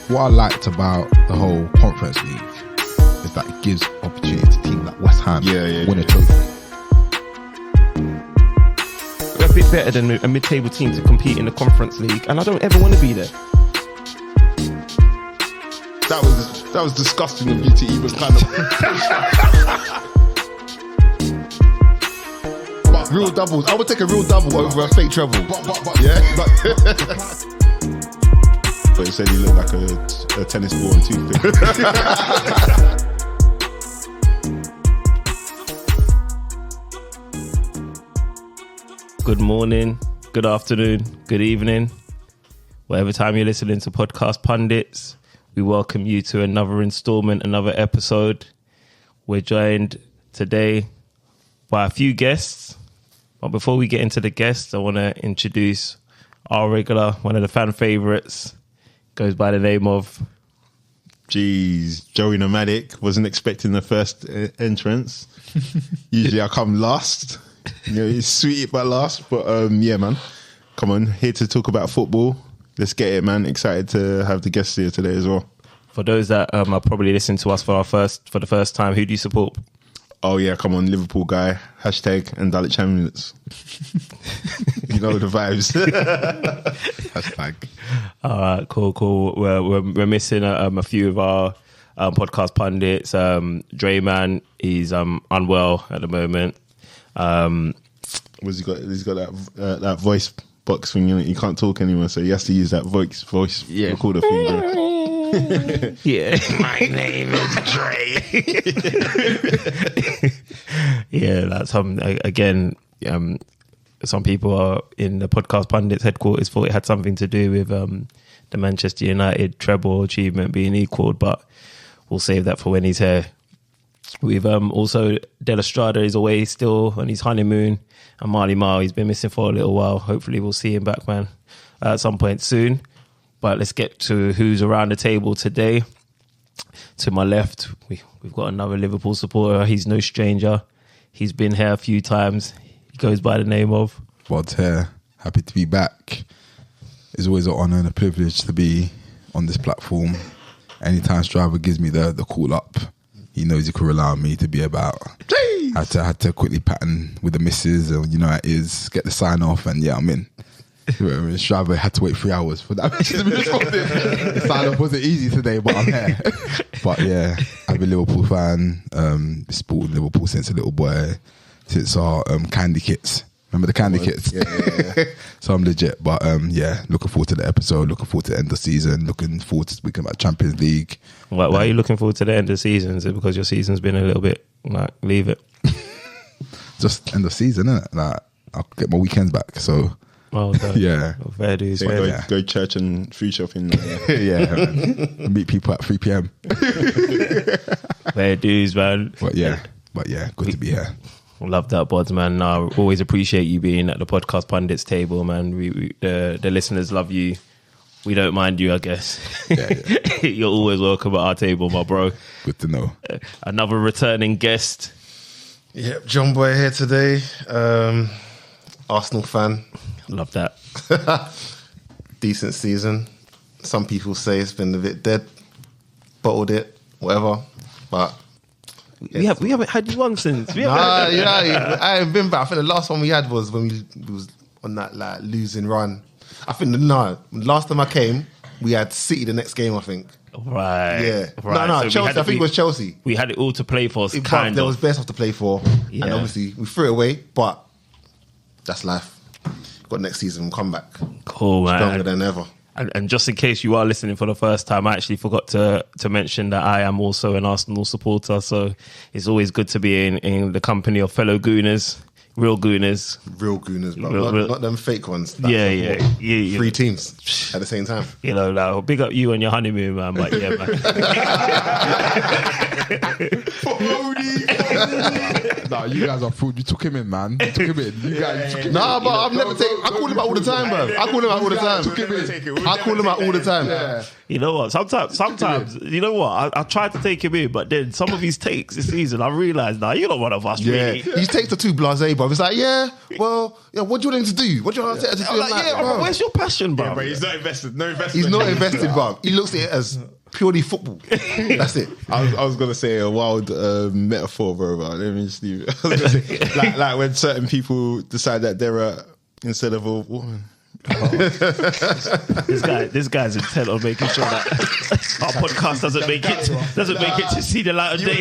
what I liked about the whole Conference League is that it gives opportunity to teams like West Ham win a trophy. We're a bit better than a mid-table team to compete in the Conference League, and I don't ever want to be there. That was disgusting of you to even kind of. But real doubles. I would take a real double over a fake treble. Yeah. But he said he looked like a tennis ball and toothpick. Good morning, good afternoon, good evening. Whatever time you're listening to Podcast Pundits, we welcome you to another installment, another episode. We're joined today by a few guests. But before we get into the guests, I want to introduce our regular, one of the fan favourites. Goes by the name of... Jeez, Joey Nomadic. Wasn't expecting the first entrance. Usually I come last. You know, it's sweet but last. But yeah, man. Come on, here to talk about football. Let's get it, man. Excited to have the guests here today as well. For those that are probably listening to us for the first time, who do you support? Oh yeah, come on, Liverpool guy. Hashtag and Dalit Champions. You know the vibes. Hashtag. All right, cool. We're missing a few of our podcast pundits. Drayman, he's unwell at the moment. He's got that voice box thing. You can't talk anymore, so he has to use that voice recorder thing. Bro. Yeah, my name is Dre. Yeah, that's some people are in the podcast pundits headquarters thought it had something to do with the Manchester United treble achievement being equalled, but we'll save that for when he's here. We've also Del Estrada is away still on his honeymoon, and Marley Marl, he's been missing for a little while. Hopefully we'll see him back, man, at some point soon. But let's get to who's around the table today. To my left, we've got another Liverpool supporter. He's no stranger. He's been here a few times. He goes by the name of... Bod's here. Happy to be back. It's always an honour and a privilege to be on this platform. Anytime Striver gives me the call up, he knows he can rely on me to be about. I had to quickly pattern with the missus, and you know how it is, get the sign off, and yeah, I'm in. Striver had to wait 3 hours for that message to be responded. The sign off wasn't easy today, but I'm here. But yeah, I'm a Liverpool fan. Supported Liverpool since a little boy, since our candy kits. Remember the candy kits? Yeah. So I'm legit. But yeah, looking forward to the episode. Looking forward to the end of the season. Looking forward to speaking about Champions League. Why are you looking forward to the end of the season? Is it because your season's been a little bit like leave it? Just end of season, innit? Like I'll get my weekends back. So. Well done. Yeah. Fair dues. So go church and food shopping. Yeah. Meet people at 3 p.m. Fair dues, man. But yeah, good to be here. Love that, Bods, man. Always appreciate you being at the Podcast Pundits table, man. The listeners love you. We don't mind you, I guess. Yeah. You're always welcome at our table, my bro. Good to know. Another returning guest. Yep, John Boy here today. Arsenal fan. Love that. Decent season. Some people say it's been a bit dead. Bottled it, whatever. But we haven't had you on since. I haven't been back. I think the last one we had was when we was on that like losing run. I think last time I came, we had City the next game, I think. Right. Yeah. Right. No, Chelsea. I think it was Chelsea. We had it all to play for. There was best stuff to play for, and obviously we threw it away. But that's life. Got next season, we'll come back. Cool, man. Stronger than ever. And just in case you are listening for the first time, I actually forgot to mention that I am also an Arsenal supporter. So it's always good to be in the company of fellow Gooners, real Gooners. Real Gooners, but not them fake ones. Yeah. Three teams at the same time. You know, like, big up you and your honeymoon, man. But yeah, man. Nah, you guys are food. You took him in, man. You took him in. You guys took him Nah, in. but I've never taken. I call him out all the time, bro. I call him out all the time. I call him out all the time. You know what? Sometimes, you know what? I tried to take him in, but then some of his takes this season, I realised, nah, you're not one of us, really. His takes are too blasé, bro. It's like, what do you want him to do? What do you want him to do? I'm like, bro. where's your passion, bro? Yeah, but he's not invested. No investment. He's not invested, bro. He looks at it as purely football. That's it. I was gonna say a wild metaphor, bro. But let me just leave it. I was gonna say, like when certain people decide that they're instead of a woman. This guy's intent on making sure that our podcast doesn't make it to see the light of day.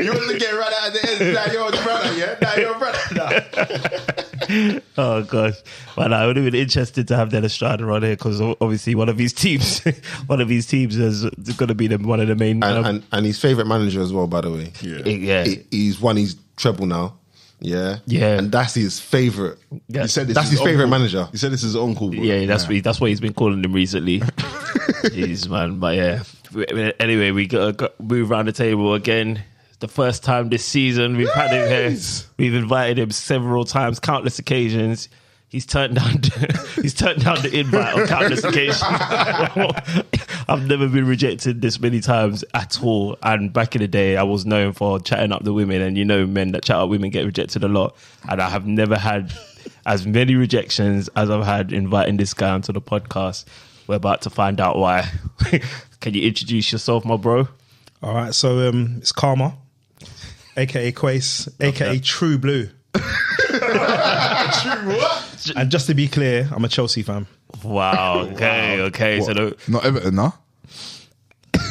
You want to get right out of the end? Now you're brother, yeah. Now you're brother. Oh gosh, but I would have been interested to have Dennis Strider on here because obviously one of his teams is going to be one of the main and his favourite manager as well, by the way. Yeah. He's won his treble now. Yeah, and that's his favourite. Yeah. You said this That's is his favourite uncle. manager. You said this is uncle, bro. Yeah, that's what he's been calling him recently. Jeez, man. But yeah. Anyway, we got move around the table again. The first time this season we've had him here. We've invited him several times, countless occasions. He's turned down the invite on countless occasions. I've never been rejected this many times at all. And back in the day, I was known for chatting up the women, and you know, men that chat up women get rejected a lot. And I have never had as many rejections as I've had inviting this guy onto the podcast. We're about to find out why. Can you introduce yourself, my bro? All right, so it's Karmah, aka Quace, aka True Blue. True what? And just to be clear, I'm a Chelsea fan. Wow. Okay. What? So Not Everton, nah?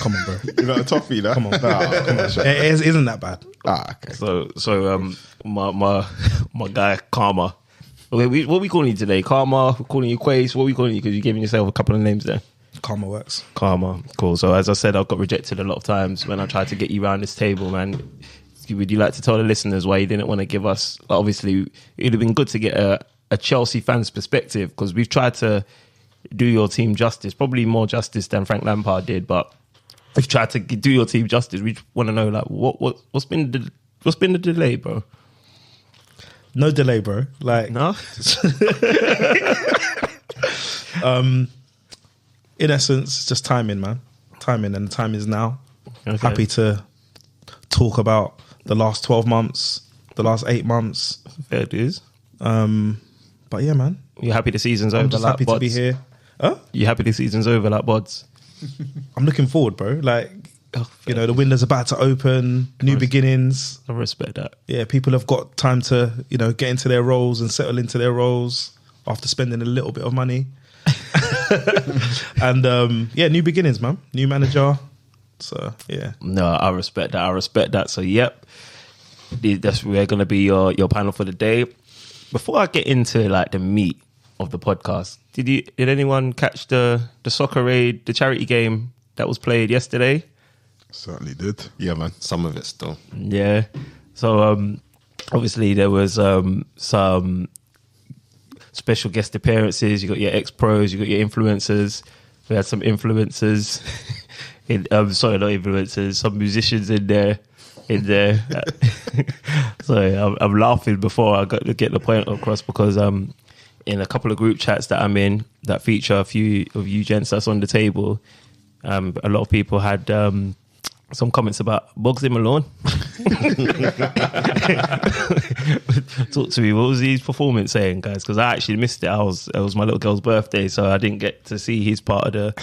Come on, bro. You're not a toffee, nah? Come on. It isn't that bad. Okay. So my guy Karmah. Okay, what are we calling you today? Karmah. We're calling you Quace. What are we calling you? Because you're giving yourself a couple of names there. Karmah works. Karmah. Cool. So as I said, I got rejected a lot of times when I tried to get you around this table, man. Would you like to tell the listeners why you didn't want to give us? Obviously, it would have been good to get a Chelsea fan's perspective because we've tried to do your team justice, probably more justice than Frank Lampard did. But we've tried to do your team justice. We want to know like what's been the delay, bro? No delay, bro. Like No. In essence, it's just timing, man. Timing, and the time is now. Okay. Happy to talk about the last 12 months, the last 8 months. Fair dues. But yeah, man. You happy the season's over? I'm just like happy to be Bods? here. Huh? You happy the season's over like Bods? I'm looking forward, bro. Like, you know, the window's about to open, new beginnings. I respect that. Yeah, people have got time to, you know, get into their roles and settle into their roles after spending a little bit of money. And yeah, new beginnings, man. New manager. So yeah. No, I respect that. So yep, that's we're gonna be your panel for the day. Before I get into like the meat of the podcast, did anyone catch the soccer raid, the charity game that was played yesterday? Certainly did. Yeah, man. Some of it still. Yeah. So obviously there was some special guest appearances. You got your ex-pros, you got your influencers. We had some influencers. Sorry, not influencers. Some musicians in there. Sorry, I'm laughing before I got to get the point across because in a couple of group chats that I'm in that feature a few of you gents that's on the table, a lot of people had some comments about Bugsy Malone. Talk to me. What was his performance saying, guys? Because I actually missed it. It was my little girl's birthday, so I didn't get to see his part of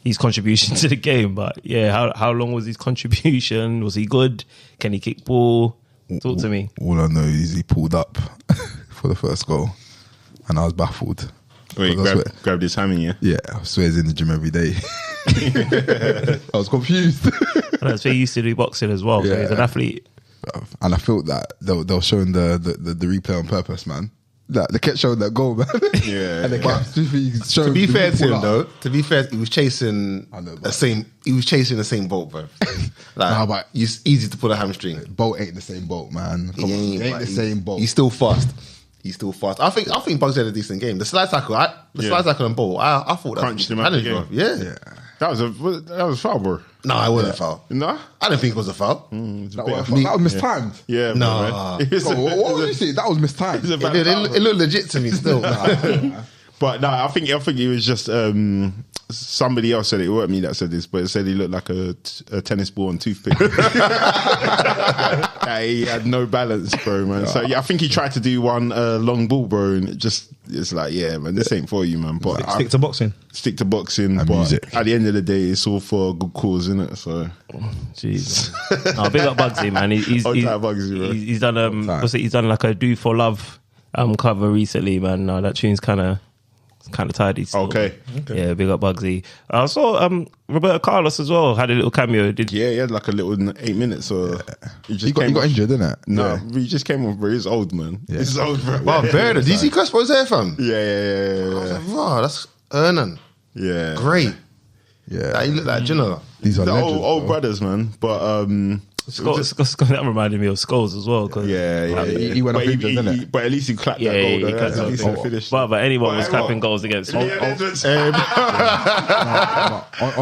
his contribution to the game. But yeah, how long was his contribution? Was he good? Can he kick ball? Talk to me. All I know is he pulled up for the first goal, and I was baffled. Wait, grabbed his hammy, yeah? Yeah, I swear he's in the gym every day. I was confused. And that's where he used to do boxing as well. Yeah. He's an athlete. And I felt that they were showing the replay on purpose, man. Like, they kept showing that goal, man. Yeah. And they kept showing To be the fair to pull him, up. though, he was chasing I know, but- the same. He was chasing the same boat, bro. Like, Nah, but- it's easy to pull a hamstring. Boat ain't the same boat, man. Come on, it ain't but the same boat. He's still fast. I think Bugs had a decent game. The slide tackle, slide tackle and ball. I thought that Crunched him out managed, the game. bro. Yeah. Yeah. That was foul, bro. No, it wasn't a foul. No? I don't think it was a foul. That was mistimed. Yeah, No. man. It was Oh, a- what was you say? That was mistimed. it was a bad It foul. looked legit to me still. But no, I think it was just somebody else said it. It wasn't me that said this, but it said he looked like a tennis ball on toothpick. He had no balance, bro, man. So yeah, I think he tried to do one long ball, bro, and it's like, yeah, man, this ain't for you, man. But Stick to boxing. stick to boxing. And But music. at the end of the day, it's all for a good cause, isn't it? So Jeez. No, big up Bugsy, man. He's Old time Bugsy, bro. he's done time. he's done like a Do for Love cover recently, man. No, that tune's kind of tidy. Still. Okay. Yeah, big up Bugsy. I saw Roberto Carlos as well had a little cameo. Yeah, he had like a little 8 minutes. Or he He got injured, didn't it? No, Yeah. he just came off, bro. He's old, man. Yeah. He's old, bro. Wow, Berda. Did you see Crespo's hair, fam? Yeah. Wow, that's Ernan. Yeah. Great. Yeah. Like, he looked like Ginola. These are The legends, old bro. brothers, man. But That reminded me of Skulls as well. Cause yeah. He went But up injured, didn't it? But at least he clapped Yeah, that goal. he Though. clapped At that least goal. he finished. But anyone was everyone- clapping goals against. On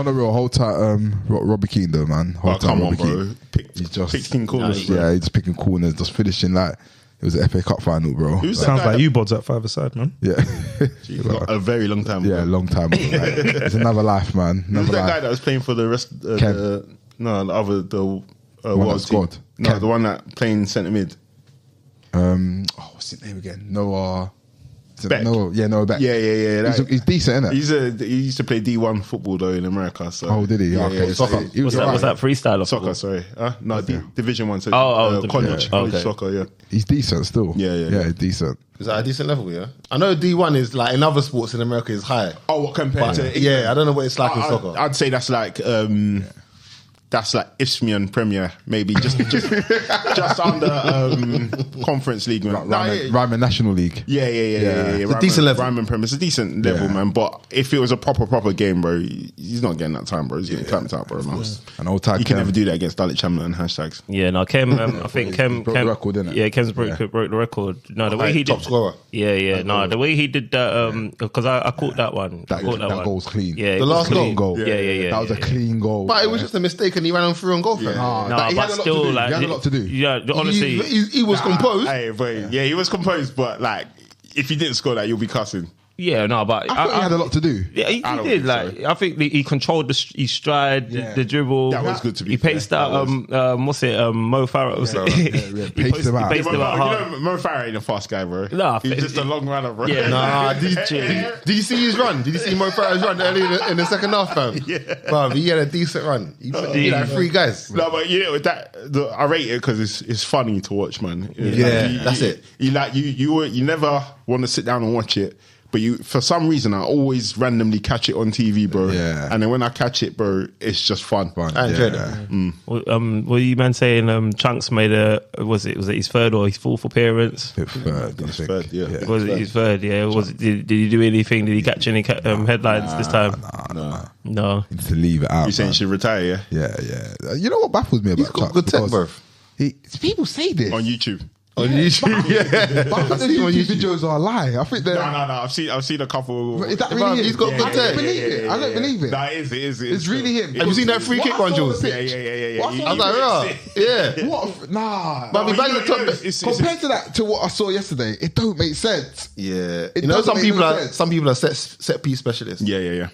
the real, whole time, Robbie Keane though, man. Whole Oh, time, come on, Robbie bro. Keane. He's just Picking corners, bro. yeah, he's just picking corners, just finishing like it was an FA Cup final, bro. Who's that Sounds guy like that- you bods at 5-a-side, man. Yeah, A very long time ago. yeah, long time ago. Like, it's another life, man. Who's Another that guy life. that was playing for the rest? Ken. The that world team. scored. No, Ken. the one that playing centre mid. What's his name again? Noah. Beck. Noah Beck. Yeah. He's decent, isn't it? He used to play D1 football though in America. So. Oh, did he? Yeah, Okay, yeah, soccer. so He was Was that freestyle? Of Soccer, sorry. No, Division 1. So Division- college okay. soccer, yeah. He's decent still. Yeah. he's decent. Is that a decent level, yeah? I know D1 is like in other sports in America is high. Oh, what compared But, to yeah, I don't know what it's like in soccer. I'd say that's like Isthmian Premier, maybe just under Conference League, man. Ryman National League. Yeah. It's a decent level. Ryman Premier. It's a decent level, Yeah. man. But if it was a proper game, bro, he's not getting that time, bro. He's getting clamped out, bro, man. An old time. You can never do that against Dalit Chamberlain hashtags. Yeah, no, Kem. I think Kem broke the record, didn't it? Yeah, Kem's broke the record. No, the way he did Top scorer. Yeah. No, the way he did that. Because I caught that one. I caught That one. goal's clean. Yeah, The it was last clean. goal. Yeah. That was a clean goal. But it was just a mistake and he ran on through on goal, fam. No, he but had a lot to still, do. like He had a lot to do. Yeah, honestly, He was composed. Hey, but yeah, he was composed, but like, if you didn't score that, you'll be cussing. yeah, no, but I thought he had a lot to do. Yeah, he I don't did. think Like, I think he controlled his stride, the dribble. That was good to be He fair. paced out. What's it? Mo Farah. Was it? yeah. Paced him out. He paced him out hard. You know, Mo Farah ain't a fast guy, bro. Nah, he's just a long runner, bro. Yeah. Nah, did you see his run? Did you see Mo Farah's run early in the second half, fam? Yeah. Fam, he had a decent run. He beat like 3 guys. No, but you know I rate it because it's funny to watch, man. Yeah, that's it. You never want to sit down and watch it, but for some reason I always randomly catch it on TV, bro. Yeah. And then when I catch it, bro, it's just fun. I enjoyed that. What you man saying? Chunks made was it his third or his fourth appearance? Third, I think. third, yeah. Was it his third? Yeah. Did he do anything? Did he catch any headlines this time? No. He needs to leave it out. You saying man. he should retire, yeah? Yeah. You know what baffles me about He's got Chuck? good tech, Because bro. People say this. On YouTube. On YouTube, yeah. But I think the YouTube videos are a lie. I think they're. No. I've seen a couple. Is that Fam, really him? he's got good I don't tech. believe it. I don't believe it. No, it is. It's really him. Have you seen that free kick one, Jules? Yeah. I was like, right. Yeah. What? Nah. But we bang the top. Compared to that, to what I saw yesterday, it don't make sense. Yeah. It You know, doesn't some make people no are sense. set piece specialists. Yeah.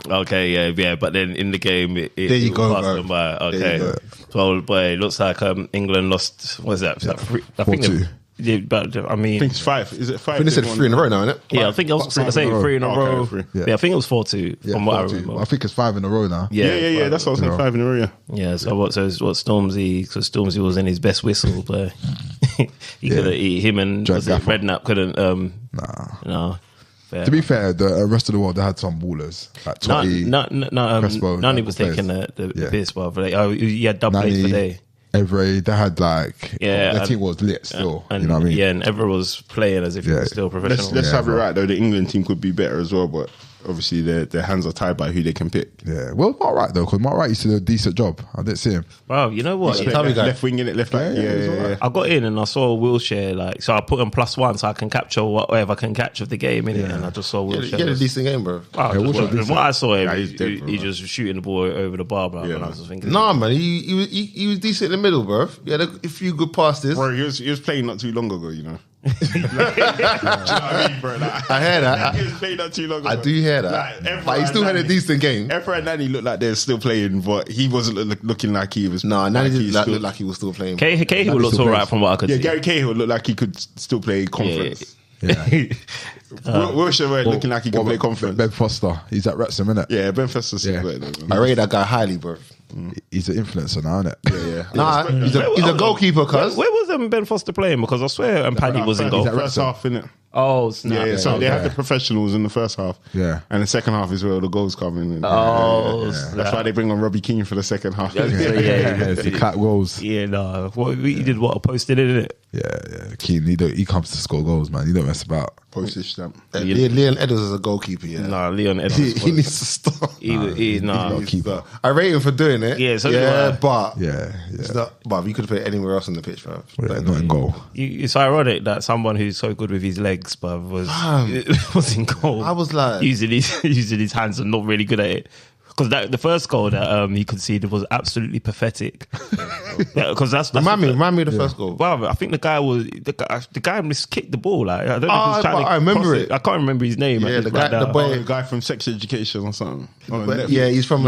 Okay, yeah, but then in the game, it There you go, passed bro. them by. There Okay, you go. so boy, it looks like England lost. What is that? I think 4-2. Yeah, but I mean, I think it's 5. Is it 5? I think they said 3 in a row now, innit? yeah, I think I was five saying in a row. 3 in a Okay, row. three. Yeah, I think it was 4-2 from what I 4-2. remember. I think it's 5 in a row now. Yeah. That's what I was saying. 5 in a row. Yeah. Yeah, so what Stormzy? So Stormzy was in his best whistle, but he couldn't. Him and Jack was it Gaffer. Redknapp couldn't. Nah. No. Fair. To be fair, the rest of the world, they had some ballers. Like Totti, Crespo, Nani was players. taking the Yeah. piss, but he had double plays Nani, today. Evray, they had like, Yeah, their and- team was lit still. And you know what I mean? Yeah, and Evra was playing as if he Yeah. was still professional. Let's have it bro. right though. The England team could be better as well, but obviously their hands are tied by who they can pick. Yeah. Well, Mark Wright though, because Mark Wright used to do a decent job. I didn't see him. Wow, you know what? Left, left wing in it, left back. Yeah. I got in and I saw Wilshere, like, so I put him +1 so I can capture whatever I can catch of the game, innit? And I just saw Wilshere. Get a decent game, bro. Wow, Yeah, what I saw him, he's dead, bro, he just shooting the ball over the bar, bro. Yeah, and I was just thinking, Nah, man, he was decent in the middle, bro. He had a few good passes. Bro, he was playing not too long ago, you know. Do you know what I mean, bro? Like, I hear that. he was playing not too long ago. I do hear that. Like, But he still had a decent game. Efra and Nani looked like they're still playing, but he wasn't looking like he was. Nah, Nani he's didn't still- look like he was still playing. Cahill looks still alright plays. from what I could Yeah, see. Gary Cahill looked like he could still play conference. Yeah. Wilshere weren't looking like he could play conference. Ben Foster, he's at Wrexham, innit? Yeah, Ben Foster's Yeah. I rate that guy highly, bro. He's an influencer now, innit? Yeah. Nah, he's a goalkeeper, cuz. Where was Ben Foster playing? Because I swear Paddy was in goal. First half, innit? Oh, snap. Yeah, so they okay. had the professionals in the first half. Yeah. And the second half is where the goals come in. Oh, That's why they bring on Robbie Keane for the second half. Yeah. It's the cat goals. Yeah, no. He did what? Posted it, innit? Yeah. Keane, he comes to score goals, man. He don't mess about. Postage stamp. Leon Edwards is a goalkeeper, yeah. Nah, Leon Edwards. He needs to stop. Nah. Keeper. I rate him for doing it. Yeah, so do I. but Yeah. it's not, but you could have put it anywhere else on the pitch, bro. Yeah, not in goal. It's ironic that someone who's so good with his legs, but was in goal. I was like- using his hands and not really good at it. Because the first goal that he conceded was absolutely pathetic. Because that's Remind me of the first goal. Well, I think the guy miskicked the ball. Like, I don't know if he was trying to I remember cross it. I can't remember his name. Yeah, It's the right guy- the now. boy- The guy from Sex Education or something. But, yeah, he's from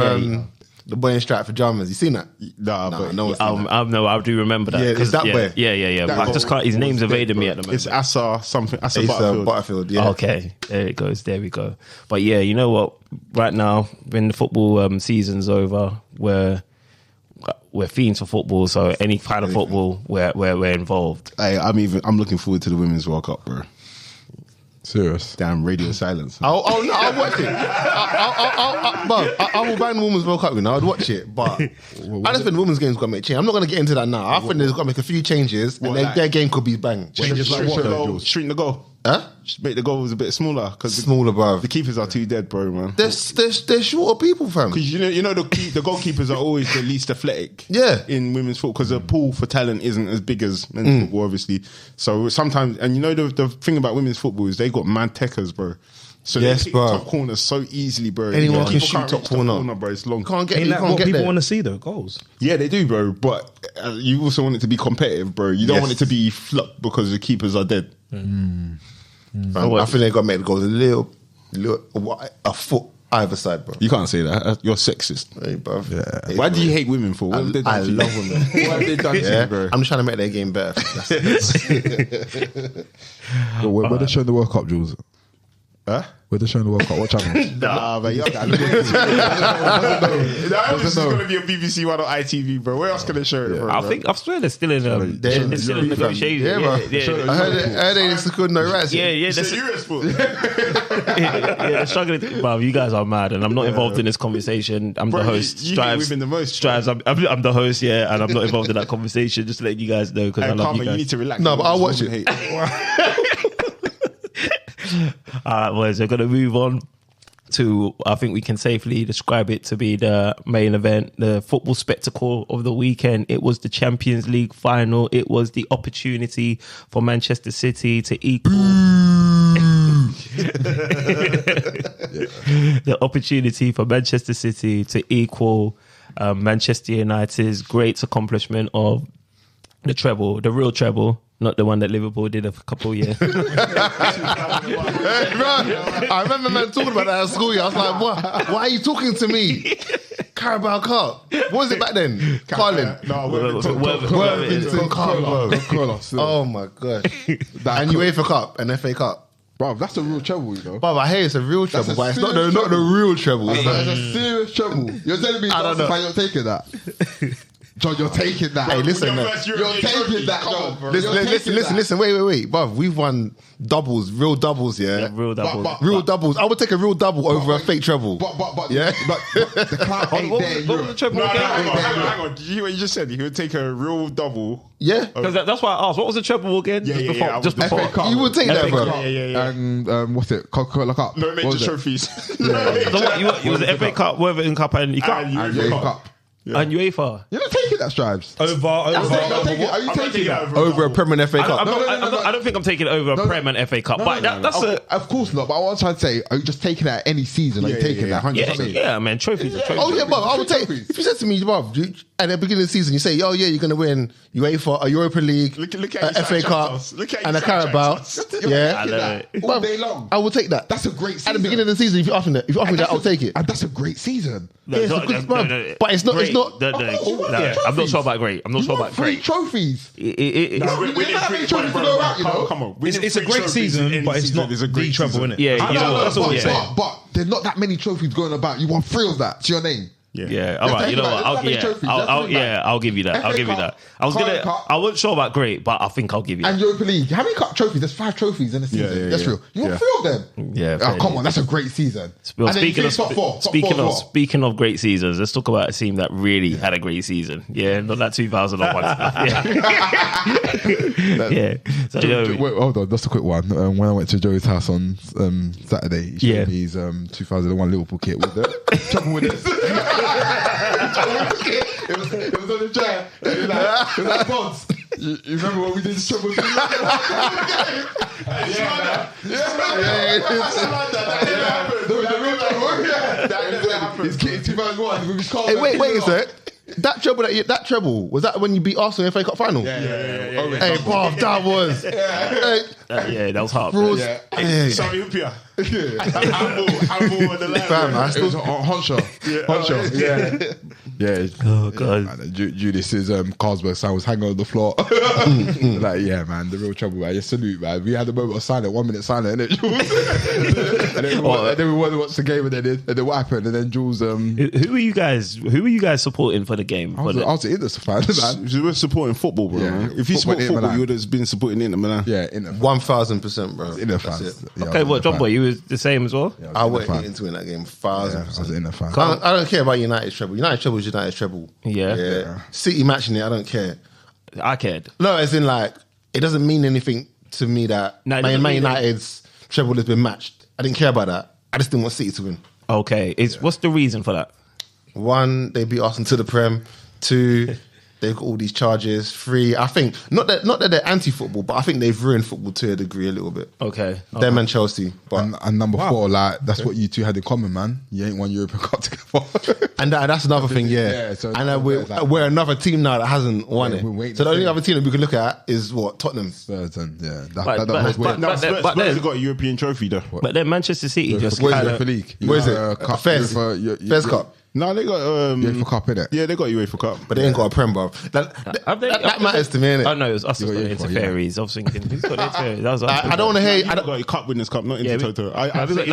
the boy in Stratford Jammers. You seen that? But no one's seen that. No, I do remember that. Yeah, it's 'cause- that boy. Yeah. That But I just goal can't. His name's was evading dead, me bro. at the moment. It's Asa something. Asa Asa Butterfield. yeah. Okay, there it goes. There we go. But yeah, you know what? Right now, when the football season's over, we're fiends for football. So any kind of football, we're involved. Hey, I'm looking forward to the Women's World Cup, bro. Serious. Damn radio silence. I'll watch it. I will ban the Women's World Cup, you know. I'd watch it, but I just think the women's game's got to make change. I'm not going to get into that now. I think there's got to make a few changes, and then like- their game could be bang. Changes like what, though, Jules? Shrink the goal. Huh? Just make the goals a bit smaller because Smaller, bro. the keepers are too dead, bro, man. They're shorter people, fam. Because you know the goalkeepers are always the least athletic. Yeah. In women's football, because the pool for talent isn't as big as men's football, obviously. So sometimes, and you know the thing about women's football is they got mad techers, bro. So Yes, they kick bro. top corners so easily, bro. Anyone can People shoot can't top reach corner. bro. It's long. You can't get, Ain't you that can't what get people there. want to see though? Goals. Yeah, they do, bro. But you also want it to be competitive, bro. You don't Yes. want it to be flop because the keepers are dead. Fam, I think they got to make the goals a foot either side, bro. You can't say that. You're sexist. Hey, bro. Hey, Why bro. do you hate women for? What have they done I to you? love women. What have they done to Yeah, you, bro? I'm just trying to make their game better. That's it. But where they're showing the World Cup, Jules? Huh? Where they're showing the World Cup? What channel? Nah, but you're that was going to be a BBC one or ITV, bro. Where else can they show it, bro? I swear they're still in they're still in negotiation. Yeah, bro. Yeah. I heard they secured no rights. Yeah, You they're, said Eurosport. they're struggling. Bro, you guys are mad, and I'm not involved in this conversation. I'm Bro, the host. you hate women the most, Strives. I'm the host, yeah, and I'm not involved in that conversation. Just letting you guys know because I And love Karmah, you you guys. need to relax. No, but I'll watch Women it. hate. All right, boys, we're going to move on to, I think we can safely describe it to be the main event, the football spectacle of the weekend. It was the Champions League final. It was the opportunity for Manchester City to equal the opportunity for Manchester City to equal Manchester United's great accomplishment of the treble, the real treble. Not the one that Liverpool did a couple of years. Hey, bro, I remember man talking about that at school. I was like, what? Why are you talking to me? Carabao Cup. What was it back then? Carling. No, Worthington Cup. Bro, Oh my gosh. And UEFA Cup and FA Cup. that's a real treble, you know. But I hear it's a real treble, a but it's not serious the real treble. That's a serious treble. You're telling me I don't know. you're taking that? John, you're taking that. Hey, listen, Your man. first You're European taking trophy. that, Come John. on, bro. Listen. Wait, bruv. We've won doubles, real doubles, yeah. Real double. Real doubles. I would take a real double over a fake treble. But Yeah. the clout ain't What there. was the treble No, again? hang on. Did you hear what you just said? He would take a real double. Yeah. Because that's why I asked. What was the treble again? Yeah, Just yeah, before. yeah, I Just was- before. FA Cup. You would take that, bro. Yeah. And what's it? Coca-Cola Cup. No What major was it? trophies. So what, you was the FA Cup, Worthington Cup, and you And And UEFA UEFA Cup. Cup. and UEFA. You're not taking that, Stripes. Over. Are you taking that? Over a Prem and FA Cup. I don't think I'm taking it over a Prem and FA Cup, but that's a Of course not. But what I'm trying to say, are you just taking that any season? Are you taking that? 100%. yeah, man. Trophies, are trophies. Oh yeah, but I would take. Trophies. If you said to me, bruv, at the beginning of the season, you say, "Oh yeah, you're gonna win UEFA, a Europa League, Look at a FA his Cup, us. Look at and a his Carabao." us. Yeah, I know it. All Bruv, day long. I will take that. That's a great season. At the beginning of the season, if you offer me that, I'll take it. And that's a great season. No, Yeah, it's no, a good no, club. no, But it's not- it's great. not- No, I'm not sure about great. I'm not You sure won about 3 great. trophies. Winning Winning three three trophies to bro, go out, you come- know? Come on. It's Winning a three great trophies season, in but any it's season not is a the great treble, season. innit? Yeah, I you know know, what? that's all but, we're saying. but there's not that many trophies going about. You won 3 of that to your name. Yeah, all right. You know what? Let's take trophies. I'll give you that. I'll FA give you Cup, that. Carling Cup. I wasn't sure about great, but I think I'll give you And that. Europa League. How many cup trophies? There's 5 trophies in a season. yeah, That's yeah. real. You won Yeah. 3 of them. Yeah, Oh, fair come use. on, that's a great season. Well, And then you finish top 4. speaking of great seasons, let's talk about a team that really had a great season. Yeah, not that 2001 stuff. Yeah, yeah. So, Wait, hold on, just a quick one. When I went to Joey's house on Saturday, he showed Yeah. me his 2001 Liverpool kit with the trouble with it. It was on the chair. It was like Bonds. You remember when we did the trouble with His kit in 2001 with his car. Hey, wait a sec. That treble was that when you beat Arsenal in FA Cup final? Yeah. Hey, bruv, that was. Hey, that was hard. bros. Yeah. Hey. Sammy Hupia. Handball on the line. Fam, I It still was Honshaw. Yeah. Yeah. Oh god. Man, Judith's Carlsberg sign was hanging on the floor. Like, yeah, man, the real trouble, man. You salute, man. We had a moment of silence, 1 minute silence, innit, Jules? and then we wanted to watch the game, and then what happened? And then Jules, Who are you guys supporting for the game? I was an Inter fan, man. We're supporting football, bro. Yeah, man. If you support football, football, Milan. you would have been supporting Inter Milan. Yeah, Inter. 1000%, bro. Inter That's fans. it. Yeah, I Okay, was what Inter John fan. Boy? You was the same as well. Yeah, I was went Inter fan. into win that game, Yeah, I 1000%. was an Inter fan. I don't care about United's treble. United's treble is United's treble. Yeah. City matching it, I don't care. I cared. No, as in like, it doesn't mean anything to me that No, it Man doesn't mean United's treble has been matched. I didn't care about that. I just didn't want City to win. Okay, what's the reason for that? 1, they beat Arsenal to the Prem. 2, they've got all these charges. 3, I think not that they're anti-football, but I think they've ruined football to a degree a little bit. Okay. Them and Chelsea, but And number 4, like, that's what you two had in common, man. You ain't won European Cup together. and that's another thing, yeah. Yeah, so and it's like- we're another team now that hasn't won Yeah, we're it. waiting So the to only see. other team that we can look at is what Tottenham. Spurs and yeah, But- that but- No, But Spurs then- have got a European trophy though. But then Manchester City just Where's kind Europa of. League. Where is it? Fez. Fez Cup. No, they got UEFA Cup, innit? Yeah, they got UEFA Cup. But they ain't got a Prem, bro. That matters to me, innit? Oh no, it was us You that's got got UEFA, interferes. I was thinking, who's got interferes? That was us. I don't want to hear. You got a Cup Winners' Cup, not Yeah, Intertoto.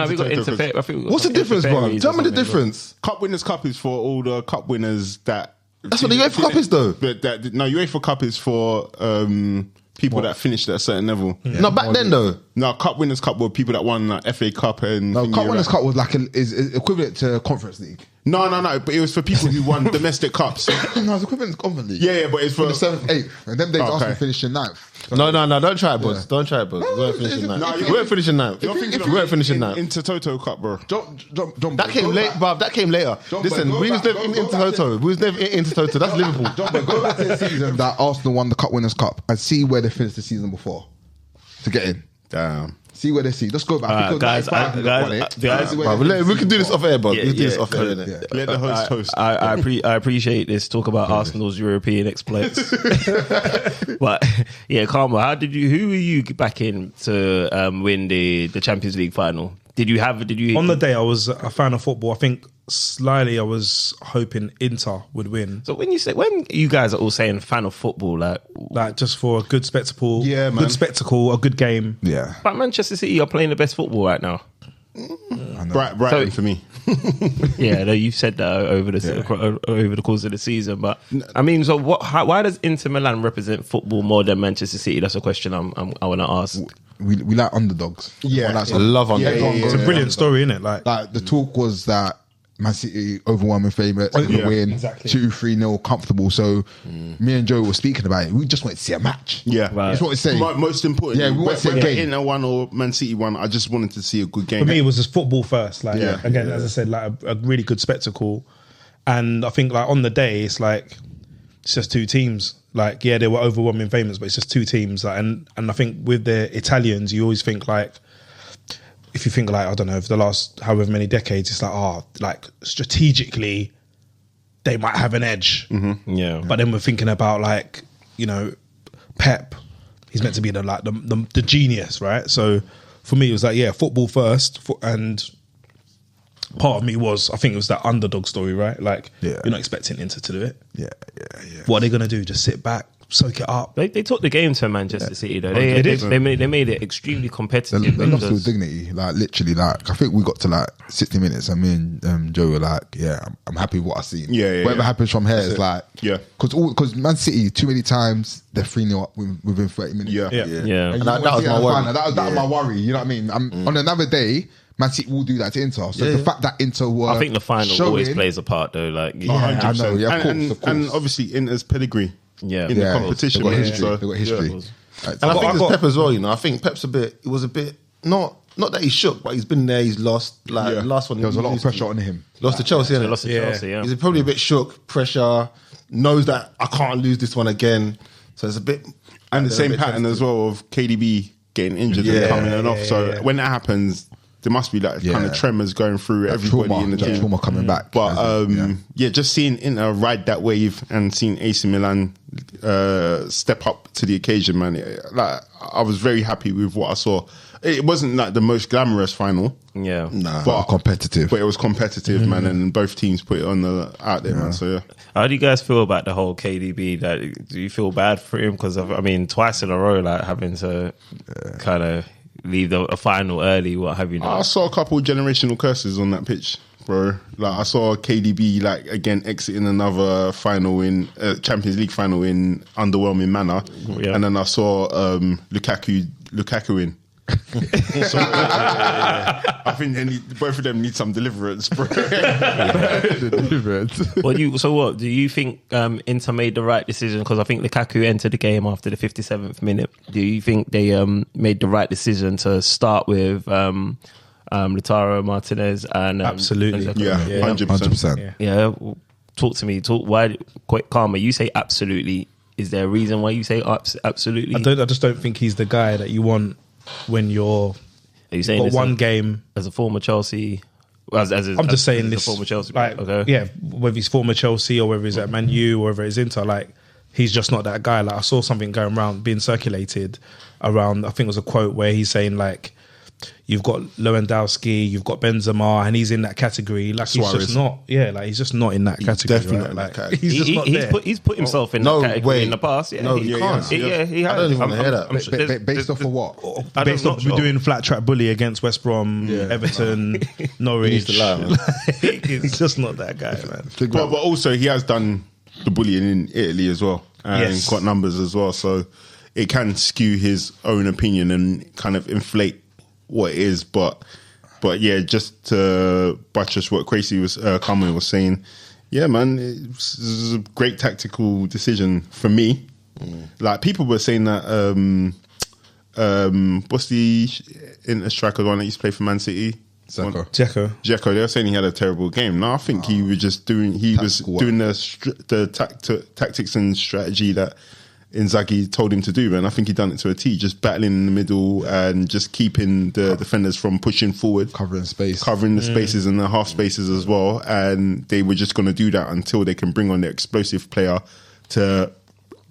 we got interferes. I think we got What's the difference, bro? interferes Tell or me the something, difference. Cup Winners' Cup is for all the cup winners that. That's what the UEFA Cup is, though. But no, UEFA Cup is for people that finished at a certain level. No, back then though. No, Cup Winners' Cup were people that won like FA Cup and. No, thingy, Cup Winners' like- Cup was like is equivalent to Conference League. No, but it was for people who won domestic cups. No, it's equivalent to Conference League. Yeah, but it's for In the 7th, 8th, and them days Okay. Arsenal finished in 9th. No, don't try it, boys. Don't try it, boys. No, We weren't it's- finishing it's- ninth. no, We weren't finishing ninth. You're thinking We weren't finishing ninth. Intertoto Cup, bro. John, That came late, bruv. That came later. John, Listen, go we was back- never in go back Toto. We was never in Toto. That's Liverpool. John, but go back to the season that Arsenal won the Cup Winners' Cup and see where they finished the season before to get in. Damn. See where they see. Let's go back. Alright, Because guys, 95 guys, won it. guys, See where Bruv, they we finished can do this off air, bro. We can do this yeah, off air, yeah. innit? Let the host host. I appreciate this talk about Arsenal's European exploits. But yeah, Karmah, who were you backing to win the Champions League final? Did you On the day, I was a fan of football. I think slyly I was hoping Inter would win. So when you guys are all saying fan of football, Like just for a good spectacle. Yeah, man. Good spectacle, a good game. Yeah. but Manchester City are playing the best football right now. I know. Brighton for me. Yeah, no, you've said that over the course of the season. But I mean, so why does Inter Milan represent football more than Manchester City? That's a question I want to ask. We like underdogs. Yeah. Like, I love underdogs. It's a brilliant story, isn't it? Like the talk was that Man City overwhelming favourites, gonna win, exactly. 2-3-0, comfortable. So me and Joe were speaking about it. We just wanted to see a match. Yeah, Right. That's what it's saying. Most important. Yeah, we want to see a whether game. Inter won or Man City won, I just wanted to see a good game. for me, it was just football first. Like Yeah. again, as I said, like a really good spectacle. And I think like on the day, it's just two teams. Like yeah, they were overwhelming famous, but it's just two teams. Like, and I think with the Italians, you always think like, if you think like, I don't know, for the last however many decades, it's like, like strategically, they might have an edge. Yeah, But then we're thinking about like, you know, Pep, he's meant to be the genius, right? So for me, it was like, yeah, football first. And part of me was, I think it was that underdog story, right? Like, Yeah. you're not expecting Inter to do it. Yeah. What are they going to do? Just sit back, soak it up? they took the game to Manchester City though. They did. They made it extremely competitive. They lost with because- dignity, like literally. Like I think we got to like 60 minutes, and me and Joe were like, "Yeah, I'm happy with what I've seen. Yeah, Whatever happens from here is like, Yeah. because Man City too many times they're 3-0 up within 30 minutes. Yeah. Yeah. And you That wanna was see my it worry. final. That was my worry. You know what I mean? On another day, Man City will do that to Inter. So the fact that Inter were, I think the final showing, always plays a part though. Like, Yeah, I know. Yeah, of and, course. and obviously Inter's pedigree. Yeah. in Yeah, the competition. They got man. history. So, They got history. Yeah. And I think I it's got- Pep as well, you know. I think Pep's it was a bit not that he's shook, but he's been there, he's lost. Like Yeah. the last one, There was a lot of he pressure on him. lost to Chelsea, They innit? lost to Yeah. Chelsea. Yeah, He's probably a bit shook, pressure, knows that I can't lose this one again. So it's a bit And the same a bit pattern as well of KDB getting injured Yeah, and coming off. So when that happens, there must be like kind of tremors going through everybody in the team. Trauma coming back. But just seeing Inter ride that wave and seeing AC Milan step up to the occasion, man. Like I was very happy with what I saw. It wasn't like the most glamorous final, yeah. but competitive. but it was competitive, man, and both teams put it on out there, man. So yeah. How do you guys feel about the whole KDB? Like, do you feel bad for him? Because I mean, twice in a row, like having to kind of leave a final early, what have you? I saw a couple of generational curses on that pitch, bro. Like I saw KDB like again exiting another final in Champions League final in underwhelming manner, and then I saw Lukaku in. So, I think both of them need some deliverance, bro. What do you think Inter made the right decision? Because I think Lukaku entered the game after the 57th minute. Do you think they made the right decision to start with Lautaro Martinez and Absolutely. and Yeah, Zeko? 100%. Yeah. Talk to me. Why? Quite Karmah. You say absolutely. Is there a reason why you say absolutely? I just don't think he's the guy that you want when you're Are you saying got this one game. as a former Chelsea? I'm just saying as this. a former Chelsea. Like, Okay. yeah, whether he's former Chelsea or whether he's at Man U or whether it's Inter, like he's just not that guy. Like I saw something going around, being circulated around. I think it was a quote where he's saying like, "You've got Lewandowski, you've got Benzema, and he's in that category. Like he's Suarez. just not. Yeah, like he's just not in that category. definitely right? not in that Like, category. he's just not there. He's put himself in No that category way. in the past. Yeah, No, he you can't. can't. Yeah, he has. I don't even wanna hear that. Based off of what? I don't Based know. off doing flat track bully against West Brom, Everton, Norwich. needs to lie, man. He's just not that guy, man. But also he has done the bullying in Italy as well, and Yes. got numbers as well. So it can skew his own opinion and kind of inflate what it is. But yeah, just to buttress what Karmah was saying, yeah, man, it was a great tactical decision for me. Like people were saying that what's the Inter striker one that used to play for Man City? Zeko. Dzeko. They were saying he had a terrible game. No, I think he was just doing. He was Tactical doing the tactics and strategy that Inzaghi told him to do, and I think he done it to a T. Just battling in the middle and just keeping the defenders from pushing forward, Covering space. covering the spaces and the half spaces as well. And they were just going to do that until they can bring on their explosive player to,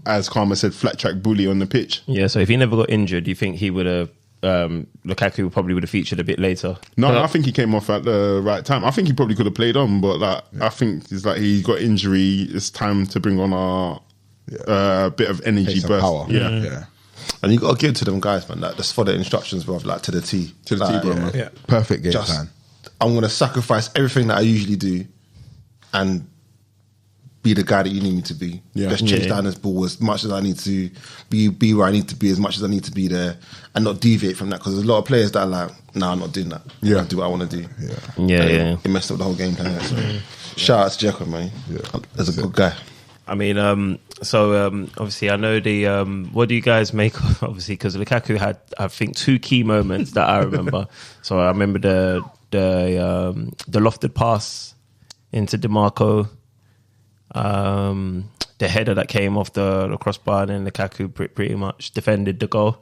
as Karmah said, flat track bully on the pitch. Yeah, so if he never got injured, do you think he would have? Lukaku probably would have featured a bit later. No, I think he came off at the right time. I think he probably could have played on, but like I think it's like he got injury. It's time to bring on our bit of energy Pace and burst. power. Yeah. Yeah. And you got to give to them guys, man. Like, just follow the instructions, bro. Like to the T. To the T, bro, man. Yeah. Perfect game Just, plan. I'm gonna sacrifice everything that I usually do, and be the guy that you need me to be. Yeah. Just chase Yeah. down this ball as much as I need to, be where I need to be as much as I need to be there, and not deviate from that. Because there's a lot of players that are like, nah, I'm not doing that. Yeah. I do what I want to do. Yeah. Yeah, And yeah. It messed up the whole game plan. So, shout out to Jacko, man. Yeah. As a good guy. I mean, obviously, I know what do you guys make of, obviously, because Lukaku had, I think, 2 key moments that I remember. So I remember the lofted pass into DeMarco, the header that came off the crossbar, and then Lukaku pretty much defended the goal.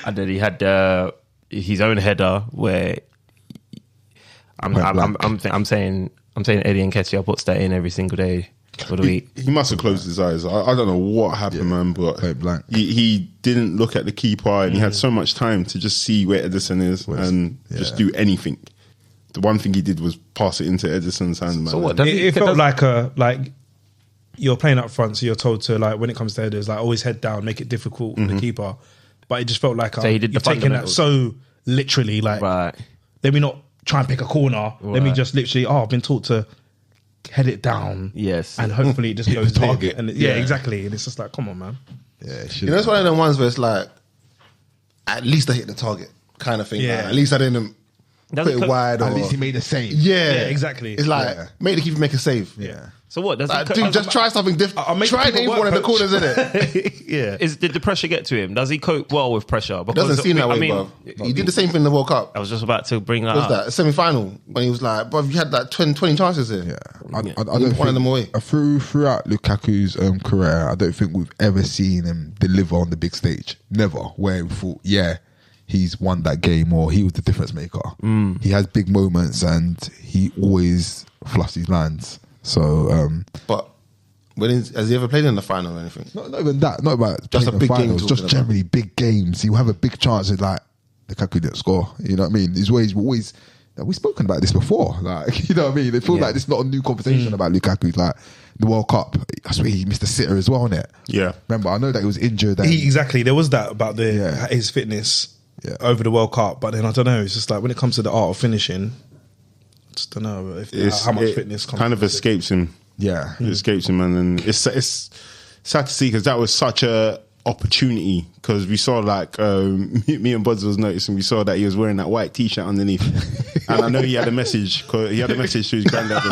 And then he had his own header where I'm saying Eddie Nketiah puts that in every single day for the week. He must have closed his eyes. I don't know what happened, man, but Point blank. he didn't look at the keeper, and he had so much time to just see where Edison is and just do anything. The one thing he did was pass it into Edison's hand, man. So what? And It felt like you're playing up front, so you're told to, like, when it comes to headers, like, always head down, make it difficult for the keeper. But it just felt like So he did the you're taking that fundamentals. so literally. Like, Right. let me not try and pick a corner. Let me Right. just literally. I've been taught to head it down. Yes. and hopefully it just goes the target. in. And Yeah. exactly. And it's just like, come on, man. Yeah, You know, it's one of them ones where it's like, at least I hit the target, kind of thing. Yeah. Like, at least I didn't Does put it it wide. Or, At least he made a save. yeah, exactly. It's like, Yeah. make the keeper make a save. Yeah. So what? Does Like, he, dude, just try something different. I'll make Try and people aim work, for one of the coach. corners, innit? Yeah. did the pressure get to him? Does he cope well with pressure? It doesn't seem that way, bro. He did the same thing in the World Cup. I was just about to bring that What up. was that? Semi-final, when he was like, bro, you had like 20 chances here. Yeah, I don't One of think, them away. Throughout Lukaku's career, I don't think we've ever seen him deliver on the big stage. Never. Where we thought, yeah, he's won that game or he was the difference maker. He has big moments and he always fluffs his lines. So, But has he ever played in the final or anything? not even that. Not about Just playing a the big game finals. talking Just about. generally big games. He'll have a big chance of like Lukaku didn't score. You know what I mean? He's always. We've spoken about this before. Like, you know what I mean? They feel like this is not a new conversation about Lukaku. Like the World Cup, I swear he missed a sitter as well, innit? Yeah. Remember, I know that he was injured. And Exactly. There was that about Yeah. his fitness Yeah. over the World Cup, but then I don't know. It's just like when it comes to the art of finishing, I just don't know how much it fitness comes kind of with it. escapes him. yeah, It escapes him, man, and it's sad to see because that was such a opportunity. Because we saw like me and Buds was noticing, we saw that he was wearing that white t-shirt underneath, and I know he had a message. Cause he had a message to his granddad.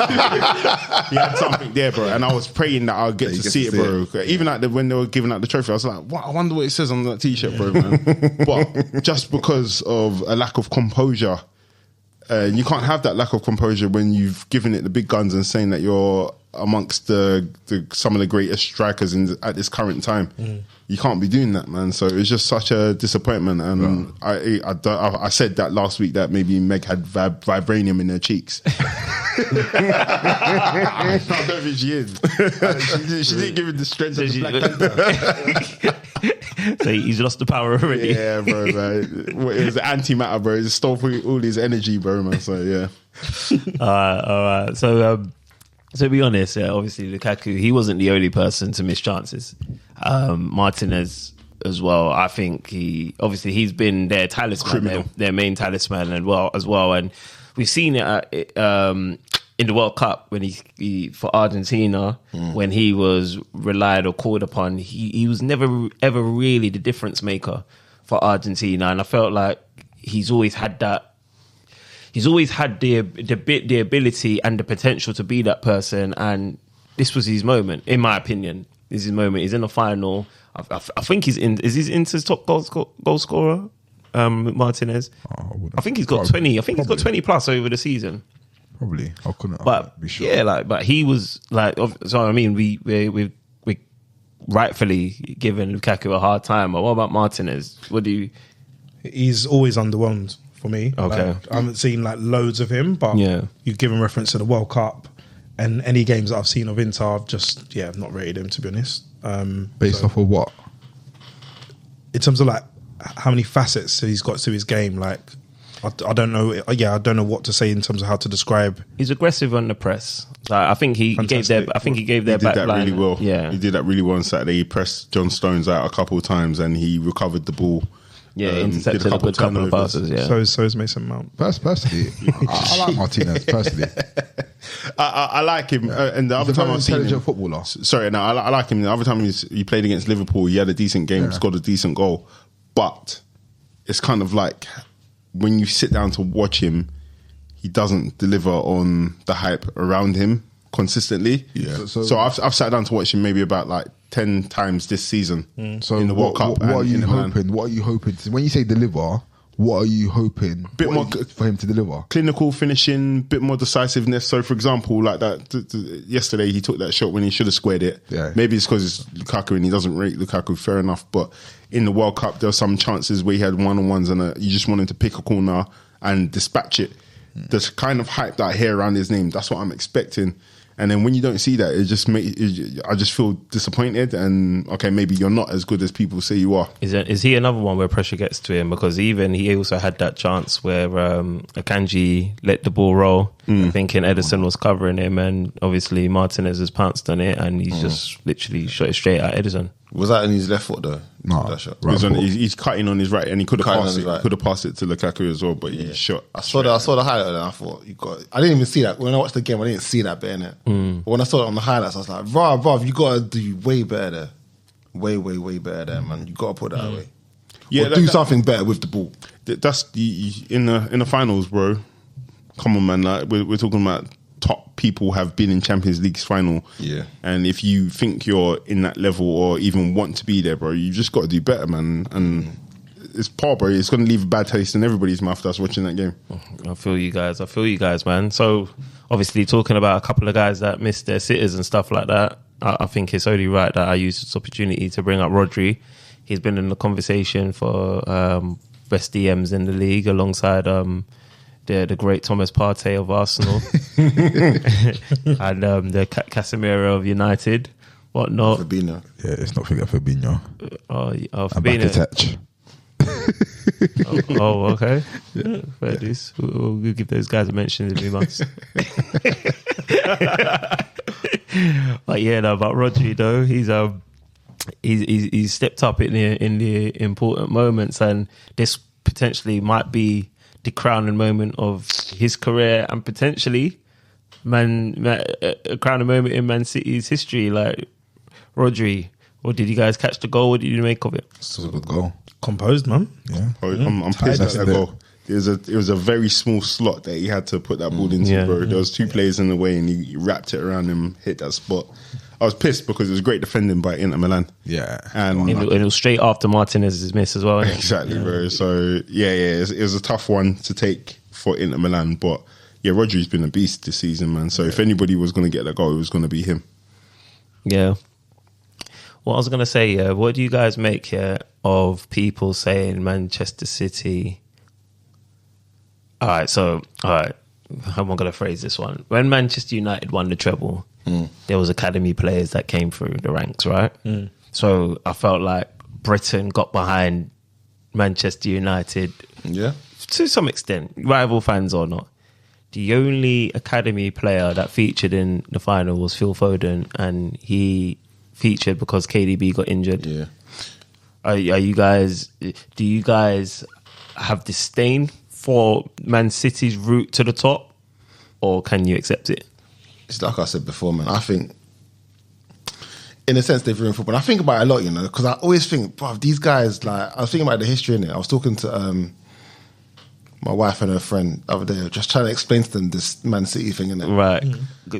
He had something there, bro, and I was praying that I'll get to see it, bro. Even like when they were giving out the trophy, I was like, "What? I wonder what it says on that t-shirt, bro, man." But just because of a lack of composure. You can't have that lack of composure when you've given it the big guns and saying that you're amongst some of the greatest strikers at this current time. You can't be doing that, man. So it was just such a disappointment. And I said that last week that maybe Meg had vibranium in her cheeks. I don't think she is. She didn't give it the strength of the Black Panther. So he's lost the power already. Yeah, bro, man. It was antimatter, bro. It stole all his energy, bro, man. So yeah. All right. So to be honest, obviously Lukaku, he wasn't the only person to miss chances. Martinez as well. I think he's been their talisman, their main talisman as well. And we've seen it in the World Cup when he for Argentina, when he was relied or called upon, he was never ever really the difference maker for Argentina, and I felt like he's always had that. He's always had the ability and the potential to be that person, and this was his moment, in my opinion. This is his moment. He's in the final. I think he's in. Is he Inter's top goal scorer? Martinez. I think he's got 20. I think he's got 20 plus over the season. probably. I couldn't But be sure. yeah, but he was like. So I mean, we rightfully given Lukaku a hard time. But what about Martinez? What do you? He's always underwhelmed for me. Okay. Like, I haven't seen like loads of him, but Yeah. you've given reference to the World Cup and any games that I've seen of Inter, I've just I've not rated him, to be honest. Based off of what? In terms of like how many facets he's got to his game, like I don't know. Yeah, I don't know what to say in terms of how to describe. He's aggressive on the press. Like, I think he gave their. I think he gave their He did back that line. really well. Yeah, He did that really well on Saturday. He pressed John Stones out a couple of times and he recovered the ball. yeah, Did intercepted a good couple of turnovers. passes. Yeah, So is Mason Mount. Personally, I like Martinez. Personally, I like him. And the other he's a time very I've seen him, intelligent footballer. sorry, no, I like him. The other time he played against Liverpool, he had a decent game, scored a decent goal. But it's kind of like when you sit down to watch him, he doesn't deliver on the hype around him consistently. Yeah. So I've sat down to watch him maybe about like 10 times this season. So in the World Cup. What are and you in Milan. hoping? What are you hoping? When you say deliver, what are you hoping? Bit What more are you- for him to deliver. Clinical finishing, bit more decisiveness. So, for example, like that yesterday, he took that shot when he should have squared it. Yeah. Maybe it's because it's Lukaku and he doesn't rate Lukaku. Fair enough, but in the World Cup, there were some chances where he had one-on-ones and you just wanted to pick a corner and dispatch it. The kind of hype that I hear around his name, that's what I'm expecting. And then when you don't see that, I just feel disappointed. And okay, maybe you're not as good as people say you are. Is he another one where pressure gets to him? Because even he also had that chance where Akanji let the ball roll, thinking Ederson was covering him, and obviously Martinez has pounced on it, and he's just literally shot it straight at Ederson. Was that in his left foot though? No. That shot. Right foot. He's cutting on his right, and he could have Cutting on passed his it. right. Could have passed it to Lukaku as well, but he shot. I saw the highlight and I thought you got. I didn't even see that when I watched the game. I didn't see that bit in it. But when I saw it on the highlights, I was like, "Bruv, you got to do way better there, way better there, man. You got to put that away. Yeah, Or do something better with the ball." That's in the finals, bro. Come on, man. Like, we're talking about top people have been in Champions League's final. Yeah. And if you think you're in that level or even want to be there, bro, you just got to do better, man. And it's poor, bro. It's going to leave a bad taste in everybody's mouth that's watching that game. I feel you guys, man. So obviously talking about a couple of guys that missed their sitters and stuff like that, I think it's only right that I use this opportunity to bring up Rodri. He's been in the conversation for best DMs in the league alongside the great Thomas Partey of Arsenal and the Casemiro of United, whatnot. Fabinho. Yeah, it's not forget Fabinho. Fabinho. Bakatic. Okay. Yeah, fair dues. We'll give those guys a mention if we must. But yeah, no, but Rodri though, he's stepped up in the important moments, and this potentially might be the crowning moment of his career, and potentially a crowning moment in Man City's history. Like Rodri, or did you guys catch the goal? What did you make of it? This was a good goal. Composed, man. Yeah. I'm pissed at Tight, that goal. It was a very small slot that he had to put that ball into, Yeah. bro. There was two players in the way and he wrapped it around him, hit that spot. I was pissed because it was great defending by Inter Milan. Yeah. And It was straight after Martinez's miss as well. Innit? exactly, bro. So it was a tough one to take for Inter Milan, but yeah, Rodri's been a beast this season, man. So if anybody was going to get that goal, it was going to be him. Yeah. What I was going to say, what do you guys make here of people saying Manchester City? All right, how am I going to phrase this one? When Manchester United won the treble, there was academy players that came through the ranks, right? So I felt like Britain got behind Manchester United Yeah. to some extent, rival fans or not. The only academy player that featured in the final was Phil Foden, and he featured because KDB got injured. Yeah. Are you guys? Do you guys have disdain for Man City's route to the top, or can you accept it? It's like I said before, man. I think, in a sense, they've ruined football. And I think about it a lot, you know, because I always think, bro, these guys, like, I was thinking about the history in it. I was talking to my wife and her friend the other day, just trying to explain to them this Man City thing, innit? Right.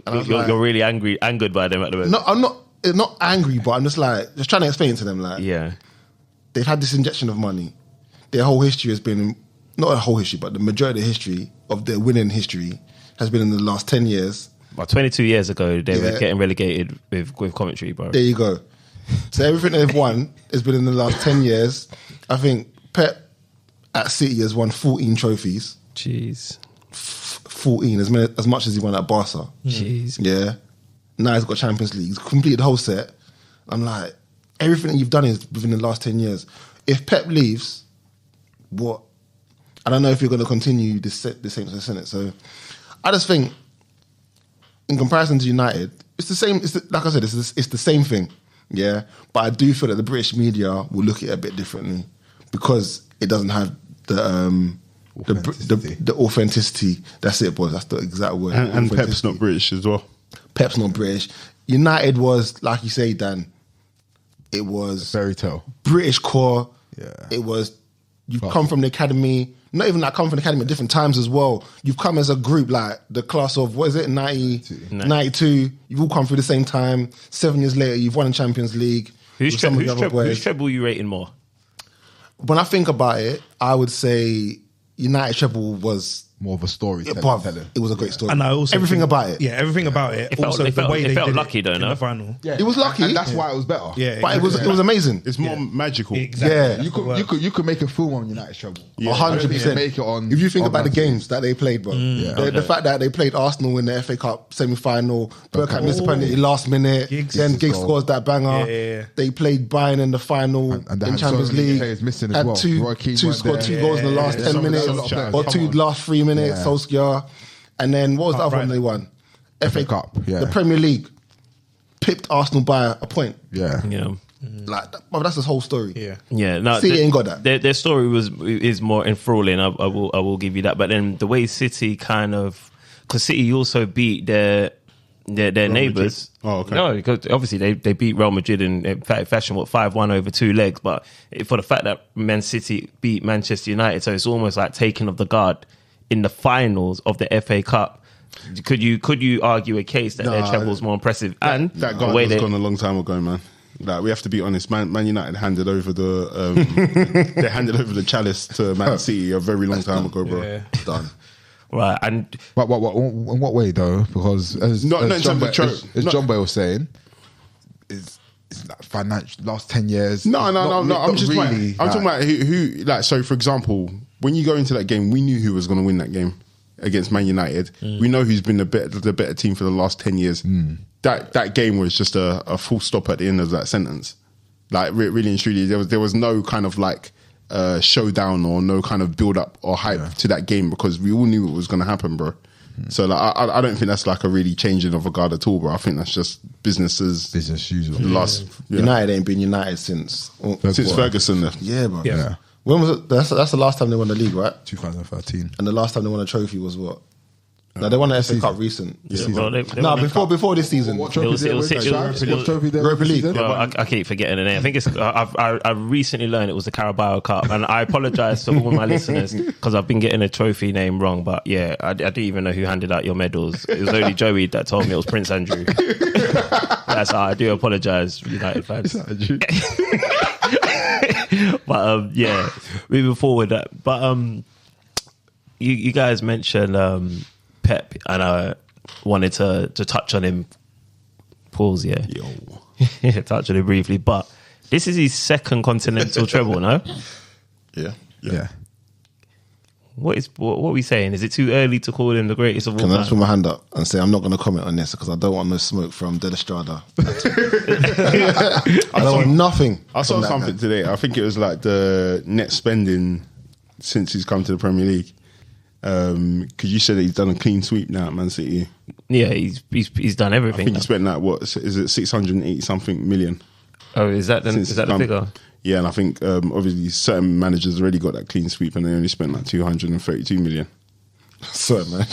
I was You're like- really angered by them at the moment. No, I'm not angry, but I'm just trying to explain it to them, like, Yeah. they've had this injection of money. Their whole history has been, not a whole history, but the majority of the history of their winning history has been in the last 10 years. But 22 years ago, they were Yeah. getting relegated with Coventry, bro. There you go. So everything they've won has been in the last 10 years. I think Pep at City has won 14 trophies. Jeez. 14, as much as he won at Barca. Jeez. Yeah. Now he's got Champions League. He's completed the whole set. I'm like, everything that you've done is within the last 10 years. If Pep leaves, what? I don't know if you're going to continue the same sentence. So I just think, in comparison to United, it's the same. Like I said, it's the same thing. Yeah, but I do feel that the British media will look at it a bit differently because it doesn't have the authenticity. That's it, boys. That's the exact word. And Pep's not British as well. Pep's not British. United was, like you say, Dan, it was Fairy tale. British core. Yeah. It was, you've come from the academy, not even like come from the academy at different times as well. You've come as a group, like the class of, what is it, 92. You've all come through the same time. 7 years later, you've won the Champions League. Who's treble you rating more? When I think about it, I would say United treble was More of a story. it was a great story. And I also everything think- about it. Yeah, everything about it. It felt- Also, it the felt- way it they felt did lucky, it though, in no? the final. Yeah. It was lucky. And that's why it was better. Yeah, But it was amazing. It's more magical. Exactly. Yeah. That's You the word. could make a film on United treble. Yeah. 100%. Make it on. If you think on about the that. games that they played, bro, the fact that they played Arsenal in the FA Cup semi-final, Bergkamp missed a penalty last minute, Giggs. then Giggs goal. scores that banger. Yeah. They played Bayern in the final And they in had so Champions many League. players missing as Had well. two Roy Keane weren't scored there. 2 goals in the last Yeah, 10 some- minutes some of the or players. two last 3 minutes. Yeah. Solskjaer, and then what was the other one Right. they won? FA Cup, yeah. The Premier League pipped Arsenal by a point. Yeah. Yeah. Like, well, that's his whole story. Yeah. Yeah, no, City ain't got that. Their story is more enthralling. I will give you that. But then the way City kind of, because City also beat their neighbours. Oh, okay. No, because obviously they beat Real Madrid in fashion, 5-1 over 2 legs. But for the fact that Man City beat Manchester United, so it's almost like taking of the guard in the finals of the FA Cup. Could you argue a case that their treble is more impressive? And That the guy way was they, gone a long time ago, man. Like, we have to be honest. Man United handed over the they handed over the chalice to Man City a very long time ago, bro. Yeah. Done. right, and But in what way though? Because as Not in John terms of as John Boy was saying, it's like financial last 10 years. No. Not I'm just really. I'm talking about who. Like, so for example, when you go into that game, we knew who was going to win that game against Man United. We know who's been the better team for the last 10 years. That game was just a full stop at the end of that sentence. Like, really and truly, there was no kind of like showdown or no kind of build up or hype to that game because we all knew it was going to happen, bro. So like, I don't think that's like a really changing of a guard at all, bro. I think that's just business usual. the last United ain't been United since since Ferguson left. Yeah, bro. Yeah. When was it? That's the last time they won the league, right? 2013. And the last time they won a trophy was what? No, they won the FA Cup recent. well, they No, won- before this season. What It was- trophy it was- they it won? was- What trophy they Europa won? League. Well, I keep forgetting the name. I think it's. I recently learned it was the Carabao Cup, and I apologise to all my listeners because I've been getting a trophy name wrong. But yeah, I didn't even know who handed out your medals. It was only Joey that told me it was Prince Andrew. That's how I do apologise, United fans. But yeah, moving forward. But you guys mentioned Pep, and I wanted to touch on him. Pause, yeah. Touch on it briefly, but this is his second continental treble, no? Yeah. What are we saying? Is it too early to call him the greatest of all Can I just put time? my hand up and say I'm not going to comment on this because I don't want no smoke from De La Strada. I don't want nothing. I saw from that something man. today. I think it was like the net spending since he's come to the Premier League. Because you said that he's done a clean sweep now at Man City. Yeah, he's done I everything. think he spent like what is it 680 something million? Oh, is that since the he's figure? come. Yeah, and I think obviously certain managers already got that clean sweep and they only spent like 232 million. Sorry, man.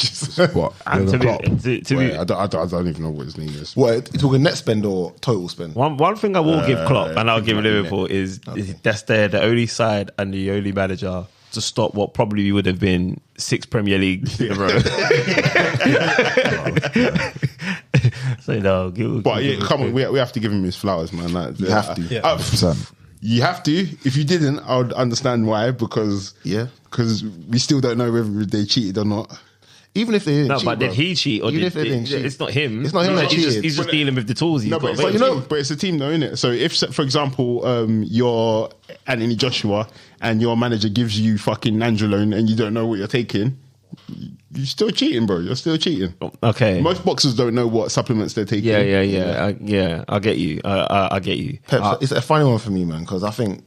What? And Jurgen Klopp? to be, Wait, I don't even know what his name is. What, you talking net spend or total spend? one thing I will give Klopp and I'll give might be Liverpool is that's the only side and the only manager to stop what probably would have been 6 Premier Leagues in a row. So no, But yeah, come on, we have to give him his flowers, man. Like, You have to. Yeah. 100%. You have to. If you didn't, I would understand why. Because we still don't know whether they cheated or not. Even if they didn't No, cheat, but bro. did he cheat or Even if they didn't cheat. it's not him. It's not him that cheated. He's just dealing with the tools he's No, got. but, available. but it's a team though, isn't it? So if, for example, you're Anthony Joshua and your manager gives you fucking Nandrolone and you don't know what you're taking, you're still cheating, bro. You're still cheating. Okay. Most boxers don't know what supplements they're taking. Yeah. I get you. I get you. Pep, it's a funny one for me, man, because I think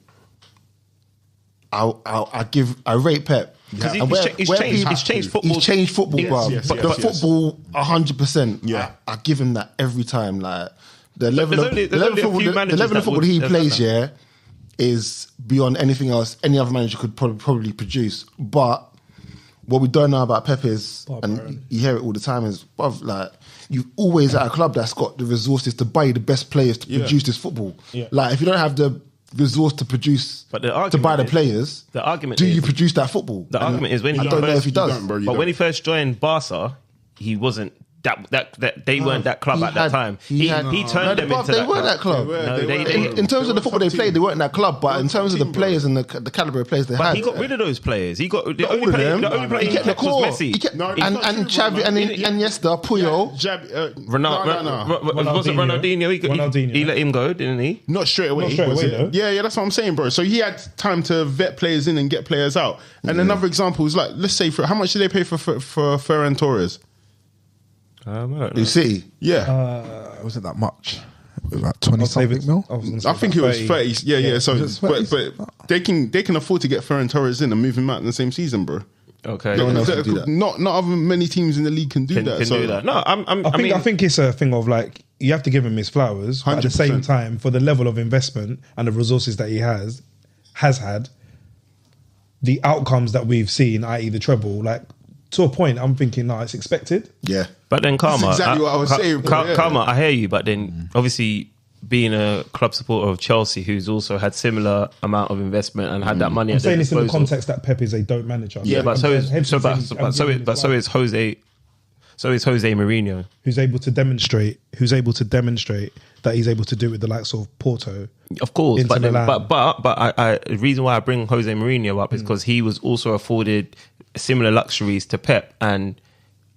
I rate Pep Because And where he's people- changed football. He's changed football, Yes, bro. yes, But yes, the yes. football, 100%. Yeah. I give him that every time. Like the level there's of only- the there's level only a of few football, the managers level of that football would he have plays, done yeah, is beyond anything else any other manager could probably produce. But what we don't know about Pep is, and you hear it all the time, is bruv, like you always at a club that's got the resources to buy the best players to produce this football. Yeah. Like if you don't have the resource to produce, But the to argument buy the is- players, the argument do you is- produce that football? The argument is when I he don't know first- if he does. You don't, bro, you But don't. when he first joined Barca, he wasn't that they weren't that club He at that had- time. he He had- turned No, them bruv, into they that weren't club. that club. No, They they- were. they- In terms of the football they top played, team. they weren't that club. But in terms of the team, players and the caliber of players they But had, he got rid of those players. He got the all only of player. them. The only player He he kept the kept was core. Messi. He kept, No, and it's not true, Xavi bro. and Iniesta, Puyol. Was it Ronaldinho? Ronaldinho. He let him go, didn't he? Not straight away. Not straight was away, it? though. Yeah, that's what I'm saying, bro. So he had time to vet players in and get players out. And another example is like, let's say, how much did they pay for Ferran Torres? I don't know. You see, Yeah, It wasn't that much. It was like 20 I'll save something it. mil. I was gonna say I think it about was 30. Yeah. So, Was it 30? but they can afford to get Ferran Torres in and move him out in the same season, bro. Okay. No one else can do that. Not other many teams in the league can do Can that. do so that. No, I think it's a thing of like you have to give him his flowers, but at the 100%. same time, for the level of investment and the resources that he has had, the outcomes that we've seen, i.e., the treble, like to a point, I'm thinking, no, it's expected. yeah. But then Karmah, exactly what I was saying, bro, yeah. Karmah, I hear you, but then obviously being a club supporter of Chelsea, who's also had similar amount of investment and had that money I'm at their saying this in the disposal. context that Pep is a dope manager. Yeah, but so is Jose. So is Jose Mourinho. who's able to demonstrate that he's able to do it with the likes of Porto. Of course, Inter but then, Milan. but the reason why I bring Jose Mourinho up is because he was also afforded similar luxuries to Pep, and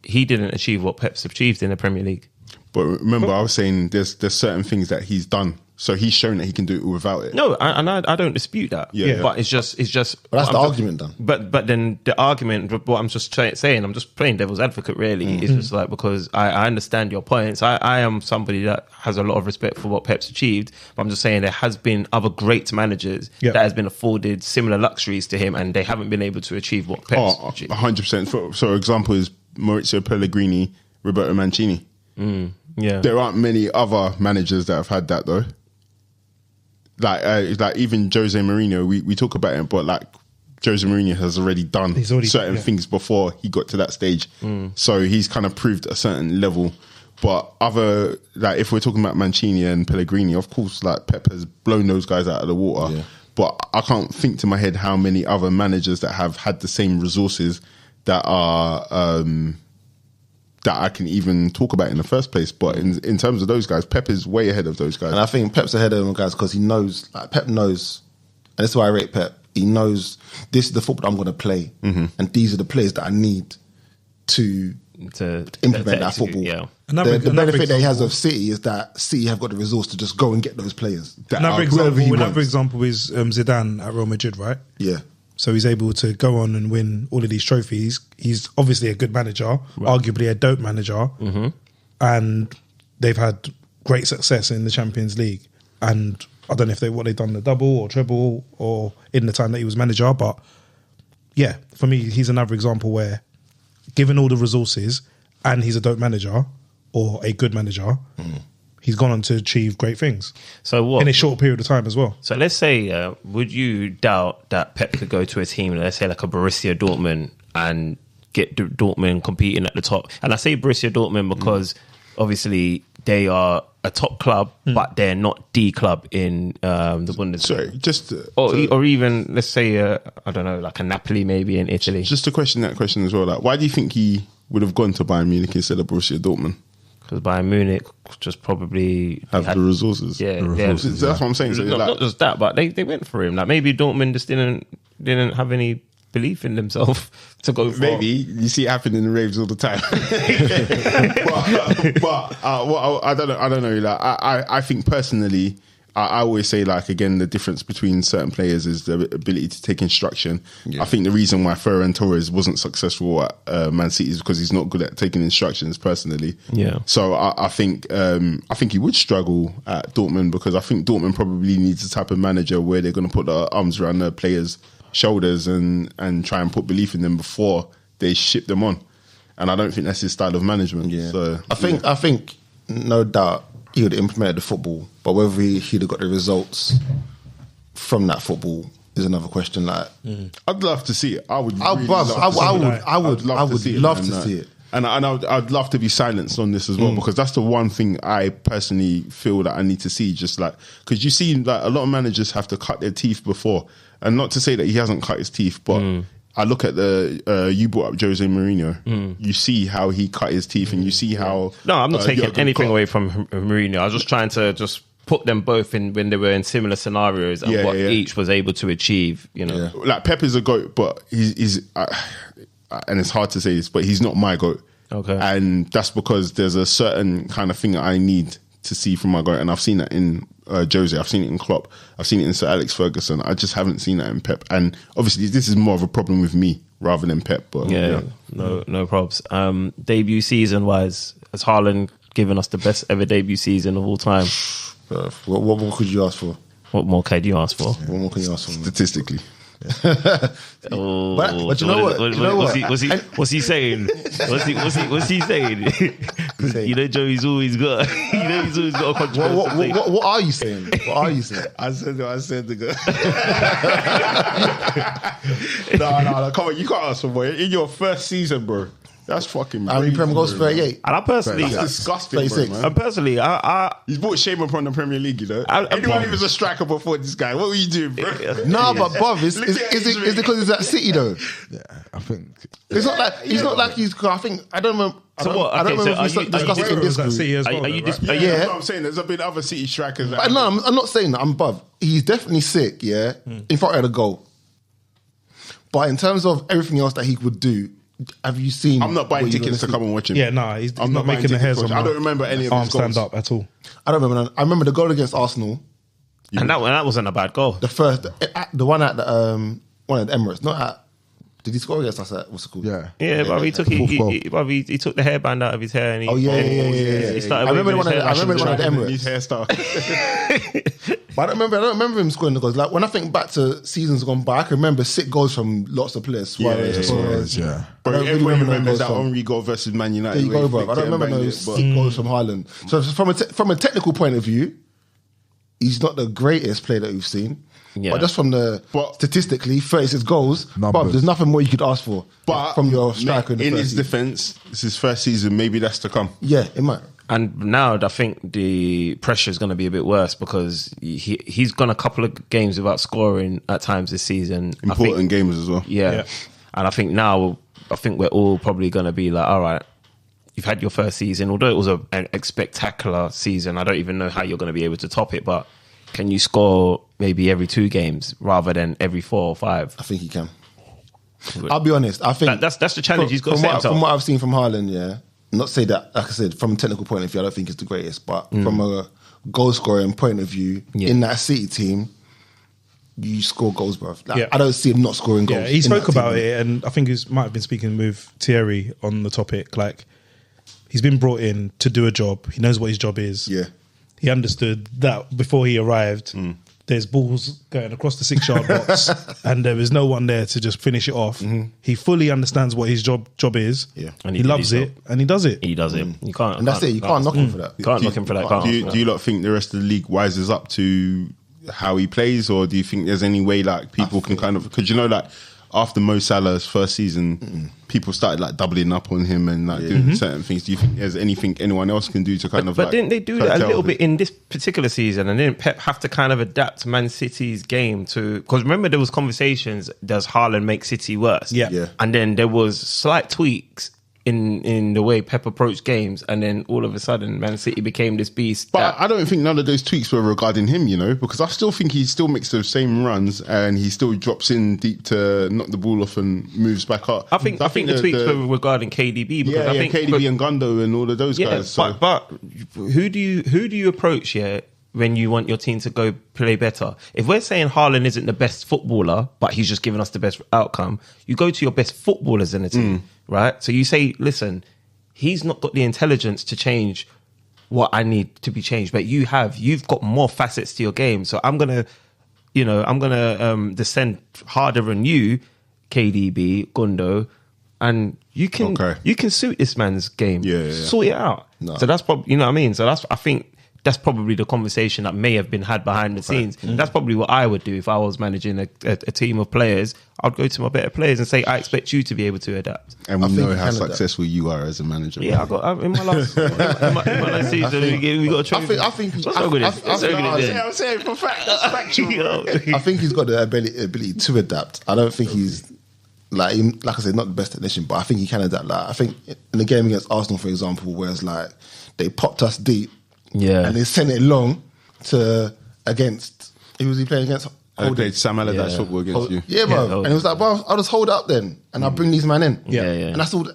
he didn't achieve what Pep's achieved in the Premier League. But remember, I was saying there's certain things that he's done, so he's shown that he can do it without it. No, I don't dispute that. Yeah. But it's just. But that's I'm the just- argument done. But then the argument, what I'm just saying, I'm just playing devil's advocate. Really, is just like because I understand your points. I am somebody that has a lot of respect for what Pep's achieved. But I'm just saying there has been other great managers Yeah. that has been afforded similar luxuries to him, and they haven't been able to achieve what Pep's achieved. 100%. So example is Maurizio Pellegrini, Roberto Mancini. Yeah. There aren't many other managers that have had that though. Like even Jose Mourinho, we talk about him, but like Jose Mourinho has already done certain things before he got to that stage. So he's kind of proved a certain level. But other, like if we're talking about Mancini and Pellegrini, of course, like Pep has blown those guys out of the water. Yeah. But I can't think to my head how many other managers that have had the same resources that are that I can even talk about in the first place. But in terms of those guys, Pep is way ahead of those guys. And I think Pep's ahead of them guys because he knows, like Pep knows, and this is why I rate Pep. He knows this is the football I'm going to play, and these are the players that I need to implement that execute, football. yeah. Another The benefit that he has example- of City is that City have got the resource to just go and get those players. That Another are whoever he example wants. is Zidane at Real Madrid, right? Yeah. So he's able to go on and win all of these trophies. He's obviously a good manager, arguably a dope manager, and they've had great success in the Champions League. And I don't know if they've done the double or treble or in the time that he was manager, but yeah, for me, he's another example where, given all the resources, and he's a dope manager or a good manager, he's gone on to achieve great things So what? in a short period of time as well. So let's say, would you doubt that Pep could go to a team, let's say like a Borussia Dortmund, and get Dortmund competing at the top? And I say Borussia Dortmund because obviously they are a top club, but they're not the club in the Bundesliga. Sorry, just Or even, let's say, I don't know, like a Napoli maybe in Italy. just to question that question as well. Like, why do you think he would have gone to Bayern Munich instead of Borussia Dortmund? Because Bayern Munich just probably Have the resources. Yeah, So that's what I'm saying. So not just that, but they went for him. Like maybe Dortmund just didn't have any belief in themselves to go for. maybe you see it happen in the raves all the time. but I don't know. Like I think personally, I always say, like, again, the difference between certain players is the ability to take instruction. Yeah. I think the reason why Ferran Torres wasn't successful at Man City is because he's not good at taking instructions personally. Yeah. So I think he would struggle at Dortmund because I think Dortmund probably needs a type of manager where they're going to put their arms around their players' shoulders and try and put belief in them before they ship them on. And I don't think that's his style of management. Yeah. So I think no doubt he would have implemented the football, but whether he'd have got the results from that football is another question. Like, I'd love to see it. I would love to see it. And I'd love to be silenced on this as well, because that's the one thing I personally feel that I need to see. Just like, because you see, like, a lot of managers have to cut their teeth before, and not to say that he hasn't cut his teeth, but I look at you brought up Jose Mourinho. You see how he cut his teeth, and you see how. No, I'm not taking Jurgen anything Klopp- away from Mourinho. I was just trying to just put them both in when they were in similar scenarios and what each was able to achieve. You know, Like, Pep is a GOAT, but he's and it's hard to say this, but he's not my GOAT. Okay. And that's because there's a certain kind of thing that I need to see from my GOAT, and I've seen that in Jose, I've seen it in Klopp, I've seen it in Sir Alex Ferguson. I just haven't seen that in Pep. And obviously this is more of a problem with me rather than Pep. But no props. Debut season wise, has Haaland given us the best ever debut season of all time? What more could you ask for? What more could you ask for? What more can you ask for? statistically. Oh, but you know what? What's he saying? What's he saying? 'Cause you know, Joey's always got. He's always got a controversial thing. What are you saying? What are you saying? I said the No, come on, you can't ask for more. In your first season, bro. That's fucking How many crazy, Premier goals? bro. 38. And I personally, That's disgusting, 36. bro, man. and personally, He's brought shame upon the Premier League, you know. Anyone who was a striker before this guy, what were you doing, bro? No, but Bob, is it because he's at City though? Yeah, I think. It's not like he's. I think I don't remember. I So don't, what? I don't Okay, remember so if we are you discussed it in this that group. City as well, are you though, just? right? Yeah, Yeah. that's what I'm saying. There's been other City strikers. That No, I'm not saying that. I'm above. He's definitely sick. Yeah, in front of the goal. But in terms of everything else that he would do, have you seen? I'm not buying what you're tickets to gonna come and watch him. Yeah, nah, he's I'm not not making the buying hairs tickets on to watch. I my don't remember any of arm his stand goals. up at all. see? I don't remember. I remember the goal against Arsenal. And that wasn't a bad goal. The first, the one at the one at the Emirates. Not at. Did he score against us at what's it called? Yeah. Yeah, but he took Fourth goal. he took the hairband out of his hair and he. Oh yeah. He started I remember the waving one. his I remember the one at the His Emirates. hairstyle. But I don't remember him scoring the goals. Like when I think back to seasons gone by, I can remember sick goals from lots of players. Suarez, Torres. Yeah. Bro, I don't really everyone remember remembers those that from- Henry goal versus Man United. There you where go, he bro. I flicked don't it and remember banged those it, but- sick goals from Haaland. So from a technical point of view, he's not the greatest player that we've seen. Yeah. But just from But- statistically, 36 goals, Numbers. but there's nothing more you could ask for But from your striker. in the first his season. defense, it's his first season. Maybe that's to come. Yeah, it might. And now I think the pressure is going to be a bit worse because he's gone a couple of games without scoring at times this season. Important games as well. Yeah. And I think now, we're all probably going to be like, all right, you've had your first season, although it was a spectacular season. I don't even know how you're going to be able to top it, but can you score maybe every 2 games rather than every 4 or 5? I think he can. I'll be honest. I think That's the challenge he's got to from set what, himself. from what I've seen from Haaland, yeah. Not say that, like I said, from a technical point of view, I don't think it's the greatest, but from a goal scoring point of view, in that City team, you score goals, bro. Like, Yeah. I don't see him not scoring goals. Yeah, he in spoke that team, about bro. it, and I think he might have been speaking with Thierry on the topic. Like, he's been brought in to do a job. He knows what his job is. Yeah. He understood that before he arrived. There's balls going across the 6-yard box, and there is no one there to just finish it off. He fully understands what his job is. Yeah. And he he loves did it, and he does it. He does it. You can't. And that's it. You can't knock him for that. Can't knock him for that. Can't. Do you lot think the rest of the league wises up to how he plays, or do you think there's any way like people can kind of, because you know, like after Mo Salah's first season, people started like doubling up on him and like doing certain things. Do you think there's anything anyone else can do to kind of? But like, didn't they do that a curtail little him? bit in this particular season? And didn't Pep have to kind of adapt Man City's game to? Because remember there was conversations: does Haaland make City worse? Yeah. And then there was slight tweaks in the way Pep approached games, and then all of a sudden Man City became this beast. But I don't think none of those tweaks were regarding him, you know, because I still think he still makes those same runs and he still drops in deep to knock the ball off and moves back up. I think the tweaks were regarding KDB because I think KDB and Gundo and all of those guys. So. But who do you approach here when you want your team to go play better? If we're saying Haaland isn't the best footballer, but he's just giving us the best outcome, you go to your best footballers in the team, right? So you say, listen, he's not got the intelligence to change what I need to be changed, but you've got more facets to your game. So I'm going to I'm gonna descend harder on you, KDB, Gundo, and you can suit this man's game. Yeah. Sort it out. No. So that's probably, you know what I mean. So I think that's probably the conversation that may have been had behind the scenes. That's probably what I would do if I was managing a team of players. I'd go to my better players and say, I expect you to be able to adapt. And we I think know you how can adapt. successful you are as a manager. Yeah, in my last season, we got a trophy. I think What's wrong with this? What's wrong with this? I'm saying for fact, that's factual. I think he's got the ability to adapt. I don't think he's like I said, not the best technician, but I think he can adapt. Like I think in the game against Arsenal, for example, where it's like they popped us deep, and they sent it long to against. Who was he playing against? I played Sam Allardyce football against you. Yeah, bro. And it was like, bro, I'll just hold it up then, and I'll bring these men in. Yeah. And that's all.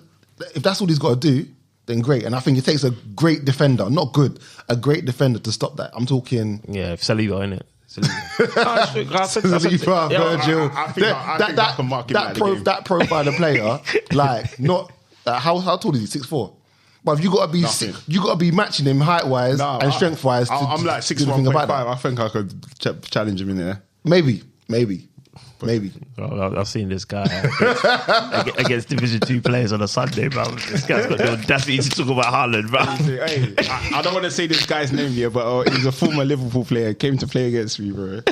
If that's all he's got to do, then great. And I think it takes a great defender, not good, a great defender to stop that. I'm talking. Yeah, Saliba, innit? Saliba, Virgil. I think I can mark him out of the game. That profile of player, like not how tall is he? 6'4". But if you got to be you got to be matching him height wise and strength wise. I'm like 6'1.5". I think I could challenge him in there. Maybe. I've seen this guy against Division 2 players on a Sunday, bro. This guy's got the audacity to talk about Haaland, bro. Hey, I don't want to say this guy's name here, but he's a former Liverpool player. Came to play against me, bro.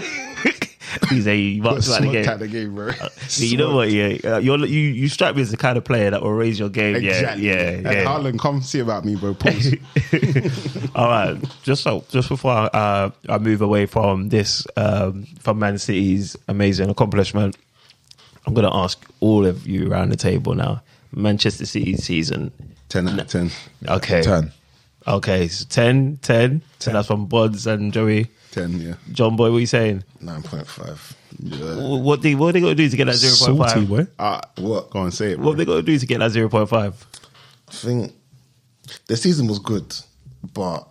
He's a marks out the game, bro. You know what? Yeah, you strike me as the kind of player that will raise your game. Exactly. Yeah. Haaland, come see about me, bro. Pause. All right, just before I move away from this, from Man City's amazing accomplishment, I'm going to ask all of you around the table now. Manchester City season 10 out of 10. Okay, 10. Okay, so 10. And that's from Bods and Joey. 10, yeah. John Boy, what are you saying? 9.5. Yeah. What they got to do to get that 0.5? Salty, boy. What? Go on, say it, bro. What they got to do to get that 0.5? I think the season was good, but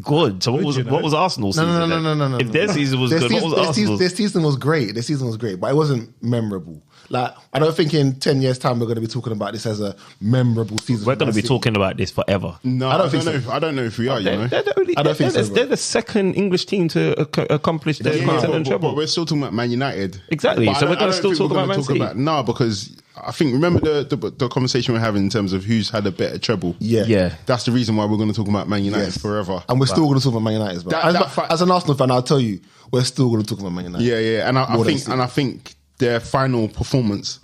good. So what was Arsenal's season? No. If their season was good, what was Arsenal's? Their season was great. Their season was great, but it wasn't memorable. Like I don't think in 10 years' time we're going to be talking about this as a memorable season. We're going to be talking about this forever. No, I don't think so. I don't know if we are. They're the second English team to accomplish their continental treble. But we're still talking about Man United. Exactly. But So we're going to still talk about Man City. No, because I think remember the conversation we're having in terms of who's had a better treble. Yeah. That's the reason why we're going to talk about Man United forever. And we're still going to talk about Man United. As an Arsenal fan, I'll tell you, we're still going to talk about Man United. Yeah. And I think their final performance,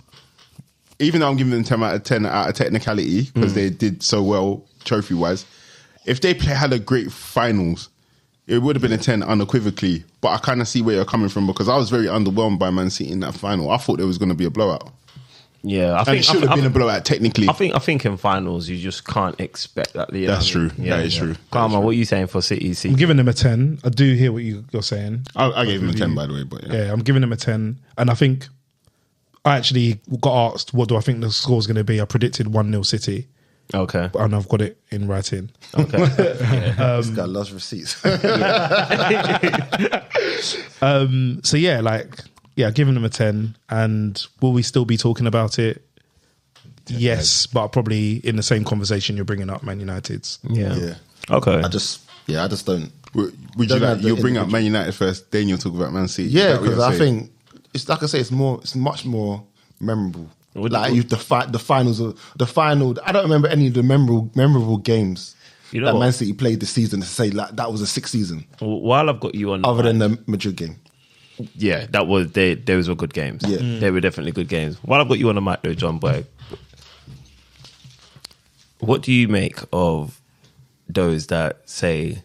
even though I'm giving them 10 out of 10 out of technicality because they did so well trophy wise, if they had a great finals, it would have been a 10 unequivocally. But I kind of see where you're coming from because I was very underwhelmed by Man City in that final. I thought there was going to be a blowout. Yeah, it should have been a blowout technically. I think in finals you just can't expect that. That's true. That is true. Karmah, what are you saying for City? I'm giving them a 10. I do hear what you're saying. I gave him a 10 by the way, but yeah, I'm giving them a 10, and I think I actually got asked what do I think the score's going to be. I predicted 1-0 City. Okay, and I've got it in writing. Okay, this guy loves receipts. So yeah, giving them a 10. And will we still be talking about it? Yes, but probably in the same conversation you're bringing up Man United's. Yeah. Okay. I just don't. Would you bring up Man United first, then you'll talk about Man City? Yeah, because I think it's like I say, it's much more memorable. The final. I don't remember any of the memorable games that Man City played this season to say like that was a sixth season. While I've got you on, other than the Madrid game. Yeah, those were good games. Yeah. They were definitely good games. While I've got you on the mic though, John Boy, what do you make of those that say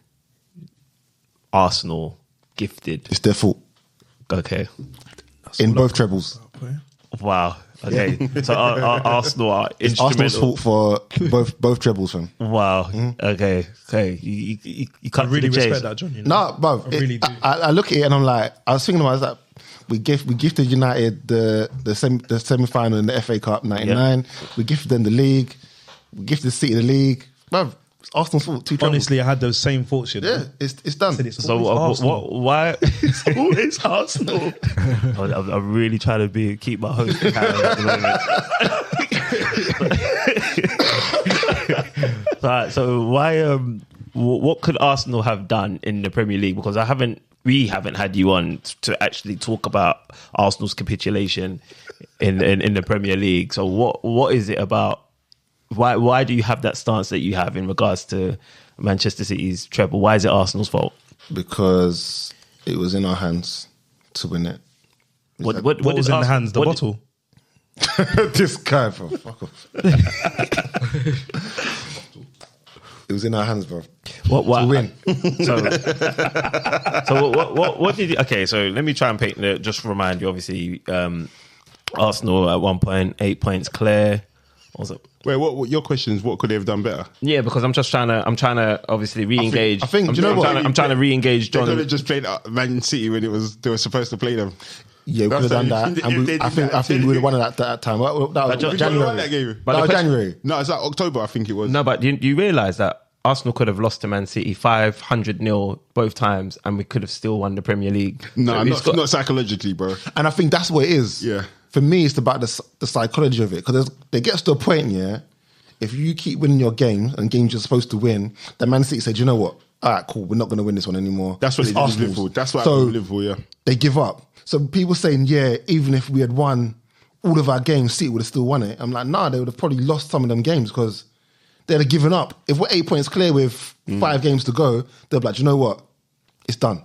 Arsenal gifted? It's their fault. Okay. In both trebles. Wow. Okay. So Arsenal are it's instrumental. Arsenal's fault for both trebles, fam. Wow. Okay. You can't really respect respect that, John. You know? No, bro. I really do. I look at it and I'm like, I was thinking about that. We gifted United the semi-final in the FA Cup '99. Yeah. We gifted them the league. We gifted City the league. Bro, it's Arsenal's fault. 2 trebles. Honestly, I had those same thoughts. You know? Yeah, it's done. So why? It's always Arsenal. I'm really trying to keep my host accountable at the moment. Right. So why? What could Arsenal have done in the Premier League? Because I haven't we haven't had you on to actually talk about Arsenal's capitulation in the Premier League. So what is it about? Why do you have that stance that you have in regards to Manchester City's treble? Why is it Arsenal's fault? Because it was in our hands to win it. What was in the hands? The bottle. This guy, bro. Fuck off. It was in our hands, bro. What to win. So what did you... Okay, so let me try and paint just remind you, obviously, Arsenal at 1 point, 8 points clear. Wait, what your question is? What could they have done better? Yeah, because I'm trying to obviously re-engage. I think do you know what? I'm trying to re-engage John. They could have just played Man City when they were supposed to play them. Yeah, we could have done that. And I think we would have won it at that time. That was January. That game. That was January. No, it's like October, I think it was. No, but you realise that Arsenal could have lost to Man City 500-0 both times, and we could have still won the Premier League. No, not psychologically, bro. And I think that's what it is. Yeah. For me, it's about the psychology of it. Because it gets to a point, yeah, if you keep winning your games and games you're supposed to win, then Man City said, you know what? All right, cool, we're not going to win this one anymore. That's what It's they did with Arsenal's. Liverpool. That's what So happened with Liverpool, yeah. they give up. So people saying, yeah, even if we had won all of our games, City would have still won it. I'm like, nah, they would have probably lost some of them games because they'd have given up. If we're 8 points clear with 5 games to go, they'll be like, you know what? It's done.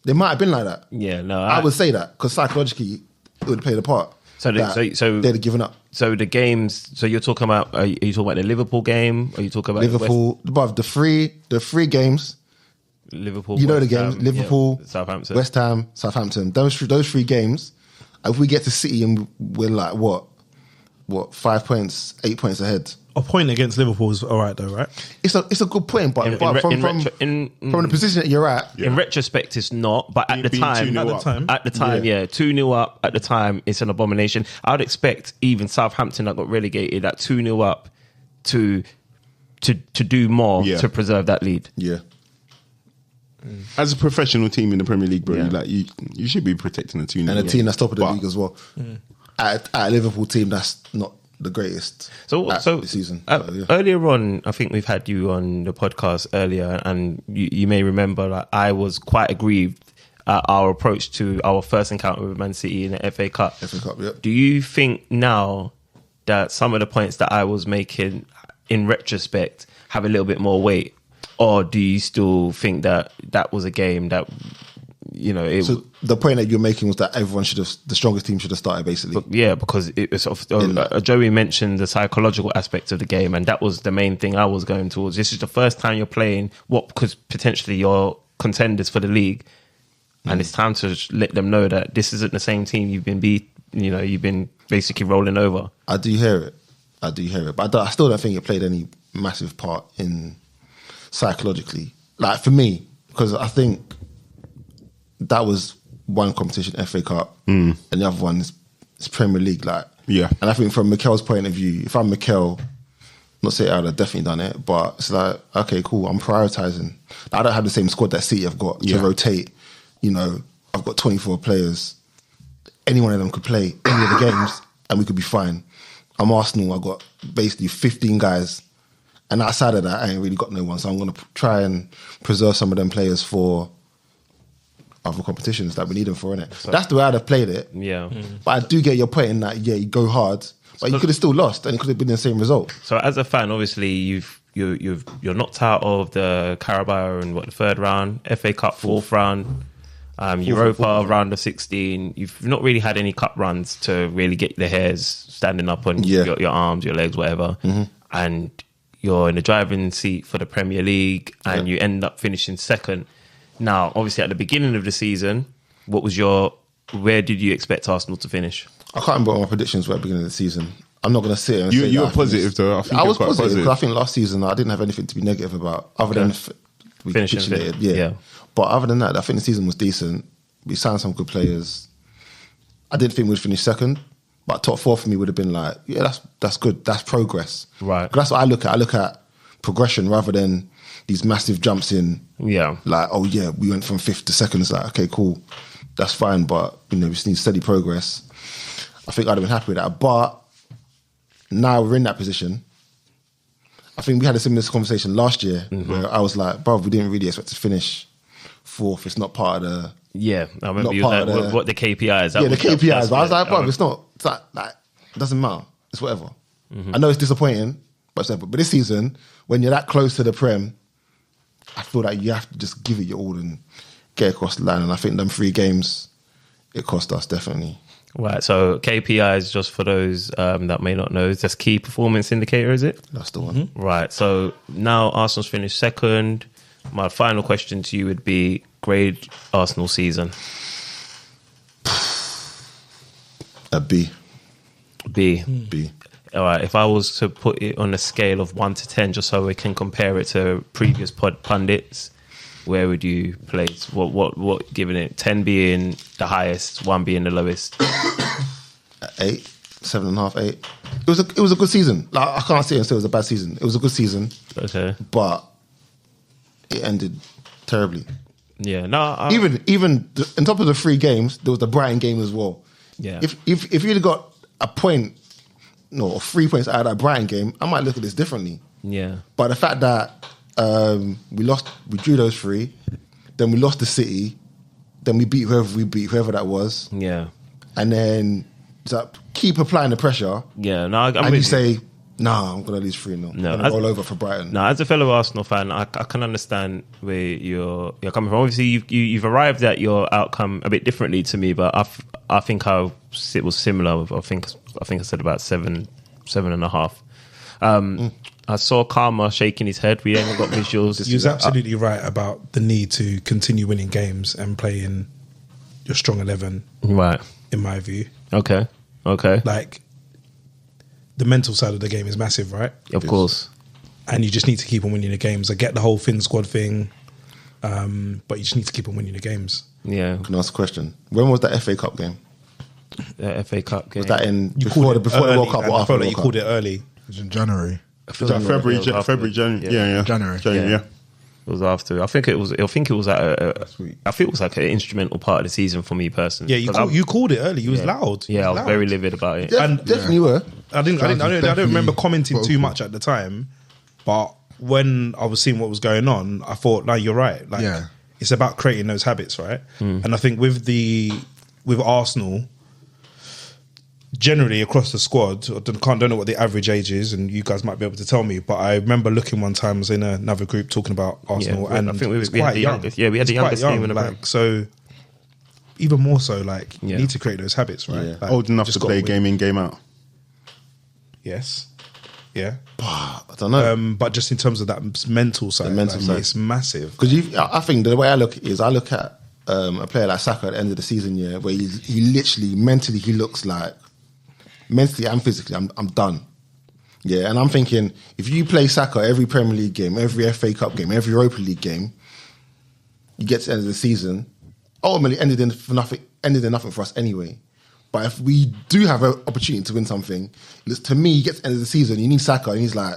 They might have been like that. Yeah, no. I would say that because psychologically it would have played a part. So they'd have given up. So the games. So you're talking about? Are you talking about the Liverpool game? Or are you talking about Liverpool? Above the three games. Liverpool. You know the West games. Ham, Liverpool, yeah, Southampton, West Ham, Southampton. Those 3 games. If we get to City and we're like what 5 points, 8 points ahead. A point against Liverpool is all right, though, right? It's a good point, but from the position that you're at, in retrospect, it's not. But at the time, 2-0 up at the time, it's an abomination. I would expect even Southampton that got relegated at 2-0 up to do more to preserve that lead. Yeah. As a professional team in the Premier League, bro, Yeah. you should be protecting the 2-0. And a team that's top of the league as well. At a Liverpool team that's not the greatest this season. Earlier on, I think we've had you on the podcast earlier, and you may remember that I was quite aggrieved at our approach to our first encounter with Man City in the FA Cup. FA Cup, yep. Do you think now that some of the points that I was making in retrospect have a little bit more weight? Or do you still think that was a game that, So the point that you're making was that the strongest team should have started, basically. Yeah, because it was Joey mentioned the psychological aspect of the game, and that was the main thing I was going towards. This is the first time you're playing because potentially you're contenders for the league, and it's time to let them know that this isn't the same team you've been basically rolling over. I do hear it, but I still don't think it played any massive part in psychologically, like for me, because I think that was one competition, FA Cup, and the other one is Premier League. And I think from Mikel's point of view, if I'm Mikel, not saying I would have definitely done it, but it's like, okay, cool, I'm prioritising. I don't have the same squad that City have got to rotate. I've got 24 players. Any one of them could play any of the games and we could be fine. I'm Arsenal, I've got basically 15 guys. And outside of that, I ain't really got no one. So I'm going to try and preserve some of them players for other competitions that we need them for, innit? So that's the way I'd have played it. Yeah. But I do get your point in that, you go hard, but you could have still lost and it could have been the same result. So as a fan, obviously, you're knocked out of the Carabao in the 3rd round, FA Cup 4th round, Europa round of 16. You've not really had any cup runs to really get the hairs standing up on your arms, your legs, whatever. And you're in the driving seat for the Premier League and you end up finishing 2nd. Now, obviously, at the beginning of the season, where did you expect Arsenal to finish? I can't remember what my predictions were at the beginning of the season. I'm not going to sit and say you were positive, though. I was positive because I think last season I didn't have anything to be negative about, other than we capitulated. Yeah. But other than that, I think the season was decent. We signed some good players. I didn't think we'd finish 2nd, but top 4 for me would have been like, that's good. That's progress. Right. That's what I look at. I look at progression rather than these massive jumps in. Yeah. Like, we went from 5th to 2nd. It's like, okay, cool. That's fine, but we just need steady progress. I think I'd have been happy with that. But now we're in that position. I think we had a similar conversation last year where I was like, bro, we didn't really expect to finish fourth. It's not part of the. Yeah, I remember Not you part like, of the- what the KPIs. The KPIs. But I was like, bro, it's not. It's like it doesn't matter. It's whatever. I know it's disappointing, but this season, when you're that close to the Prem, I feel like you have to just give it your all and get across the line. And I think them 3 games, it cost us definitely. Right, so KPIs, just for those that may not know, is just key performance indicator, is it? That's the one. Right, so now Arsenal's finished second. My final question to you would be, grade Arsenal season. A B. B. B. All right, if I was to put it on a scale of 1 to 10, just so we can compare it to previous pundits, where would you place? What giving it? 10 being the highest, 1 being the lowest. 8, 7.5, 8. It was a good season. Like, I can't say it was a bad season. It was a good season, Okay. but it ended terribly. Yeah. No. Even on top of the 3 games, there was the Brighton game as well. Yeah. If you'd have got a point, no, or 3 points out of that Brighton game, I might look at this differently. Yeah. But the fact that we drew those 3, then we lost the City, then we beat whoever that was, Yeah. and then keep applying the pressure. Yeah. No. I'm And with you say, "Nah, I'm gonna lose 3-0. No, I'm gonna roll over for Brighton." No, as a fellow Arsenal fan, I can understand where you're coming from. Obviously, you've arrived at your outcome a bit differently to me, but I think it was similar. I think I said about 7.5. I saw Karmah shaking his head. We haven't got visuals. He was absolutely right about the need to continue winning games and play in your strong 11, Right. in my view. Okay. Like, the mental side of the game is massive, right? Of course. And you just need to keep on winning the games. I get the whole Finn squad thing, but you just need to keep on winning the games. Yeah. Can I ask a question? When was that FA Cup game? The FA Cup game. Was that in You before called the it early, World Cup and or I after felt the like you World called Cup? it early. It was in January. February, January. January, yeah. It was after. I think it was Sweet. I think it was like an instrumental part of the season for me personally. Yeah, you called it early. You was loud. Yeah, I was loud. very livid about it. Definitely were. I don't Definitely remember commenting too vocal. much at the time, but when I was seeing what was going on, I thought, no, you're right. Like, Yeah. it's about creating those habits, right? And I think with Arsenal, generally across the squad, I don't know what the average age is, and you guys might be able to tell me, but I remember looking one time, I was in another group talking about Arsenal, Yeah, and I think we it's had quite the young. youngest- yeah, we had the It's quite youngest young, team in the like, Prem. so even more so, like, Yeah. you need to create those habits, right? Yeah. Like, Old enough just to gotta play win. game in, game out. Yes. Yeah. I don't know. But just in terms of that mental side, mental like, side. it's massive. Because I think the way I look at a player like Saka at the end of the season, yeah, where he literally mentally he looks like mentally and physically I'm done. Yeah, and I'm thinking if you play Saka every Premier League game, every FA Cup game, every Europa League game, you get to the end of the season, ultimately ended in nothing for us anyway. But if we do have an opportunity to win something, to me, he gets to the end of the season, you need Saka, and he's like,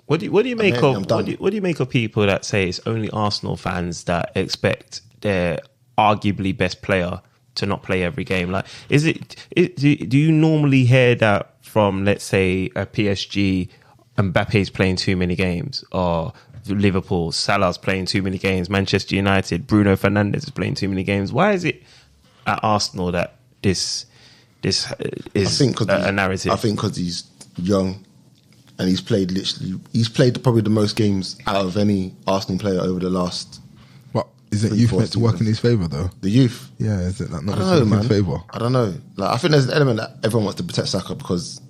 What do you make I'm of done. what do you make of people that say it's only Arsenal fans that expect their arguably best player to not play every game? Like, do you normally hear that from, let's say, a PSG, Mbappe's playing too many games, or Liverpool, Salah's playing too many games, Manchester United, Bruno Fernandes is playing too many games? Why is it at Arsenal that this is a narrative? I think because he's young and he's played probably the most games out of any Arsenal player over the last. But is it 3, youth 4 meant to work in seasons. his favour though? The youth. Yeah, is it like not I don't know, in man. his favour? I don't know. Like, I think there's an element that everyone wants to protect Saka because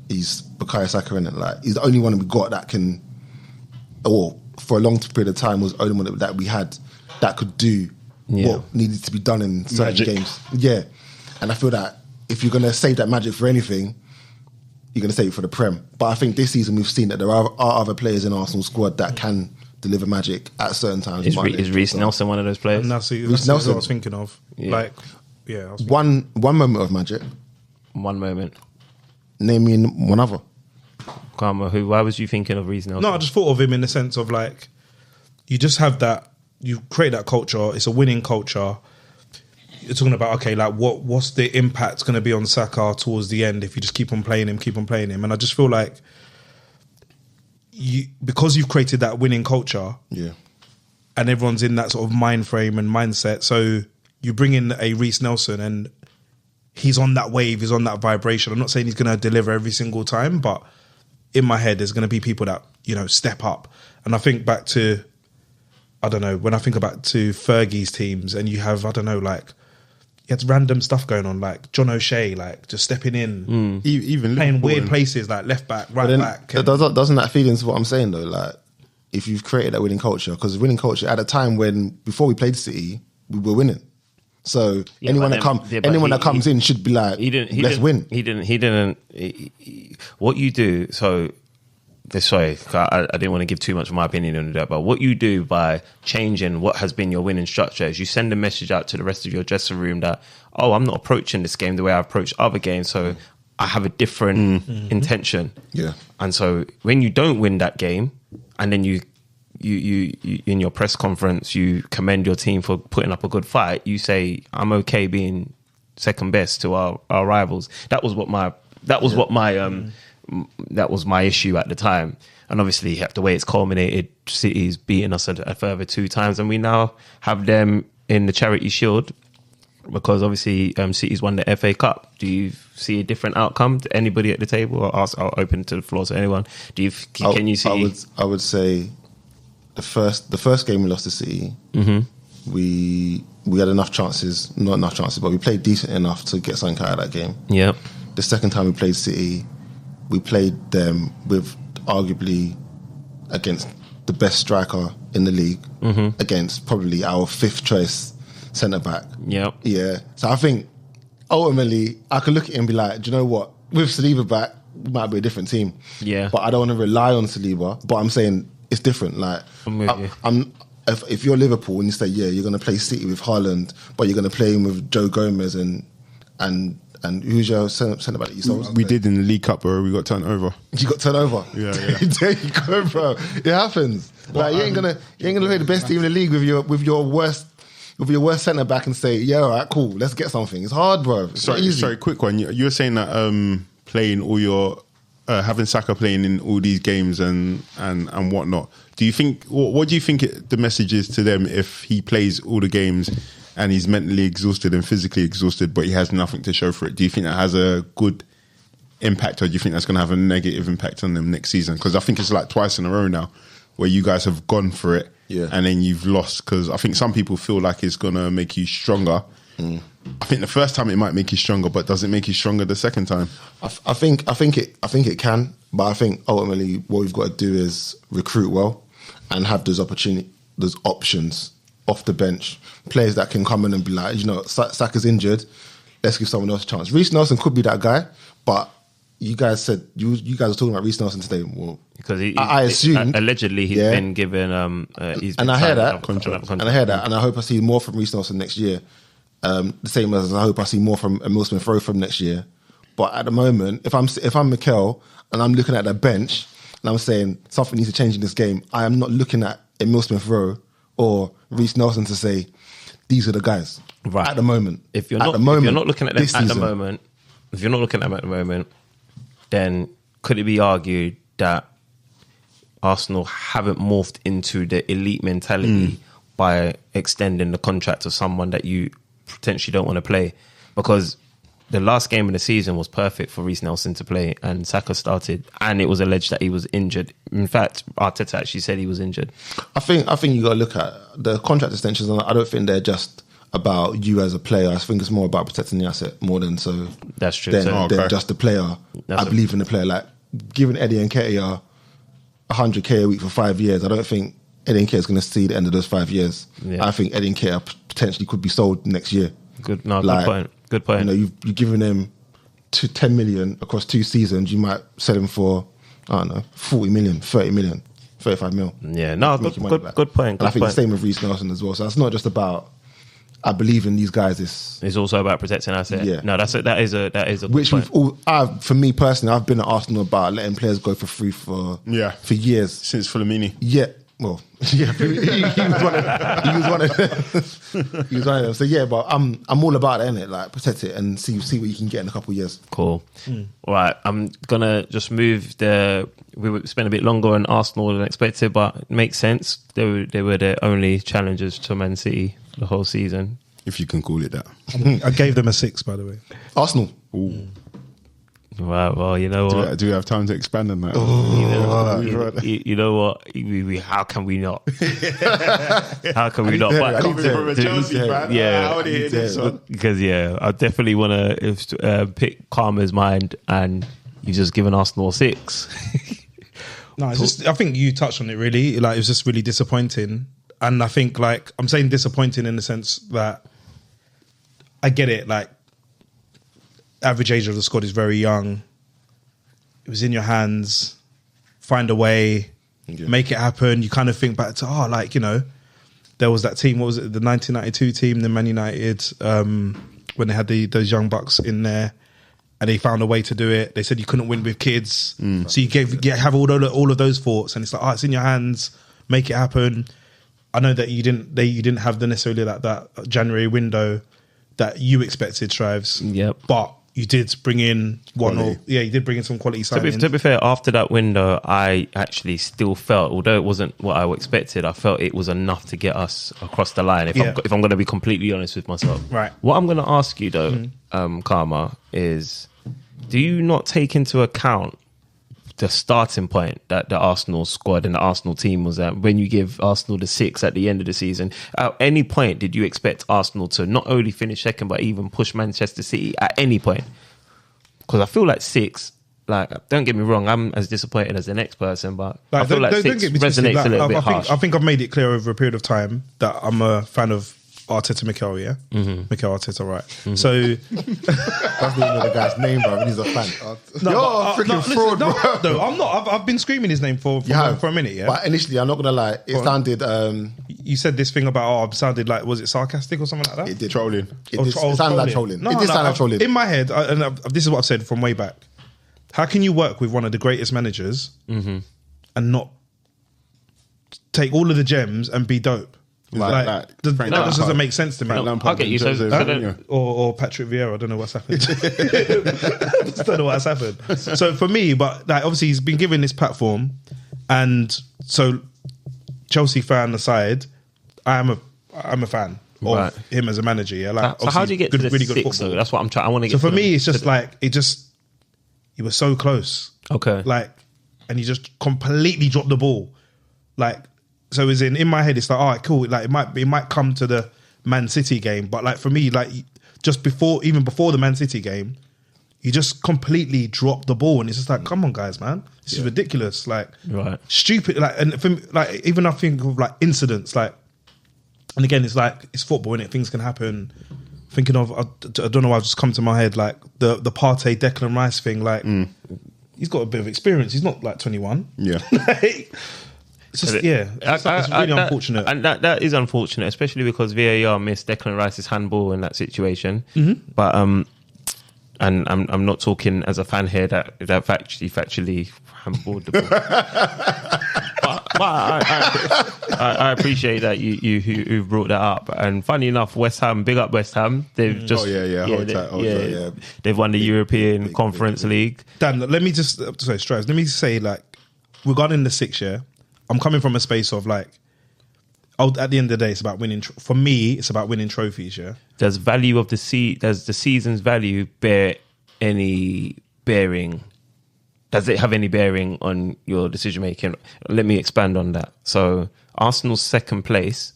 he's Bukayo Saka in it. Like, he's the only one we got that can, or for a long period of time was the only one that we had that could do what needed to be done in certain Magic. games. Yeah, and I feel that if you're gonna save that magic for anything, you're gonna save it for the Prem. But I think this season we've seen that there are other players in Arsenal squad that can deliver magic at certain times. Is Reece Nelson one of those players? And that's what Nelson. I was thinking of. Yeah. Like, yeah. I was thinking- One moment of magic. One moment. Name me one other. Karmah, why was you thinking of Reece Nelson? No, I just thought of him in the sense of, like, you just have that, you create that culture, it's a winning culture. You're talking about, okay, like, what's the impact going to be on Saka towards the end if you just keep on playing him? And I just feel like because you've created that winning culture, Yeah. and everyone's in that sort of mind frame and mindset. So you bring in a Reece Nelson and he's on that wave, he's on that vibration. I'm not saying he's going to deliver every single time, but in my head, there's going to be people that, you know, step up. And I think back to, I don't know, when I think back to Fergie's teams and you have, I don't know, like, you had random stuff going on, like John O'Shea, like just stepping in, even playing Liverpool weird and- places, like left back, right back. And- Doesn't that feed into what I'm saying though? Like, if you've created that winning culture, because winning culture at a time when before we played City, we were winning. So Yeah, anyone but that comes in should be like, let's win. He didn't. What you do, sorry, I didn't want to give too much of my opinion on that, but what you do by changing what has been your winning structure is you send a message out to the rest of your dressing room that, oh, I'm not approaching this game the way I approach other games, so I have a different intention. Yeah. And so when you don't win that game, and then you in your press conference, you commend your team for putting up a good fight, you say, I'm okay being second best to our rivals. That was my issue at the time. And obviously, the way it's culminated, City's beating us a further 2 times, and we now have them in the Charity Shield because obviously City's won the FA Cup. Do you see a different outcome to anybody at the table? I'll open to the floor to anyone. Can you see? I would say the first game we lost to City, we had enough chances, not enough chances, but we played decent enough to get something out of that game. Yeah. The second time we played City, we played them with arguably against the best striker in the league, against probably our 5th choice centre back. Yeah. Yeah. So I think ultimately I could look at it and be like, do you know what? With Saliba back, we might be a different team. Yeah. But I don't want to rely on Saliba. But I'm saying it's different. Like I'm with you. If you're Liverpool and you say, yeah, you're going to play City with Haaland, but you're going to play him with Joe Gomez and who's your centre back that you sold? We did in the League Cup, bro. We got turned over. You got turned over. Yeah. There you go, bro. It happens. Like you ain't gonna play the best team in the league with your worst centre back and say, yeah, all right, cool, let's get something. It's hard, bro. It's not easy. Sorry, quick one. You were saying that playing all your having Saka playing in all these games and whatnot. Do you think? What do you think the message is to them if he plays all the games and he's mentally exhausted and physically exhausted, but he has nothing to show for it? Do you think that has a good impact, or do you think that's going to have a negative impact on them next season? Because I think it's like twice in a row now where you guys have gone for it, and then you've lost. Because I think some people feel like it's going to make you stronger. I think the first time it might make you stronger, but does it make you stronger the second time? I think it can, but I think ultimately what we've got to do is recruit well and have those options off the bench, players that can come in and be like, you know, Saka's injured, let's give someone else a chance. Reece Nelson could be that guy, but you guys said you guys were talking about Reece Nelson today. Well, because I assume allegedly he's been given he's been and I hear that, contract. and I hear that, and I hope I see more from Reece Nelson next year. The same as I hope I see more from Emile Smith-Rowe from next year. But at the moment, if I'm Mikel and I'm looking at the bench and I'm saying something needs to change in this game, I am not looking at Emile Smith-Rowe or Reece Nelson to say these are the guys. Right. At the moment, If you're not looking at them at the moment, then could it be argued that Arsenal haven't morphed into the elite mentality by extending the contract of someone that you potentially don't want to play? Because the last game of the season was perfect for Reece Nelson to play, and Saka started, and it was alleged that he was injured. In fact, Arteta actually said he was injured. I think you got to look at the contract extensions, and I don't think they're just about you as a player. I think it's more about protecting the asset more than That's true. than just the player. I believe in the player. Like giving Eddie Nketiah 100k a week for 5 years, I don't think Eddie Nketiah is going to see the end of those 5 years. Yeah. I think Eddie Nketiah potentially could be sold next year. Good point. Good point. You know, you've given him 10 million across 2 seasons. You might sell him for, I don't know, 40 million, 30 million, 35 mil. Yeah, no, good point. And I think the same with Reece Nelson as well. So it's not just about, I believe in these guys. It's also about protecting assets. Yeah. No, that is a good which point. for me personally, I've been at Arsenal about letting players go for free for years. Since Flamini. Yet Well, yeah, he was one of them. He was one of them. So yeah, but I'm all about it, innit? Like protect it and see what you can get in a couple of years. Cool. All right, I'm gonna just move we would spend a bit longer on Arsenal than expected, but it makes sense. They were the only challengers to Man City the whole season. If you can call it that. I gave them a 6, by the way. Arsenal. Ooh. Right, well, you know what? Do we have time to expand on that? You know what? How can we not? How can we not? But Coming from a Chelsea fan, yeah, I want to hear this one. because I definitely want to pick Karmah's mind, and you've just given Arsenal a 6. No, it's just, I think you touched on it really. Like, it was just really disappointing. And I think, like, I'm saying disappointing in the sense that I get it. Like, average age of the squad is very young. It was in your hands. Find a way, make it happen. You kind of think back to, there was that team. What was it? The 1992 team, the Man United, when they had those young bucks in there. And they found a way to do it. They said you couldn't win with kids, so you have all of those thoughts, and it's like, it's in your hands, make it happen. I know that you didn't have necessarily that January window that you expected, Strives. Yep. But you did bring in you did bring in some quality signings. To be fair, after that window, I actually still felt, although it wasn't what I expected, I felt it was enough to get us across the line. If I'm going to be completely honest with myself, right. What I'm going to ask you though, Karmah, is do you not take into account the starting point that the Arsenal squad and the Arsenal team was at when you give Arsenal the 6 at the end of the season? At any point did you expect Arsenal to not only finish second but even push Manchester City at any point? Because I feel like 6, like, don't get me wrong, I'm as disappointed as the next person, but I feel like 6 resonates a little bit harsh. I think I've made it clear over a period of time that I'm a fan of Arteta Mikel, yeah? Mikel Arteta, right. So... That's the name of the guy's name, bro. He's a fan. You're a freaking fraud, bro. No, I'm not. I've been screaming his name for a minute, yeah? But initially, I'm not going to lie, it sounded... you said this thing about, sounded like, was it sarcastic or something like that? It did. Trolling. It sounded like trolling. It did sound like trolling. In my head, this is what I've said from way back. How can you work with one of the greatest managers and not take all of the gems and be dope? That doesn't make sense to me. I'll get you. Or Patrick Vieira. I don't know what's happened. I don't know what's happened. So for me, but like, obviously he's been given this platform, and so Chelsea fan aside, I'm a fan of him as a manager. Yeah, like, so how do you get to the really 6? Good football. Though? That's what I'm trying. I want to get. So for me, it's just like you were so close. Okay, like, and you just completely dropped the ball, like. So as in my head, it's like, all right, cool. Like it might come to the Man City game, but like for me, like even before the Man City game, you just completely dropped the ball, and it's just like, come on, guys, man, this is ridiculous, like stupid. Like, and for me, like even I think of like incidents, like, and again, it's like it's football, innit? Things can happen. Thinking of, I don't know why I've just come to my head, like the Partey Declan Rice thing. Like he's got a bit of experience. He's not like 21. Yeah. It's just, it's really unfortunate. And that is unfortunate, especially because VAR missed Declan Rice's handball in that situation. But and I'm not talking as a fan here that factually handballed the ball. but I appreciate that you brought that up. And funny enough, West Ham, big up West Ham. They've just they've won the European Conference League. Dan, let me just Strives. Let me say, like, regarding the 6 year. I'm coming from a space of like, at the end of the day, it's about winning. For me, it's about winning trophies. Yeah. Does the season's value bear any bearing? Does it have any bearing on your decision making? Let me expand on that. So Arsenal's second place,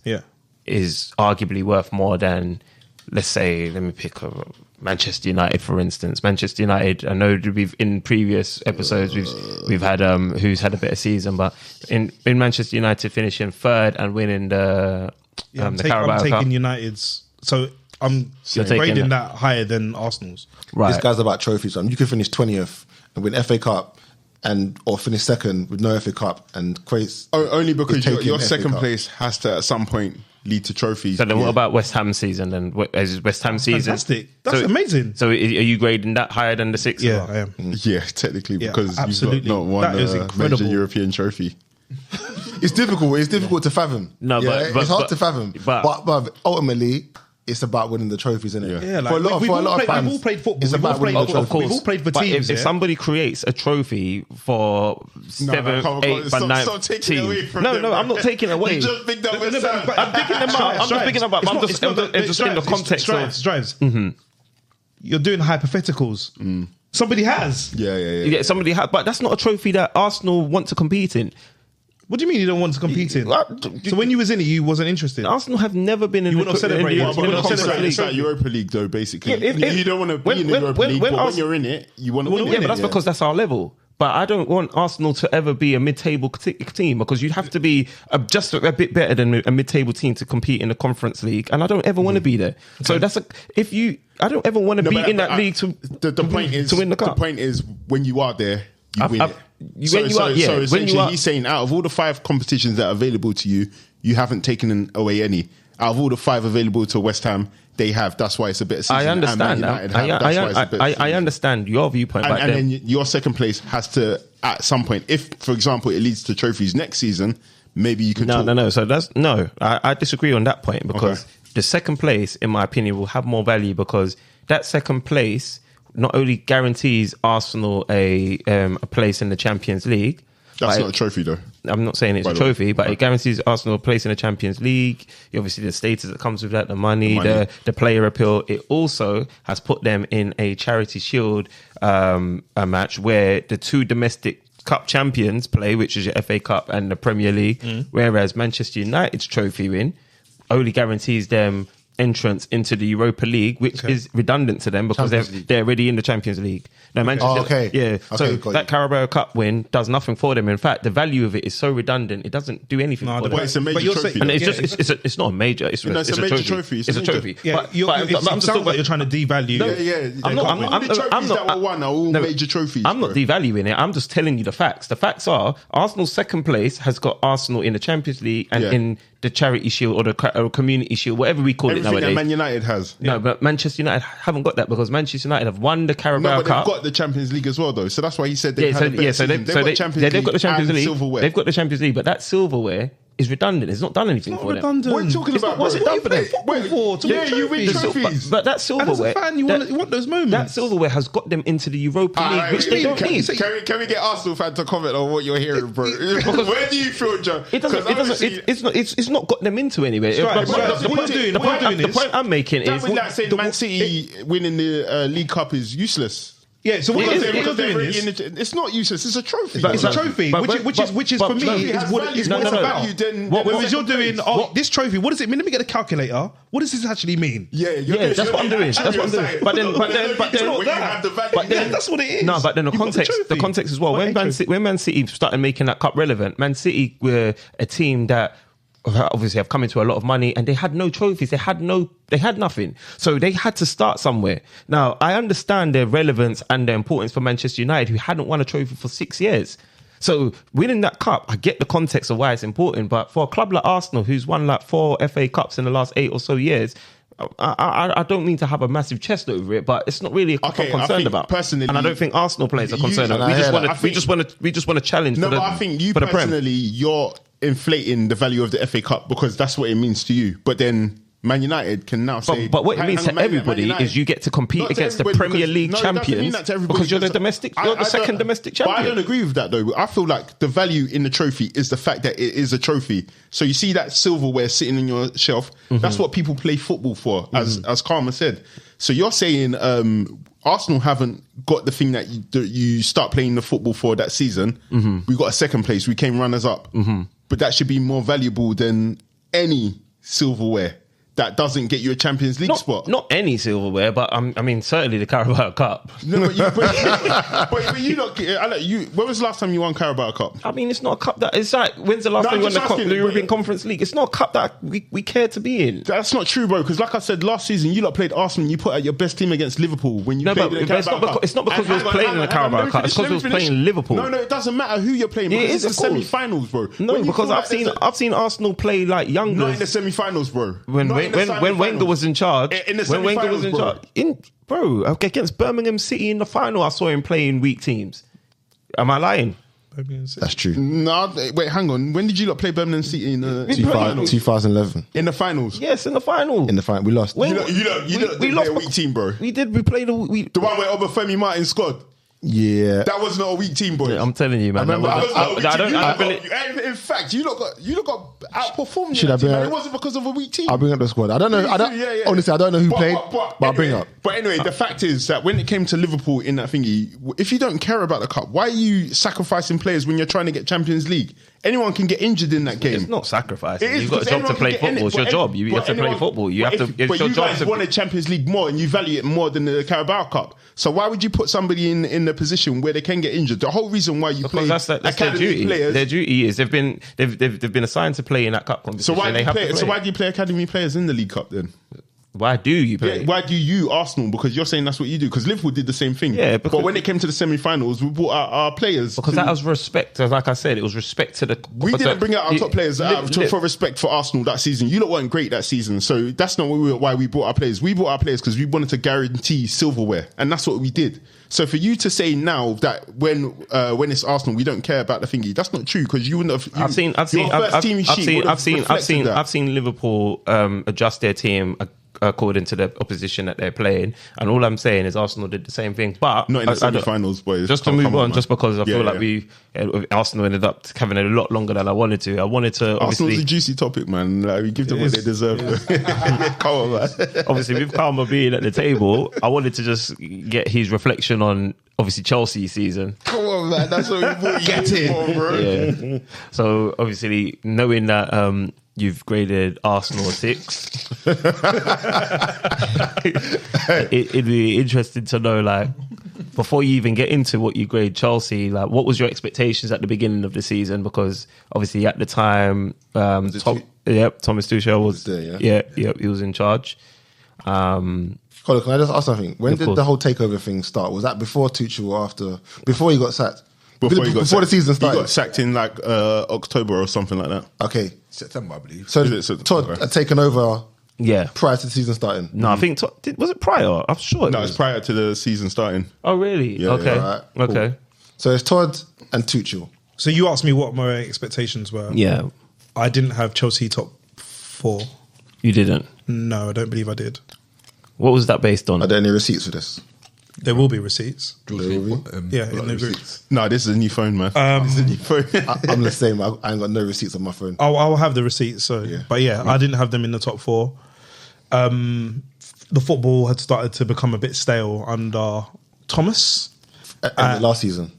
is arguably worth more than, let's say, let me pick Manchester United, for instance. Manchester United, I know we've in previous episodes we've had who's had a better season, but in Manchester United finishing 3rd and winning the Carabao Cup. I'm taking United's, so I'm grading that higher than Arsenal's. Right. This guy's about trophies. You can finish 20th and win FA Cup or finish 2nd with no FA Cup and Crates. Only because your second place has to at some point lead to trophies. So then what about West Ham season then? West Ham season? Fantastic. That's amazing. So are you grading that higher than the 6? Yeah, I am. Yeah, technically, because you've not won a major European trophy. It's difficult. It's difficult to fathom. No, but it's hard to fathom. but- But ultimately, it's about winning the trophies, isn't it? Yeah, like, for a lot we've all of fans, we've all played football. It's We've all about played, winning the Of trophies. course. We've all played for But teams. if somebody creates a trophy for seventh, come on, eighth, stop- and ninth stop taking it away team, from no, them. I'm not taking it away. You just picked up with but- Sam. I'm picking them up. I'm just picking them up. I'm just in the context of. Strives. You're doing hypotheticals. Somebody has. Yeah. Yeah, somebody had, but that's not a trophy that Arsenal want to compete in. What do you mean you don't want to compete in? What? So when you was in it, you wasn't interested. Arsenal have never been in You the wouldn't have celebrated in it. the- You in the wouldn't have Conference celebrated It's League. like Europa League, though, basically. Yeah, You don't want to be in the Europa League, but when you're in it, you want to win Yeah, it. but that's because that's our level. But I don't want Arsenal to ever be a mid-table team because you'd have to be just a bit better than a mid-table team to compete in the Conference League, and I don't ever want to be there. So I don't ever want to be in that league to The point is to win the cup. The point is when you are there, you win it. When you are- So essentially, are- he's saying out of all the 5 competitions that are available to you, you haven't taken away any. Out of all the 5 available to West Ham, they have. That's why it's a better season. I And Man understand United that. have. That's why it's a better I season. understand your viewpoint, but And then your second place has to, at some point, if, for example, it leads to trophies next season, maybe you can talk. No. So I disagree on that point because the second place, in my opinion, will have more value because that second place not only guarantees Arsenal a place in the Champions League. That's but not a trophy, though. I'm not saying it's a trophy, but it guarantees Arsenal a place in the Champions League. Obviously, the status that comes with that, the money. The player appeal. It also has put them in a Charity Shield a match where the 2 domestic cup champions play, which is your FA Cup and the Premier League, whereas Manchester United's trophy win only guarantees them entrance into the Europa League, which is redundant to them because they're already in the Champions League. No, Manchester, Okay, so got that you. Carabao Cup win does nothing for them. In fact, the value of it is so redundant; it doesn't do anything for them. But it's a major But you're trophy. saying- And though. it's just it's not a major. It's No, it's a major trophy. It's a major- trophy. Yeah, But it I'm sounds like you're trying to devalue. I'm not. All the trophies that were won are all major trophies. I'm not bro. devaluing it. I'm just telling you the facts. The facts are Arsenal's second place has got Arsenal in the Champions League and in the Charity Shield or the Community Shield, whatever we call Everything it that nowadays. Man United has. No, but Manchester United haven't got that because Manchester United have won the Carabao No, but Cup. they've got the Champions League as well, though. So that's why he said they had a better season. They've got the Champions League League. and silverware. They've got the Champions League, but that silverware is redundant. It's not done anything for them. redundant. What are you talking It's about, not- bro? what's it done for them? Football for, to win you win trophies. trophies. But that And as silverware, a fan, you want those moments. that silverware has got them into the Europa League, which they don't need. Can we get Arsenal fan to comment on what you're hearing, bro? Where do you feel, Joe? It doesn't. It's not got them into anywhere. Right, But right. What you're doing the is- point I'm making is That saying Man City winning the League Cup is useless. Yeah, so what It you're is- doing is It's not useless. It's a trophy. it's a trophy, which is for me it is has what value. it's No, what it's no, no. about. Value, then- Whereas you're doing What- this trophy. What does it mean? Let me get a calculator. What does this actually mean? that's what I'm doing. That's what I'm doing. But then, That's what it is. No, but then the You've got context, the trophy. context as well. What When Man City started making that cup relevant, Man City were a team that obviously have come into a lot of money and they had no trophies. They had nothing. So they had to start somewhere. Now, I understand their relevance and their importance for Manchester United, who hadn't won a trophy for 6 years. So winning that cup, I get the context of why it's important. But for a club like Arsenal, who's won like 4 FA Cups in the last 8 or so years, I don't mean to have a massive chest over it, but it's not really a cup I'm concerned about. Personally, and I don't think Arsenal players are concerned. And We I just hear want that. to. We just want to challenge. No, for the, but I think you for the Prem. personally, you're inflating the value of the FA Cup because that's what it means to you. But then Man United can now say... But what it hang means on, to Man everybody United- is you get to compete Not to against the everybody, Premier because- League no, it doesn't mean champions that to everybody, because you're the because domestic. I- You're the I second don't- domestic But I champion. don't agree with that though. I feel like the value in the trophy is the fact that it is a trophy. So you see that silverware sitting in your shelf. That's what people play football for, as Karmah said. So you're saying Arsenal haven't got the thing that you start playing the football for that season. We got a second place. We came runners up. But that should be more valuable than any silverware that doesn't get you a Champions League spot. Not any silverware, but I mean certainly the Carabao Cup. No, but you look. When was the last time you won Carabao Cup? I mean, it's not a cup that. It's like when's the last time you won the European Conference League? It's not a cup that we care to be in. That's not true, bro. Because like I said last season, you lot played Arsenal. You put out your best team against Liverpool when you played in the Carabao Cup. It's not because we was playing in the Carabao Cup. It's because we was playing Liverpool. No, it doesn't matter who you're playing. Yeah, it Because is, it's the of course. semi-finals, bro. No, because I've seen Arsenal play like youngers. Not in the semi-finals, bro. When Wenger was in charge, In the when Wenger was in semi-finals, charge, against Birmingham City in the final, I saw him playing weak teams. Am I lying? Birmingham City. That's true. No, wait, hang on. When did you lot play Birmingham City in the 2011. in the finals? Yes, in the final. In the final, we lost. When- You don't we play lost a weak team, bro. We did. We played. The one where Obafemi Martin scored. Yeah. That was not a weak team, boy. I'm telling you, man. I remember- that That was- was not a weak team. I believe. In fact, you lot got outperformed. Should I bring man. up- It wasn't because of a weak team. I'll bring up the squad. I don't know. Yeah. Honestly, I don't know who played, but I'll bring anyway, up. But anyway, the fact is that when it came to Liverpool in that thingy, if you don't care about the cup, why are you sacrificing players when you're trying to get Champions League? Anyone can get injured in that game. It's not sacrificing. It is, You've got a because job to anyone play can get football. It's your job. You have to play football. You have to. It's But your you job guys to. won a Champions League more, and you value it more than the Carabao Cup. So why would you put somebody in a position where they can get injured? The whole reason why you play Because that's their academy duty. players. Their duty is they've been assigned to play in that cup competition. So why do they you have play? to So why do you play academy players in the League Cup then? Why do you play? Yeah, why do you Arsenal? Because you're saying that's what you do. Because Liverpool did the same thing. Yeah, because- but when it came to the semi-finals, we brought out our players Because that was respect. Like I said, it was respect to the. We didn't bring out our top players Live- for respect for Arsenal that season. You lot weren't great that season, so that's not why we brought our players. We brought our players because we wanted to guarantee silverware, and that's what we did. So for you to say now that when it's Arsenal, we don't care about the thingy, that's not true because you wouldn't have. I've seen Liverpool adjust their team according to the opposition that they're playing, and all I'm saying is Arsenal did the same thing, but Not in the semi-finals, boys. Just to Come move on, man. just because I feel Yeah, like Arsenal ended up having a lot longer than I wanted to. I wanted to Arsenal's a obviously, juicy topic, man. Like, we give them what they deserve. Come on, man. obviously with Karmah being at the table, I wanted to just get his reflection on obviously Chelsea's season. Come on, man. That's what we brought you for, bro. Yeah. So obviously knowing that you've graded Arsenal a 6, it'd be interesting to know, like, before you even get into what you grade Chelsea, like, what was your expectations at the beginning of the season? Because obviously at the time, Thomas Tuchel was there, yeah, he was in charge. Colin, can I just ask something? When did course. the whole takeover thing start? Was that before Tuchel or after? Before he got sacked? Before he got the season started? He got sacked in like October or something like that. Okay. September, I believe. So Is it? Todd Okay. had taken over Yeah. prior to the season starting. No, I think was it prior? I'm sure. No, it's prior to the season starting. Oh, really? Yeah, okay. yeah. Alright, cool. Okay. So it's Todd and Tuchel. So you asked me what my expectations were. Yeah. I didn't have Chelsea top 4. You didn't. No, I don't believe I did. What was that based on? Are there any receipts for this? There will be receipts. There will be. Yeah, in the group. No, this is a new phone, man. This is a new phone. I'm the same. I ain't got no receipts on my phone. I'll have the receipts. So, but yeah, I didn't have them in the top 4. The football had started to become a bit stale under Thomas. And last season.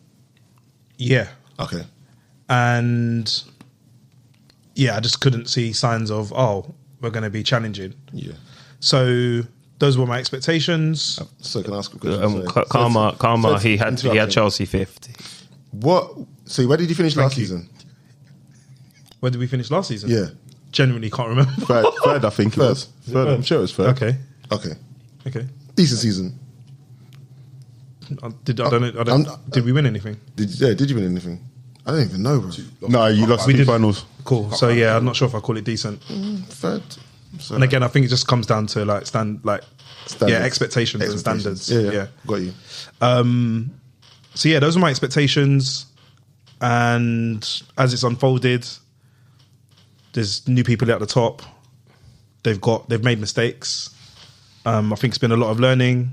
Yeah, Okay. and yeah, I just couldn't see signs of we're going to be challenging. Yeah. So those were my expectations. So can I ask a question? Sorry. Karmah, So he had interrupting. Chelsea 5th. What? So where did you finish last you. season? Where did we finish last season? Yeah. Genuinely can't remember. Third, I think it was. Third, I'm sure it was third. Okay. Okay. Decent season. Did we win anything? Did you win anything? I don't even know, bro. No, you lost We two did. finals. Cool. So yeah, I'm not sure if I call it decent. Third. So, And again, I think it just comes down to like Standards. expectations and standards. Yeah. Got you. So yeah, those are my expectations. And as it's unfolded, there's new people at the top. They've made mistakes. I think it's been a lot of learning.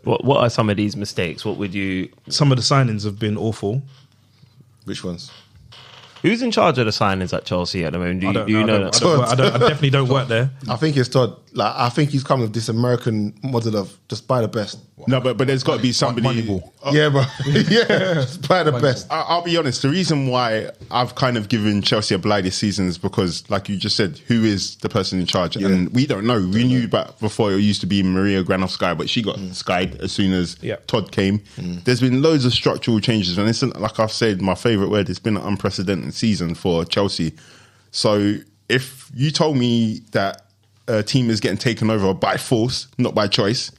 What are some of these mistakes? What would you? Some of the signings have been awful. Which ones? Who's in charge of the signings at Chelsea at the moment? I Do you know that? I definitely don't work there. I think it's Todd. Like I think he's come with this American model of just buy the best. No, but there's got to be somebody. Moneyball. Yeah, bro. Yeah, just buy the best. I'll be honest. The reason why I've kind of given Chelsea a blight this season is because, like you just said, who is the person in charge? And we don't know. We knew back before it used to be Maria Granovskaya, but she got skied as soon as Todd came. There's been loads of structural changes, and it's like I've said, my favourite word. It's been an unprecedented season for Chelsea. So if you told me that a team is getting taken over by force, not by choice,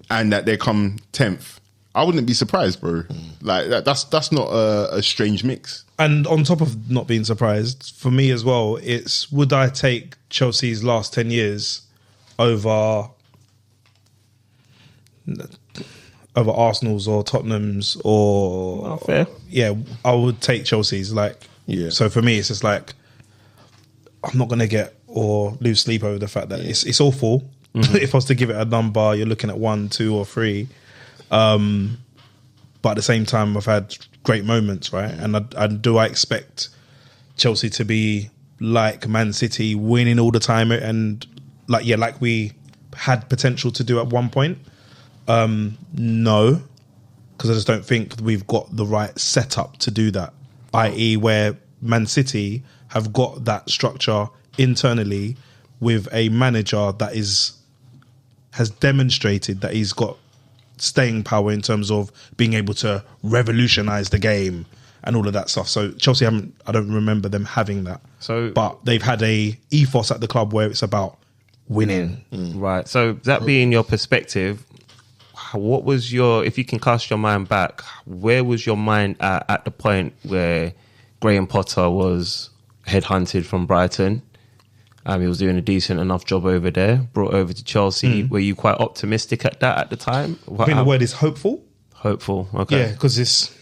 and that they come 10th, I wouldn't be surprised, bro. Like that's not a strange mix. And on top of not being surprised, for me as well, it's would I take Chelsea's last 10 years over over Arsenal's or Tottenham's or fair. Yeah, I would take Chelsea's. Like, Yeah. So for me, it's just like I'm not gonna get or lose sleep over the fact that it's awful. If I was to give it a number, you're looking at 1, 2, or 3. But at the same time, I've had great moments, right? And do I expect Chelsea to be like Man City, winning all the time, and like we had potential to do at one point? No, because I just don't think we've got the right setup to do that. I.e., where Man City have got that structure internally with a manager that has demonstrated that he's got staying power in terms of being able to revolutionise the game and all of that stuff. So Chelsea I don't remember them having that. But they've had a ethos at the club where it's about winning. Right. So that being your perspective, what was if you can cast your mind back, where was your mind at the point where Graham Potter was headhunted from Brighton? He was doing a decent enough job over there, brought over to Chelsea. Were you quite optimistic at that at the time? I think the word is hopeful. Hopeful, okay. Yeah, because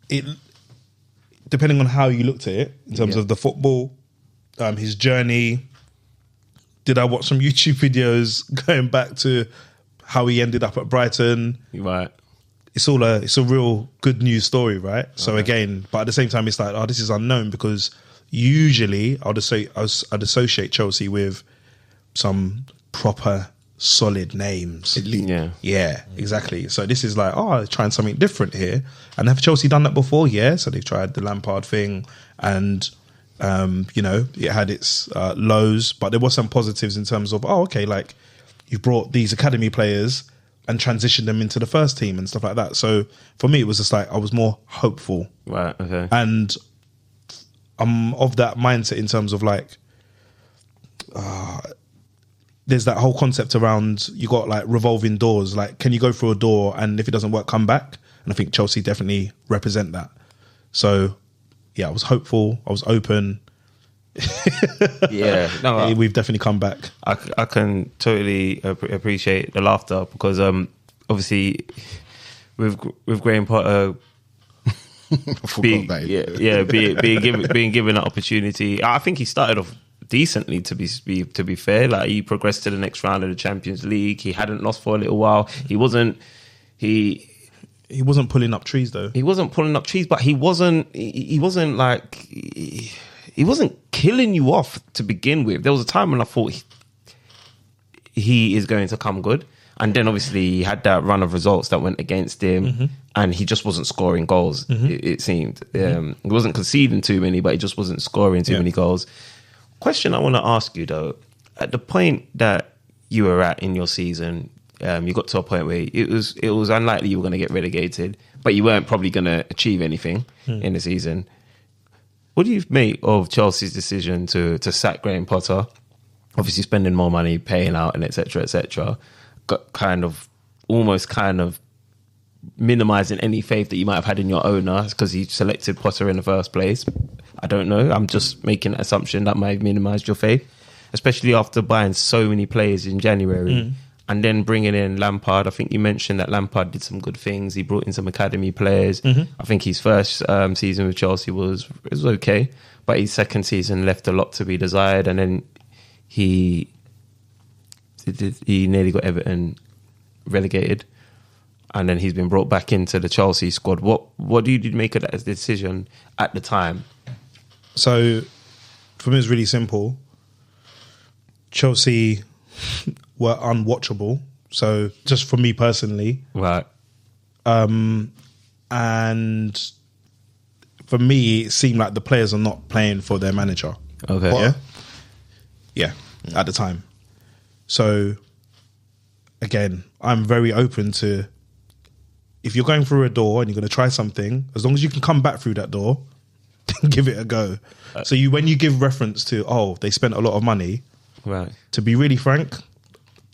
it depending on how you looked at it, in terms of the football, his journey. Did I watch some YouTube videos going back to how he ended up at Brighton? Right. It's a real good news story, right? So again, but at the same time, it's like, this is unknown, because usually I'd associate Chelsea with some proper solid names. Yeah. Yeah, exactly. So this is like, trying something different here. And have Chelsea done that before? Yeah. So they've tried the Lampard thing, and it had its lows, but there were some positives in terms of, like you brought these academy players and transitioned them into the first team and stuff like that. So for me, it was just like, I was more hopeful. Right, okay. And I'm of that mindset in terms of like, there's that whole concept around, you got like revolving doors. Like, can you go through a door and if it doesn't work, come back? And I think Chelsea definitely represent that. So yeah, I was hopeful. I was open. Yeah, no, we've definitely come back. I can totally appreciate the laughter, because obviously with Graham Potter being given that opportunity, I think he started off decently. To be fair, like he progressed to the next round of the Champions League. He hadn't lost for a little while. He wasn't pulling up trees though. He wasn't pulling up trees, but he wasn't killing you off to begin with. There was a time when I thought he is going to come good. And then obviously he had that run of results that went against him, and he just wasn't scoring goals, it seemed. He wasn't conceding too many, but he just wasn't scoring too many goals. Question I want to ask you though, at the point that you were at in your season, you got to a point where it was unlikely you were going to get relegated, but you weren't probably going to achieve anything in the season. What do you make of Chelsea's decision to sack Graham Potter? Obviously spending more money, paying out, and etc. Almost minimising any faith that you might have had in your owner because he selected Potter in the first place. I don't know. I'm just making an assumption that might have minimised your faith, especially after buying so many players in January. And then bringing in Lampard. I think you mentioned that Lampard did some good things. He brought in some academy players. I think his first season with Chelsea was okay, but his second season left a lot to be desired. And then he nearly got Everton relegated, and then he's been brought back into the Chelsea squad. What do you make of that decision at the time? So for me, it's really simple. Chelsea were unwatchable. So just for me personally, right. And for me, it seemed like the players are not playing for their manager. Okay. Yeah. At the time. So again, I'm very open to, if you're going through a door and you're going to try something, as long as you can come back through that door, then give it a go. So when you give reference to, they spent a lot of money, right? To be really frank,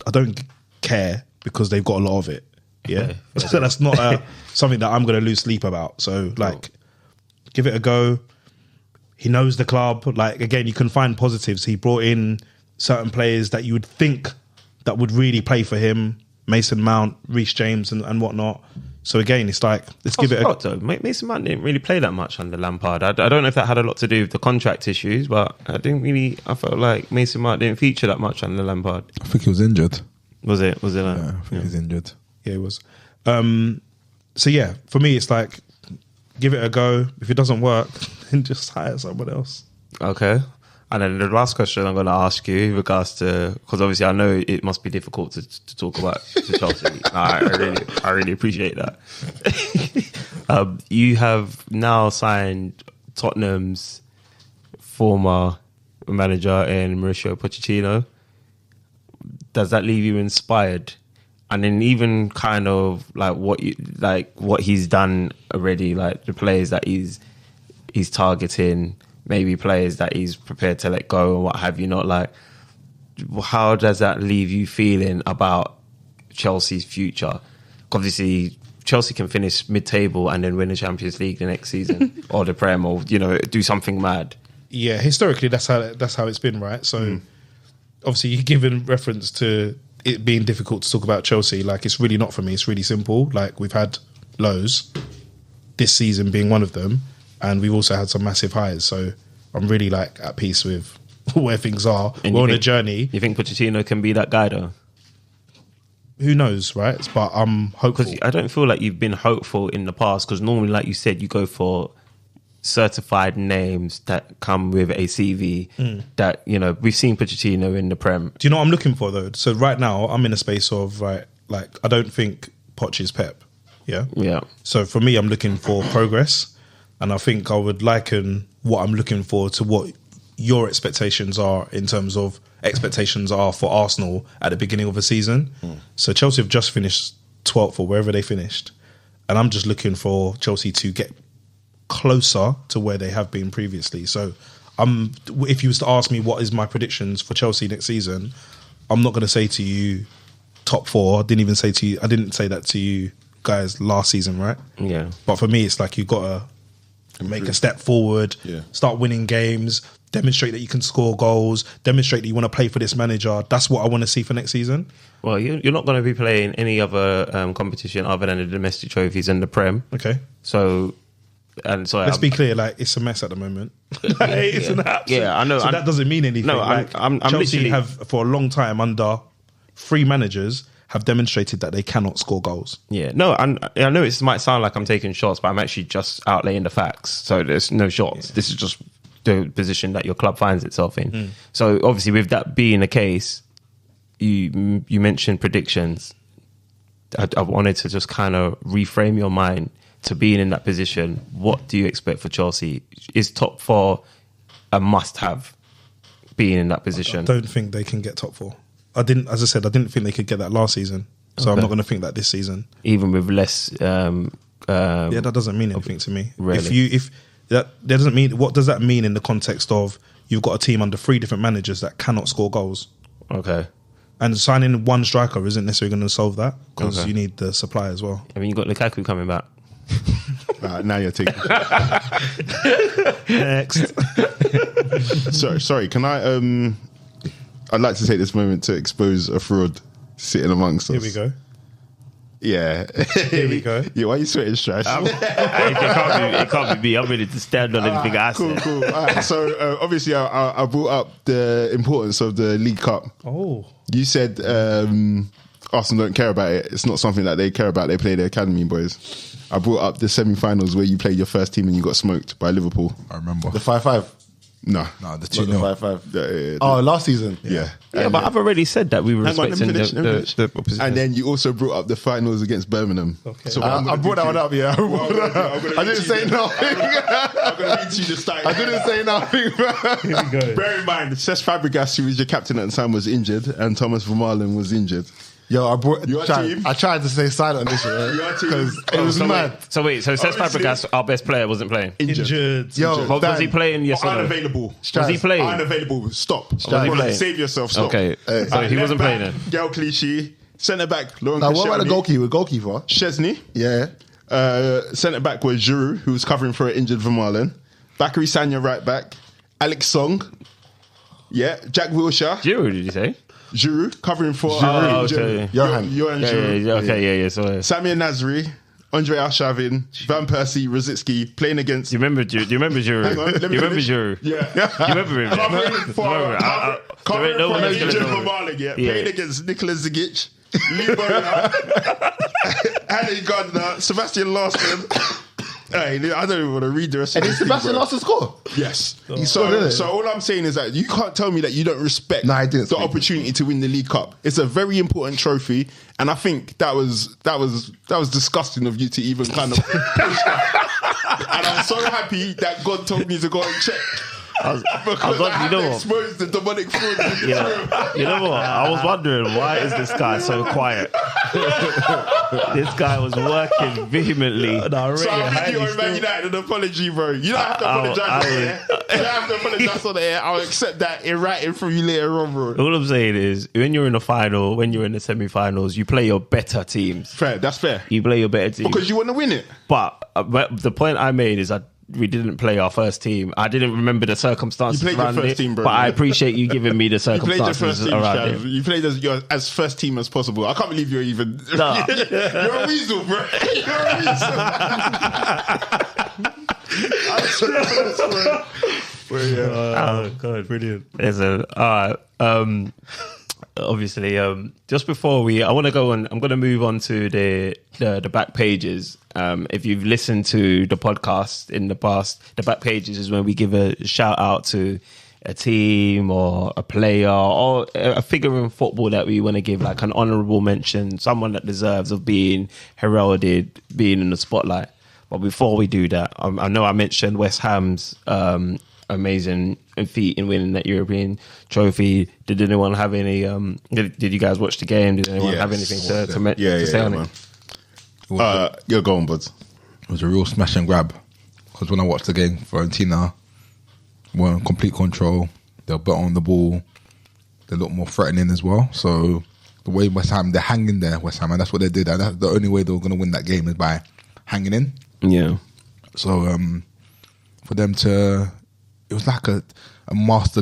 I don't care, because they've got a lot of it. Yeah. Okay. So that's not something that I'm going to lose sleep about. So give it a go. He knows the club. Like, again, you can find positives. He brought in certain players that you would think that would really play for him. Mason Mount, Reece James, and whatnot. So again, it's like let's give it. Though. Mason Mount didn't really play that much under Lampard. I don't know if that had a lot to do with the contract issues, but I felt like Mason Mount didn't feature that much under Lampard. I think he was injured. Was it? Like, Yeah, I think he was injured. Yeah, it was. So yeah, for me, it's like give it a go. If it doesn't work, then just hire someone else. Okay. And then the last question I'm going to ask you in regards to, because obviously I know it must be difficult to talk about to Chelsea. I really appreciate that. You have now signed Tottenham's former manager in Mauricio Pochettino. Does that leave you inspired? And then even kind of like what he's done already, like the players that he's targeting, maybe players that he's prepared to let go and what have you not, like how does that leave you feeling about Chelsea's future? Obviously Chelsea can finish mid-table and then win the Champions League the next season or the Prem, or do something mad. Yeah, historically that's how it's been, right? So obviously you're giving reference to it being difficult to talk about Chelsea. Like it's really not for me. It's really simple. Like we've had lows, this season being one of them, and we've also had some massive highs. So I'm really like at peace with where things are. And we're on a journey. You think Pochettino can be that guy though? Who knows, right? But I'm hopeful. Because I don't feel like you've been hopeful in the past, because normally, like you said, you go for certified names that come with a CV that, we've seen Pochettino in the Prem. Do you know what I'm looking for though? So right now I'm in a space of like I don't think Poch is Pep. Yeah. Yeah. So for me, I'm looking for progress, and I think I would liken what I'm looking for to what your expectations are in terms of expectations are for Arsenal at the beginning of a season. So Chelsea have just finished 12th or wherever they finished, and I'm just looking for Chelsea to get closer to where they have been previously. So if you was to ask me what is my predictions for Chelsea next season, I'm not going to say to you top 4. I didn't say that to you guys last season, right? Yeah. But for me, it's like you've got to make a step forward, start winning games, demonstrate that you can score goals, demonstrate that you want to play for this manager. That's what I want to see for next season. Well, you're not going to be playing any other competition other than the domestic trophies and the Prem. Okay. So let's be clear, like it's a mess at the moment. It's an absolute, I know. So that doesn't mean anything. No, I'm Chelsea literally have for a long time under 3 managers have demonstrated that they cannot score goals. Yeah, no, I know it might sound like I'm taking shots, but I'm actually just outlaying the facts. So there's no shots. This is just the position that your club finds itself in. So obviously, with that being the case, you mentioned predictions. I wanted to just kind of reframe your mind to being in that position. What do you expect for Chelsea? Is top 4 a must-have? Being in that position, I don't think they can get top 4. I didn't think they could get that last season. So I'm not going to think that this season. Even with less. That doesn't mean anything to me. Really? If that doesn't mean, what does that mean in the context of you've got a team under 3 different managers that cannot score goals? Okay. And signing one striker isn't necessarily going to solve that, because you need the supply as well. I mean, you've got Lukaku coming back. Now you're taking. Next. Sorry. Can I? I'd like to take this moment to expose a fraud sitting amongst us. Here we go. Yeah. Here we go. Yeah, why are you sweating, Strash? It can't be me. I'm ready to stand on anything I said. Cool. All right. So obviously, I brought up the importance of the League Cup. Oh. You said Arsenal don't care about it. It's not something that they care about. They play their academy boys. I brought up the semi-finals where you played your first team and you got smoked by Liverpool. I remember. The 5-5. No, the Not 2-0. the 5-5. Oh, last season. Yeah. Yeah, but I've already said that we were Hang on, let me respecting finish. the opposition. And then you also brought up the finals against Birmingham. Okay. So I brought that one up, yeah. I didn't say nothing. I'm going to read to you the start. I didn't say nothing. Here we go. Bear in mind, Cesc Fabregas, who was your captain at the time, was injured, and Thomas Vermaelen was injured. Yo, Your team? I tried to stay silent on this shit Your team? because it was mad. So Cesc Obviously- Fabregas, our best player, wasn't playing. Injured. Yo, Was he Dan, playing? Yes or no? Unavailable. Was he playing? Unavailable. Stop. Was he playing? Save yourself. Stop. Okay. So he wasn't playing then. Gael Clichy. Centre back, Laurent Now, what about the Koscielny. goalkeeper? Chesney. Yeah. Centre back was Giroud, who was covering for an injured Vermaelen. Bakary Sagna, right back. Alex Song. Yeah. Jack Wilshere. Giroud, did you say? Giroud covering for okay. Johan Yeah, Giroud. okay. So Samir Nasri, Andre Arshavin, Van Persie, Rosicki playing against. do you remember Giroud? Hang on, let You me remember finish. Giroud? Yeah. You remember him? Covering No for one knows Adrian gonna know. Mavalik, Yeah. playing against Nicolas Zigic, Lee Bowyer, Harry Gardner, Sebastian Larson. Hey, I don't even want to read the rest of And this. did Sebastian Larson score? Yes. didn't So it? all I'm saying is that you can't tell me that you don't respect No, I didn't the speak. opportunity to win the League Cup. It's a very important trophy, and I think that was disgusting of you to even kind of push that. And I'm so happy that God told me to go and check. Because I had to expose the demonic fraud in the room. You know what? I was wondering, why is this guy so quiet? This guy was working vehemently. So I think you owe Man United an apology, bro. You don't have to apologise on the air. You don't have to apologise on the air. I'll accept that in writing from you later on, bro. All I'm saying is, when you're in the final, when you're in the semi-finals, you play your better teams. Fair, that's fair. You play your better teams. Because you want to win it. But the point I made is that we didn't play our first team. I didn't remember the circumstances You played your around first it, team, bro. but I appreciate you giving me the You played your circumstances first team, around Shav. it. You played as first team as possible. I can't believe you're even. Nah. You're a weasel, bro. You're a weasel. I swear. Oh god, brilliant! Obviously, just before I want to go on. I'm going to move on to the back pages. If you've listened to the podcast in the past, the back pages is when we give a shout out to a team or a player or a figure in football that we want to give like an honourable mention, someone that deserves of being heralded, being in the spotlight. But before we do that, I know I mentioned West Ham's amazing feat in winning that European trophy. Did anyone have any? Did you guys watch the game? Did anyone have anything to say on man. it? You're going, buds. It was a real smash and grab because when I watched the game, Fiorentina were in complete control. They were better on the ball. They looked more threatening as well. So the way West Ham, they're hanging there, West Ham, and that's what they did. And that's the only way they were going to win that game is by hanging in. Yeah. So for them to, it was like a master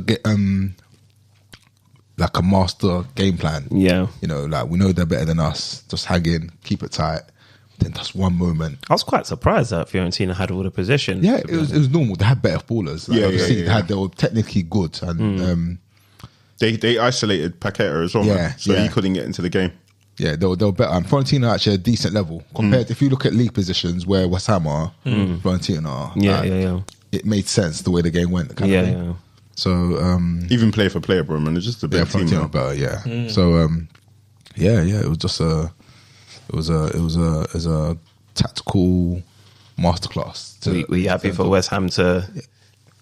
like a master game plan. Yeah. You know, like we know they're better than us. Just hang in, keep it tight. Then just one moment. I was quite surprised that Fiorentina had all the possession. Yeah, it was normal. They had better ballers. Like, obviously, they were technically good, and They isolated Paqueta as well, man. So he couldn't get into the game. yeah, they were better. And Fiorentina are actually a decent level compared. If you look at league positions where West Ham are, Fiorentina are. Yeah. It made sense the way the game went. Kind of thing. Yeah. So Even player for player, bro, man. It's just a yeah, big team, Fiorentina are man. better. Yeah. So it was just it was a tactical masterclass. Were you happy for West Ham to?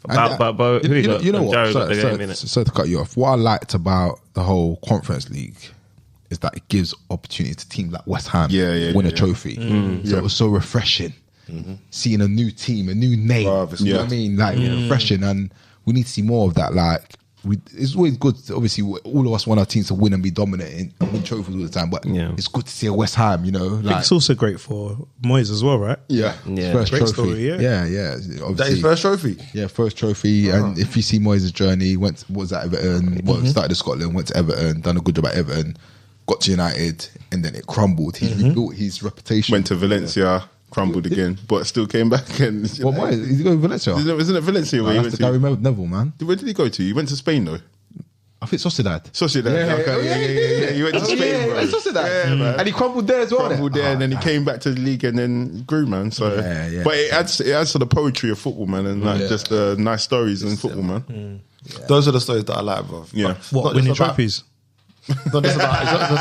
And, you know what? Jared got the game, innit? So to cut you off, what I liked about the whole Conference League is that it gives opportunity to teams like West Ham win a trophy. So it was so refreshing seeing a new team, a new name. You know what I mean? Like refreshing, and we need to see more of that. Like it's always good. Obviously, all of us want our teams to win and be dominant and win trophies all the time. But it's good to see a West Ham. You know, I think like it's also great for Moyes as well, right? Yeah. first Great trophy. story, yeah. That Obviously, his first trophy. yeah, first trophy. And if you see Moyes' journey, was at Everton, started at Scotland, went to Everton, done a good job at Everton, got to United, and then it crumbled. He rebuilt his reputation. Went to Valencia, crumbled again, but still came back. And Well, Moyes, he's going to Valencia. Isn't it Valencia where he That's went the to? Gary Neville, man. Where did he go to? He went to Spain though. I think Sociedad. Sociedad. Yeah. He went to Spain, bro. Sociedad. Yeah, man. And he crumbled there as well. Crumbled there, and then he came back to the league and then grew, man. So, Yeah. but it adds to the poetry of football, man, and like just nice stories in football, man. Those are the stories that I like, bro. Yeah. What, winning trophies? It's not just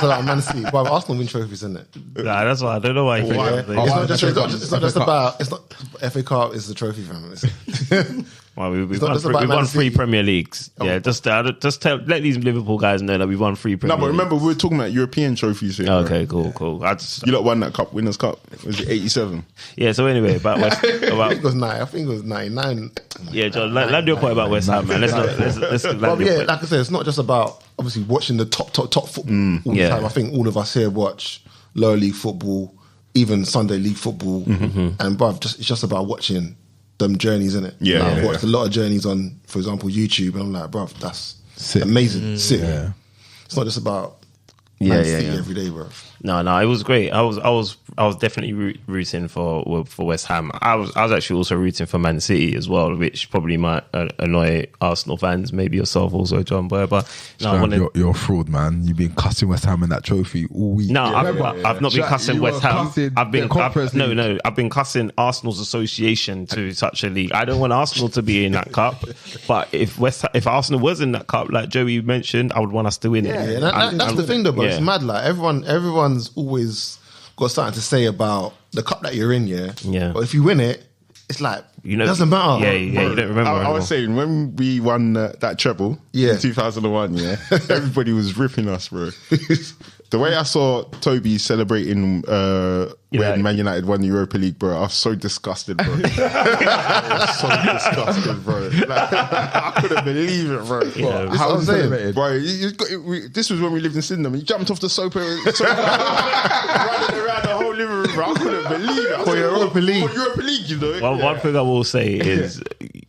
about Man City. Well, Arsenal win trophies, isn't it? Nah, that's why I don't know why you think that. It's not just about. It's not FA Cup is the trophy, fam. Well, we've not won, just about we've Man won City. 3 Premier Leagues. Yeah, just let these Liverpool guys know that we've won 3 Premier No, but Leagues. remember we were talking about European trophies here. bro. Okay, cool. You lot won that cup, Winners' Cup. Was it 87? Yeah, so anyway, I think it was 99. yeah, John, land your point about West Ham, man. Let's land But your yeah, point. like I said, it's not just about obviously watching the top football all the Yeah. time. I think all of us here watch lower league football, even Sunday league football, and bruv, it's just about watching them journeys, innit? Yeah, Like, I've yeah, watched a lot of journeys on, for example, YouTube, and I'm like, bruv, that's Sick. amazing, sick. Yeah. It's not just about Yeah, Man yeah, City yeah. every day, bro. No, it was great. I was definitely rooting for West Ham. I was actually also rooting for Man City as well, which probably might annoy Arsenal fans, maybe yourself also, John Boy. But no, You're a fraud, man. You've been cussing West Ham in that trophy all week. No, I've not been cussing You West were Ham. cussing I've been the Conference League. I've been cussing Arsenal's association to such a league. I don't want Arsenal to be in that cup, but if Arsenal was in that cup, like Joey mentioned, I would want us to win it. Yeah, that's the thing, though, bro. Yeah. It's mad. Like everyone's always got something to say about the cup that you're in, yeah. Yeah. But if you win it, it's like You know, it doesn't matter. Yeah, you don't remember. I anymore. was saying when we won that treble Yeah. in 2001, yeah, everybody was ripping us, bro. The way I saw Toby celebrating when Man United won the Europa League, bro, I was so disgusted, bro. I was so disgusted, bro. Like, I couldn't believe it, bro. Yeah. That's what I'm saying. Bro, this was when we lived in Sydenham. You jumped off the sofa, running around the whole living room, bro. I couldn't believe it. For Europa League. For Europa League, you know. Well, one thing I will say is,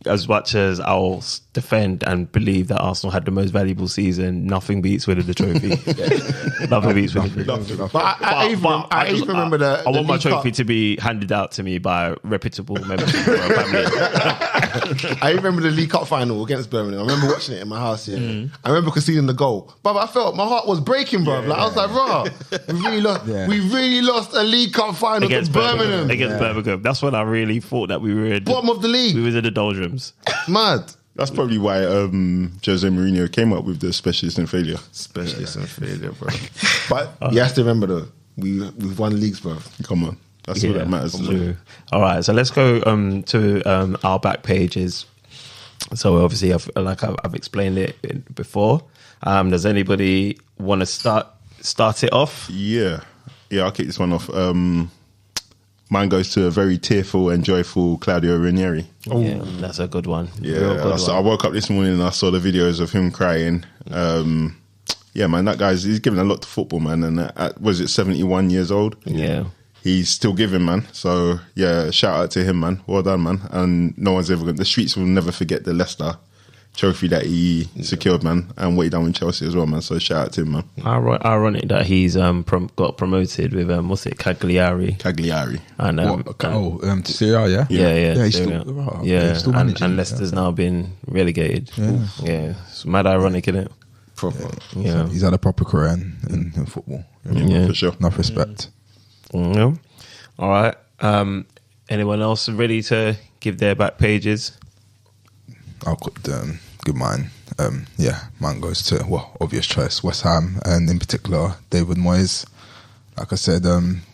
as much as I'll defend and believe that Arsenal had the most valuable season, nothing beats winning the trophy. Nothing beats winning the trophy. But I even remember that. I want my trophy to be handed out to me by a reputable member of a family. I remember the League Cup final against Birmingham. I remember watching it in my house. Yeah, I remember conceding the goal, but I felt my heart was breaking, bro. I was like, "Raw, we really lost. Yeah. We really lost a League Cup final Against to Birmingham. Against Birmingham. That's when I really thought that we were in Bottom of the league. We was in the doldrums. Mad. That's probably why Jose Mourinho came up with the specialist in failure. Specialist in failure, bro. But you have to remember though, we've won leagues, bro. Come on. That's all that matters. True. All right, so let's go to our back pages. So obviously, I've explained it before. Does anybody want to start it off? Yeah, I'll kick this one off. Mine goes to a very tearful and joyful Claudio Ranieri. Yeah, that's a good one. Real Yeah, good so I one. woke up this morning and I saw the videos of him crying. Yeah, man, that he's given a lot to football, man. And was it 71 years old? Yeah. He's still giving, man. So yeah, shout out to him, man. Well done, man. And no one's ever the streets will never forget the Leicester trophy that he secured, man, and what he done with Chelsea as well, man. So shout out to him, man. Ironic that he's got promoted with what's it, Cagliari, and to Serie A, yeah? yeah, he's Serie A. still, yeah, he's still managing. and Leicester's now been relegated. Yeah, it's mad ironic, isn't it? Proper. Yeah, He's had a proper career in football. Yeah. for sure. Enough respect. Yeah. All right. Anyone else ready to give their back pages? I'll give mine. Mine goes to, obvious choice, West Ham, and in particular, David Moyes. Like I said,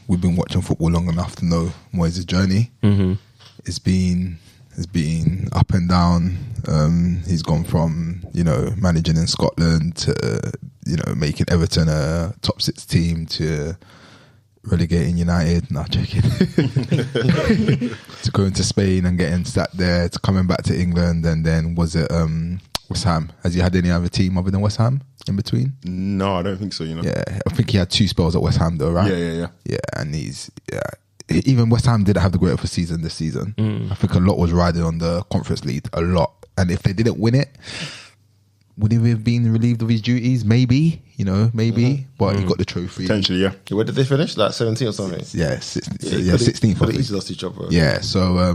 we've been watching football long enough to know Moyes' journey. Mm-hmm. It's been up and down. He's gone from, managing in Scotland to, making Everton a top 6 team to relegating United, not joking, to going to Spain and getting sat there, to coming back to England, and then was it West Ham? Has he had any other team other than West Ham in between? No, I don't think so. Yeah, I think he had 2 spells at West Ham though, right? Yeah, and even West Ham didn't have the great of a season this season. I think a lot was riding on the Conference League, a lot, and if they didn't win it, would he have been relieved of his duties? Maybe, but he got the trophy. Potentially, yeah. Where did they finish? Like 17 or something? Yeah, 16th. Could have easily lost each other. Yeah, so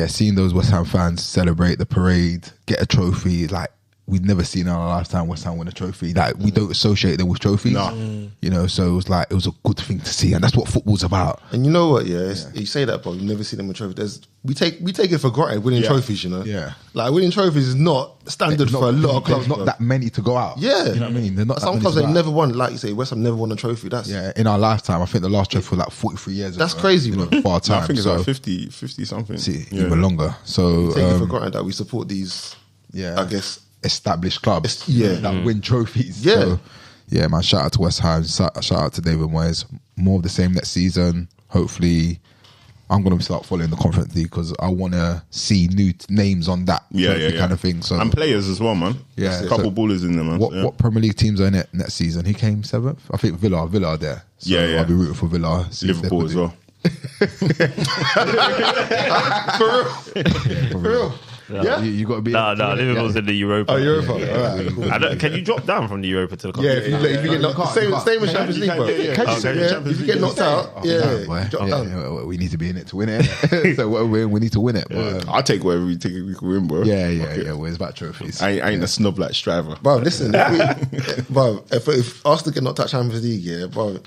seeing those West Ham fans celebrate the parade, get a trophy, like we'd never seen in our lifetime West Ham win a trophy. Like we don't associate them with trophies. No. So it was a good thing to see, and that's what football's about. And you know what? You say that, but you've never seen them with trophies. We take it for granted winning trophies. Yeah. Like winning trophies is not standard for a lot of clubs. There's not that many to go out. Yeah, you know what I mean. They're not some that clubs many they to go never won. Like you say, West Ham never won a trophy. That's in our lifetime. I think the last trophy was like 43 years ago. That's crazy, bro. Far time. I think it's like 50 something. Even longer. So we take it for granted that we support these. I guess established clubs. That win trophies. Yeah. So, man. Shout out to West Ham. Shout out to David Moyes. More of the same next season. Hopefully, I'm going to start following the Conference League because I want to see new names on that kind of thing. So and players as well, man. Yeah, a couple ballers in there, man. What Premier League teams are in it next season? He came 7th. I think Villa are there. So I'll be rooting for Villa. Liverpool as well. For real. Yeah? You got to be. No, Liverpool's in the Europa. Oh, Europa. All right, cool. Can you drop down from the Europa to the Cup? Yeah, if you get knocked out, same as Champions League, bro. If you get knocked out, drop down. We need to be in it to win it. So we need to win it. But, I'll take whatever we can win, bro. yeah. Where's about trophies? I ain't a snob like Striver. Bro, listen, if Arsenal get knocked out Champions League, yeah, bro,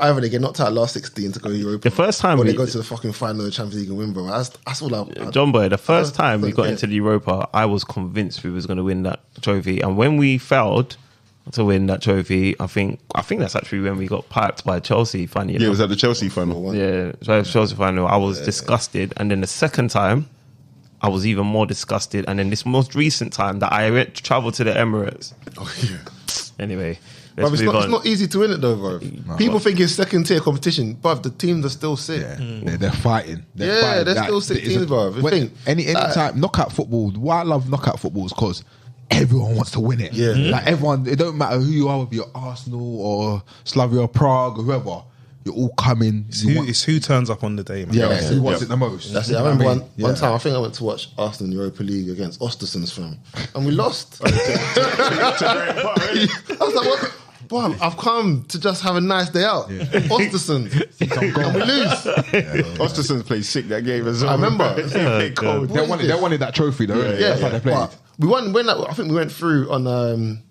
either they get knocked out last 16 to go to Europa, The first time or they we- go to the fucking final of the Champions League and win, bro. That's all I John Boy, the first time we got yeah. into the Europa, I was convinced we was going to win that trophy. And when we failed to win that trophy, I think that's actually when we got piped by Chelsea, funny enough. Yeah, it was at the Chelsea final. Yeah, so Chelsea final. I was disgusted. And then the second time, I was even more disgusted. And then this most recent time that I travelled to the Emirates. Oh, yeah. Anyway, But let's it's move on. not easy to win it though, bro. People think it's second tier competition, but the teams are still sick. Yeah, they're fighting. Yeah, they're still sick teams, bro. Any time knockout football. Why I love knockout football is because everyone wants to win it. Yeah. Like everyone. It don't matter who you are, whether you're Arsenal or Slavia Prague or whoever. You're all coming. It's who turns up on the day, man. Who wants it the most? That's it. I remember one time, I think I went to watch Arsenal Europa League against Ostersund's fam, and we lost. I was like, what? Boy, I've come to just have a nice day out. Ostersund, and we lose. Ostersund played sick that game as well. I remember. They cold. They wanted that trophy though. innit? That's how they played. but we won. I think we went through on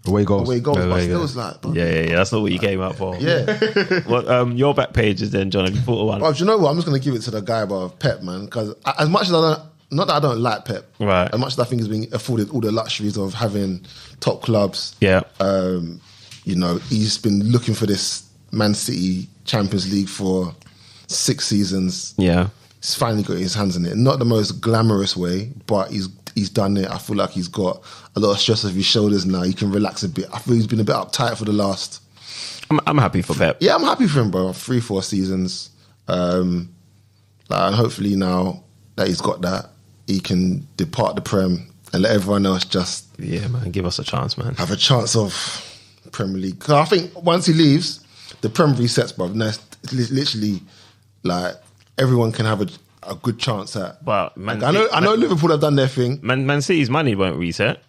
Away goals. away goals, but Away still goals. was like, Yeah. That's not what you came out for. yeah. Well, your back pages then, John. Have you thought of one? But do you know what? I'm just going to give it to the guy about Pep, man. Because as much as not that I don't like Pep, Right. as much as I think he's been afforded all the luxuries of having top clubs, Yeah. He's been looking for this Man City Champions League for 6 seasons. Yeah. He's finally got his hands in it. Not the most glamorous way, but he's done it. I feel like he's got a lot of stress off his shoulders now. He can relax a bit. I feel he's been a bit uptight for the last. I'm happy for Pep. Yeah, I'm happy for him, bro. 3-4 seasons. And hopefully now that he's got that, he can depart the Prem and let everyone else just Yeah, man. Give us a chance, man. have a chance of Premier League. Because I think once he leaves, the Prem resets, bro. No, it's literally like everyone can have a good chance at. But I know Liverpool have done their thing, Man City's money won't reset.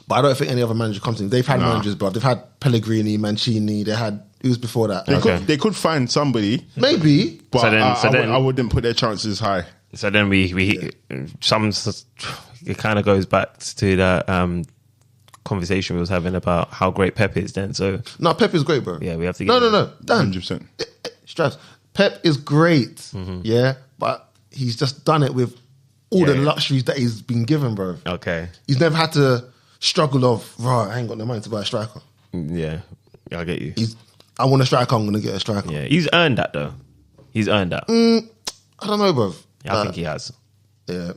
but I don't think any other manager comes in. They've had managers, bro. They've had Pellegrini, Mancini. They had who was before that? They could find somebody, Maybe. but So then- I wouldn't put their chances high. So then it kind of goes back to that conversation we was having about how great Pep is then. So No, Pep is great, bro. Yeah, we have to No, give no. Dan, 100%. Straps. Pep is great, Mm-hmm. yeah, but he's just done it with all the luxuries that he's been given, bro. okay, He's never had to struggle of, right, I ain't got no money to buy a striker. yeah, I get you. I want a striker, I'm going to get a striker. Yeah, he's earned that though. He's earned that. I don't know, bro. Yeah, I think he has. Yeah.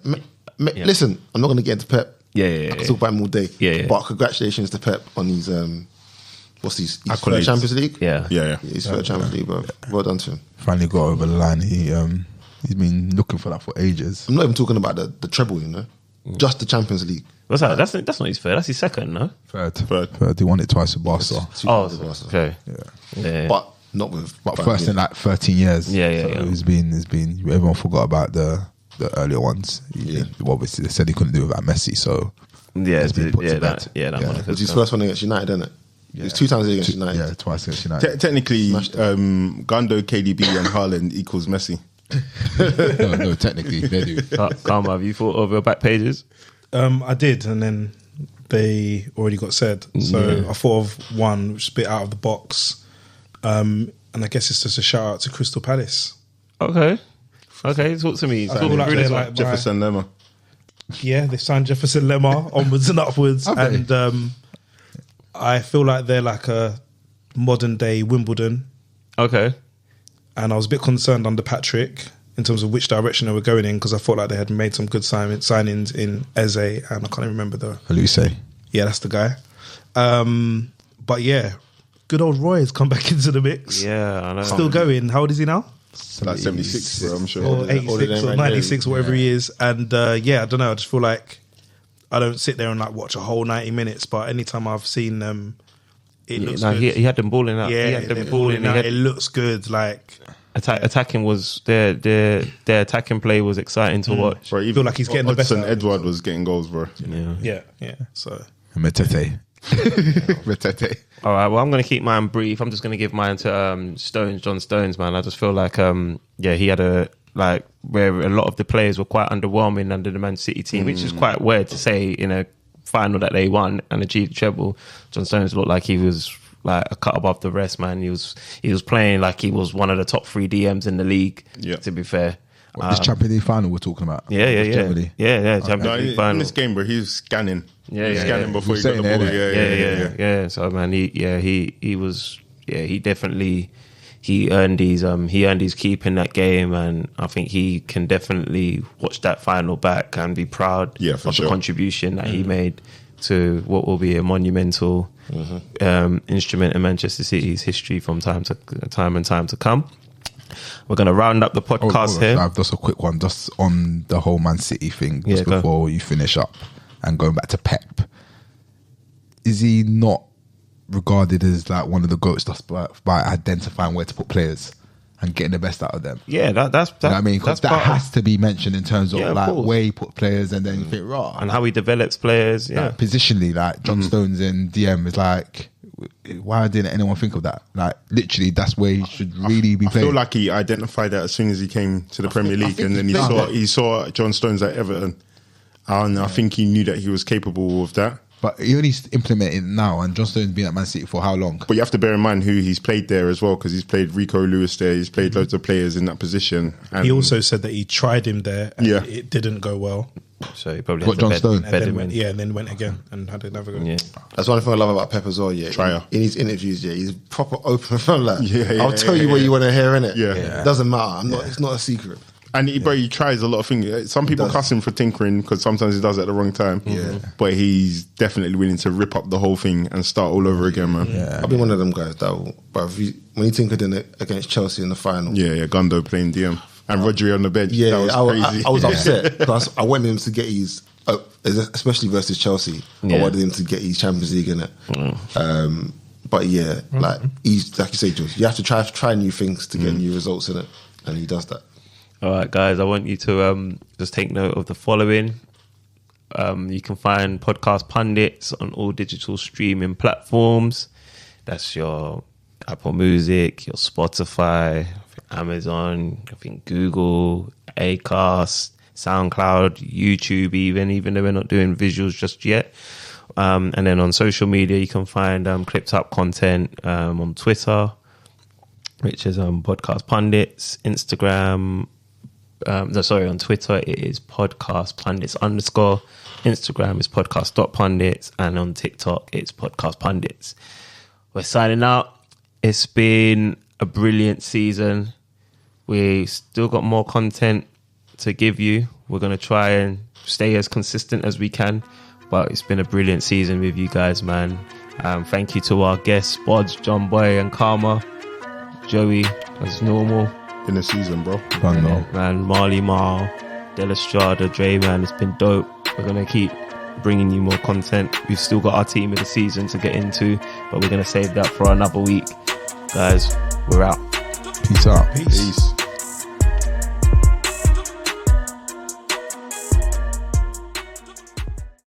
Listen, I'm not going to get into Pep. Yeah. I can talk about him all day. Yeah. But congratulations to Pep on his, what's his third Accolades. Champions League? Yeah. His third Champions League, bro. Well done to him. Finally got over the line. He's been looking for that for ages. I'm not even talking about the treble, just the Champions League. What's that? That's not his third. That's his second, no? Third. He won it twice with Barca. Okay. Yeah. But not with. But first in like 13 years. Yeah. So it's been. Everyone forgot about the earlier ones. Obviously they said he couldn't do it without Messi. So Yeah, it's been put to bed. that one. It was his first one against United, isn't it? It was 2 times against United. Yeah, twice against United. Technically, Smashed it. Gundo, KDB, and Haaland equals Messi. no, technically they do. Karmah, have you thought of your back pages? I did, and then they already got said. So I thought of one which is a bit out of the box. And I guess it's just a shout out to Crystal Palace. Okay, talk to me. I feel like they're like Jefferson Lemma. they signed Jefferson Lemma onwards and upwards, and I feel like they're like a modern day Wimbledon. Okay. And I was a bit concerned under Patrick in terms of which direction they were going in, because I thought like they had made some good signings in Eze, and I can't even remember the. Luce. Yeah, that's the guy. But yeah, good old Roy has come back into the mix. Yeah, I know. Still going. How old is he now? Like 76, bro, I'm sure. Or 86 or 96, whatever he is. And I don't know. I just feel like I don't sit there and like watch a whole 90 minutes, but anytime I've seen them, it looks good. He had them balling out. Yeah, he had them they're balling out. He had- It looks good. Like, Attacking was their attacking play was exciting to watch. Bro, I feel like he's getting the best Hudson out of him. Edward was getting goals, bro. Yeah. So Metete. Metete. All right, well, I'm going to keep mine brief. I'm just going to give mine to John Stones, man. I just feel like, he had where a lot of the players were quite underwhelming under the Man City team, which is quite weird to say in a final that they won and achieved the treble. John Stones looked like he was like a cut above the rest, man. He was playing like he was one of the top 3 DMs in the league, to be fair. This Champions League final we're talking about. Yeah. Generally. Champions No, League in final. this game, bro, he was scanning. Scanning before he got the saying ball. it, Yeah. So man, he earned his keep in that game, and I think he can definitely watch that final back and be proud for of the sure. contribution that he made to what will be a monumental instrument in Manchester City's history from time to come. We're going to round up the podcast here. I've just a quick one, just on the whole Man City thing, just go. before you finish up, and going back to Pep. Is he not regarded as like one of the GOATs just by identifying where to put players and getting the best out of them? Yeah, that's You know what I mean? Because that's that part of- has to be mentioned in terms of Yeah, of like course. where he put players, and then you think, right, and how he develops players. Yeah, like, positionally, like John Stones in DM is like, why didn't anyone think of that? Like, literally, that's where he should really be I playing. feel like he identified that as soon as he came to the Premier League, think and then he he saw John Stones at Everton, and I think he knew that he was capable of that. But he only implemented it now, and John Stone's been at Man City for how long? But you have to bear in mind who he's played there as well, because he's played Rico Lewis there. He's played loads of players in that position. And he also said that he tried him there and Yeah. it didn't go well. so he probably What, had to John bed- Stone? And bed then him went, in. and then went again and had another go. Yeah. That's one thing I love about Pep as well. Yeah, Trier. in his interviews, he's proper open from like, Yeah, I'll tell you what you want to hear, innit? Yeah. It doesn't matter. It's not a secret. And he tries a lot of things. Some people does. cuss him for tinkering because sometimes he does it at the wrong time. Yeah. But he's definitely willing to rip up the whole thing and start all over again, man. Yeah. I've been one of them guys that will, but when he tinkered in it against Chelsea in the final, Gundo playing DM. And Rodri on the bench. That was crazy. I was upset because I wanted him to get his, especially versus Chelsea. Yeah. I wanted him to get his Champions League in it. But yeah, like he's like you say, Jules, you have to try new things to get new results in it, and he does that. All right, guys, I want you to just take note of the following. You can find Podcast Pundits on all digital streaming platforms. That's your Apple Music, your Spotify, Amazon, I think Google, Acast, SoundCloud, YouTube, even though we're not doing visuals just yet. And then on social media, you can find clipped up content on Twitter, which is Podcast Pundits, Instagram. On Twitter it is Podcast Pundits _. Instagram is podcast.pundits, and on TikTok it's Podcast Pundits. We're signing out. It's been a brilliant season. We still got more content to give you. We're going to try and stay as consistent as we can, but it's been a brilliant season with you guys, man. Thank you to our guests, Bodge, John Boy and Karmah. Joey, as normal. In the season, bro. Man, Marley Marl, Del Estrada, Dre, man, it's been dope. We're going to keep bringing you more content. We've still got our team of the season to get into, but we're going to save that for another week. Guys, we're out. Peace out. Peace. Peace.